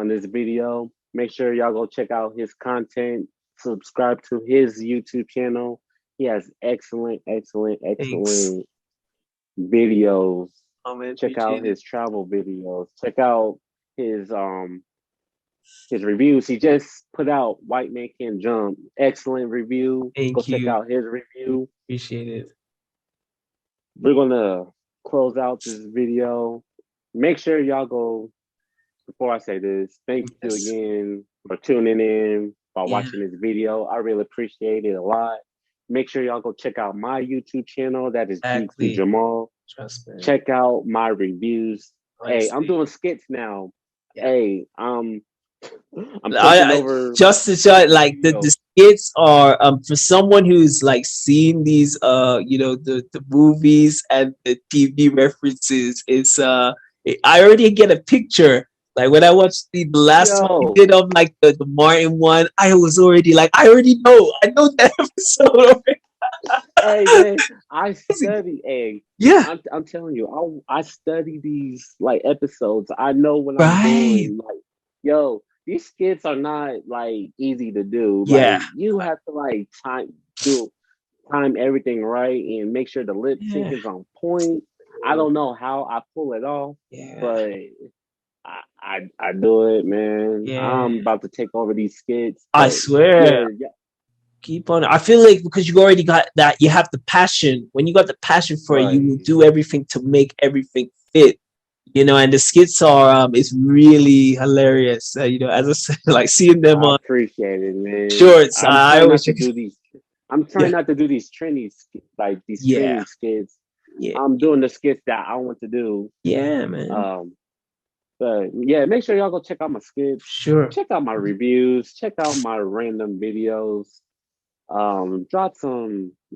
this video. Make sure y'all go check out his content. Subscribe to his YouTube channel. He has excellent, excellent, Thanks. excellent videos. Oh man, Check out appreciate it. his travel videos. Check out his um his reviews. He just put out White Man Can Jump. Excellent review. Go Thank check you. out his review. Appreciate it. We're gonna close out this video. Make sure y'all go before I say this, thank you Yes. again for tuning in, by Yeah, watching this video. I really appreciate it a lot. Make sure y'all go check out my YouTube channel. That is GQ exactly. Jamal. Trust me. Check out my reviews. Hey, I'm Honestly. doing skits now. Yeah. Hey, I'm taking I over just to show like the video. skits are for someone who's like seen these the movies and the TV references. I already get a picture. Like when I watched the last one we Yo, did of like the Martin one, I was already like I already know. I know that episode already. hey man, I study. Hey, Yeah, I'm telling you, I study these like episodes. I know what I'm right. doing. Like, yo, these skits are not like easy to do. Yeah. Like, you have to like do time everything right and make sure the lip sync Yeah. is on point. I don't know how I pull it off, Yeah. but I do it, man. Yeah. I'm about to take over these skits, I but swear. yeah, yeah, Keep on. I feel like because you already got that, you have the passion. When you got the passion for it, you right. will do everything to make everything fit. And the skits are it's really hilarious. As I said, like seeing them I on appreciate it, man. shorts. I always check it. I'm Yeah, trying not to do these like these yeah, trending skits. yeah, I'm doing the skits that I want to do. yeah, man. Um, but yeah, make sure y'all go check out my skits, Sure. check out my reviews, check out my random videos.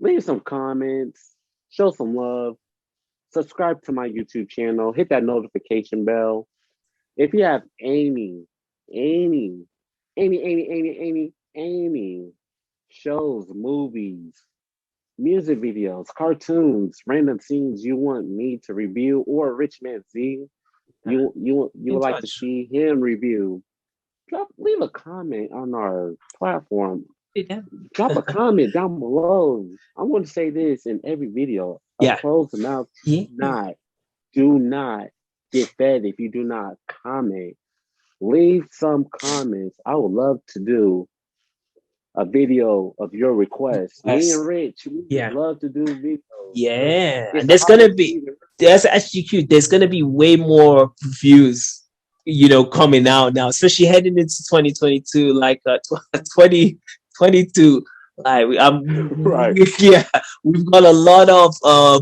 Leave some comments, show some love, subscribe to my YouTube channel, hit that notification bell. If you have any, any shows, movies, music videos, cartoons, random scenes you want me to review, or Rich Man Z, Yeah. you In would like to touch. see him review, leave a comment on our platform. Yeah. Drop a comment down below. I want to say this in every video. A Yeah. closed mouth Yeah. do not get fed if you do not comment. leave some comments. I would love to do a video of your request. Me and Rich, we would love to do videos. Yeah, and that's actually cute. There's gonna be way more views, coming out now, especially heading into 2022, like 2022. Like we've got a lot of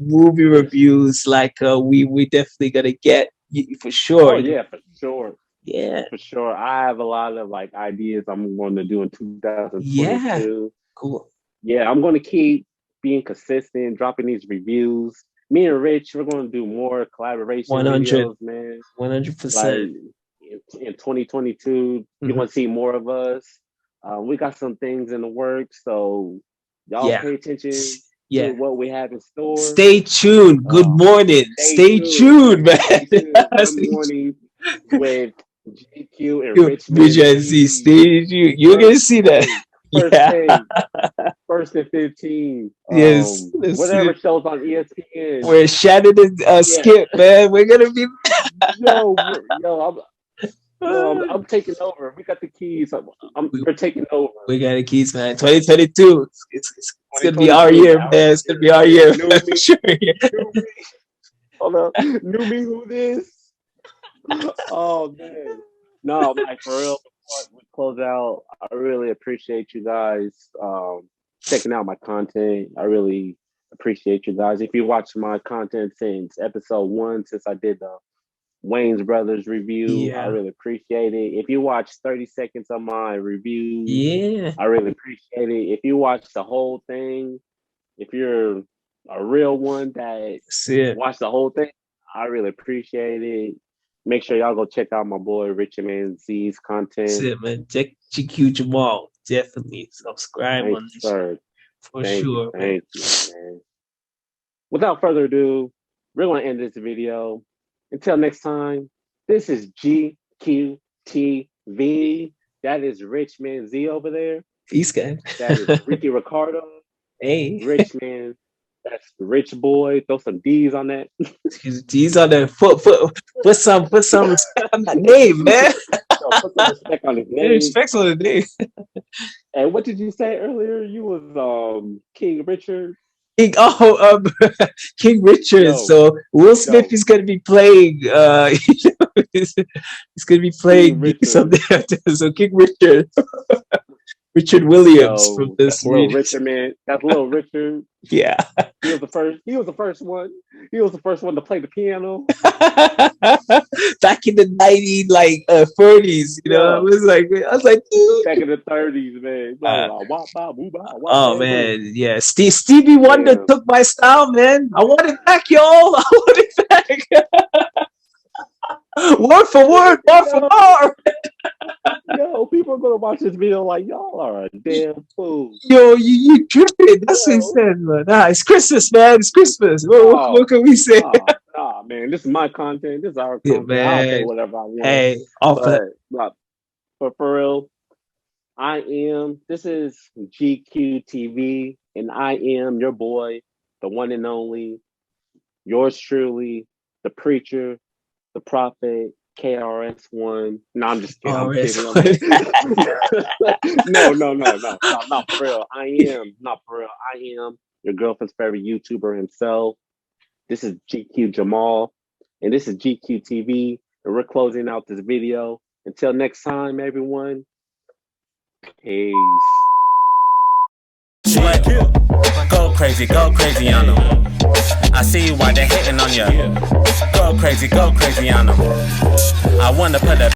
movie reviews. Like we definitely gonna get for sure. Oh yeah, for sure. Yeah, for sure. I have a lot of like ideas I'm going to do in 2022. Yeah, cool. Yeah, I'm going to keep being consistent, dropping these reviews. Me and Rich, we're going to do more collaboration videos, man. 100%. Like in 2022, you're going to see more of us. We got some things in the works, so y'all pay attention to what we have in store. Stay tuned. Good morning. Stay tuned, man. Good morning with GQ and Rich ManZ. Stay tuned. You're going to see that. First and 15. Yes. Whatever shows on ESPN. We're Shannon and Skip, man. We're going to be... I'm taking over. We got the keys. We're taking over. We got the keys, man. 2022. It's gonna be our year, man. It's gonna be our year. New me. Sure. New me. Hold up. New me who this? Oh man. No, like for real, before we close out, I really appreciate you guys checking out my content. I really appreciate you guys. If you watch my content since episode 1, since I did the Wayne's Brothers review, I really appreciate it. If you watch 30 seconds of my review, I really appreciate it. If you watch the whole thing, if you're a real one that watch the whole thing, I really appreciate it. Make sure y'all go check out my boy Rich ManZ's content. That's it, man. Check GQ Jamal. Definitely subscribe on this for sure. Thank you, man. Without further ado, we're going to end this video. Until next time, this is GQTV. That is Rich ManZ over there. Peace, guy. That is Ricky Ricardo. Hey. Rich man. That's Rich Boy. Throw some D's on that. D's on the put some respect on that name, man. Put some respect on his name. Respect on the name. And what did you say earlier? You was King Richard. King Richard. So Will Smith is going to be playing. He's going to be playing something. So King Richard, Richard Williams from this. That's Little Richard, man. That's Little Richard. Yeah, he was the first. He was the first one. He was the first one to play the piano. Back in the 30s, I was like, dude. Back in the 30s, man. Oh man, yeah. Stevie Wonder took my style, man. I want it back, y'all. I want it back. Word for word, word for word. Yo, people are gonna watch this video like y'all are a damn fool. Yo, you tripping? That's what he said, man. Nah, it's Christmas, man. It's Christmas. What can we say? Nah, man. This is my content. This is our content. Man. I'll say whatever I want. Hey, but for real, this is GQTV, and I am your boy, the one and only, yours truly, the preacher, the prophet, KRS1. No, I'm just kidding. I'm kidding. No, not for real. I am your girlfriend's favorite YouTuber himself. This is GQ Jamal, and this is GQTV, and we're closing out this video. Until next time, everyone. Peace. Go crazy on them. I see why they're hitting on you. Go crazy on them. I wanna put a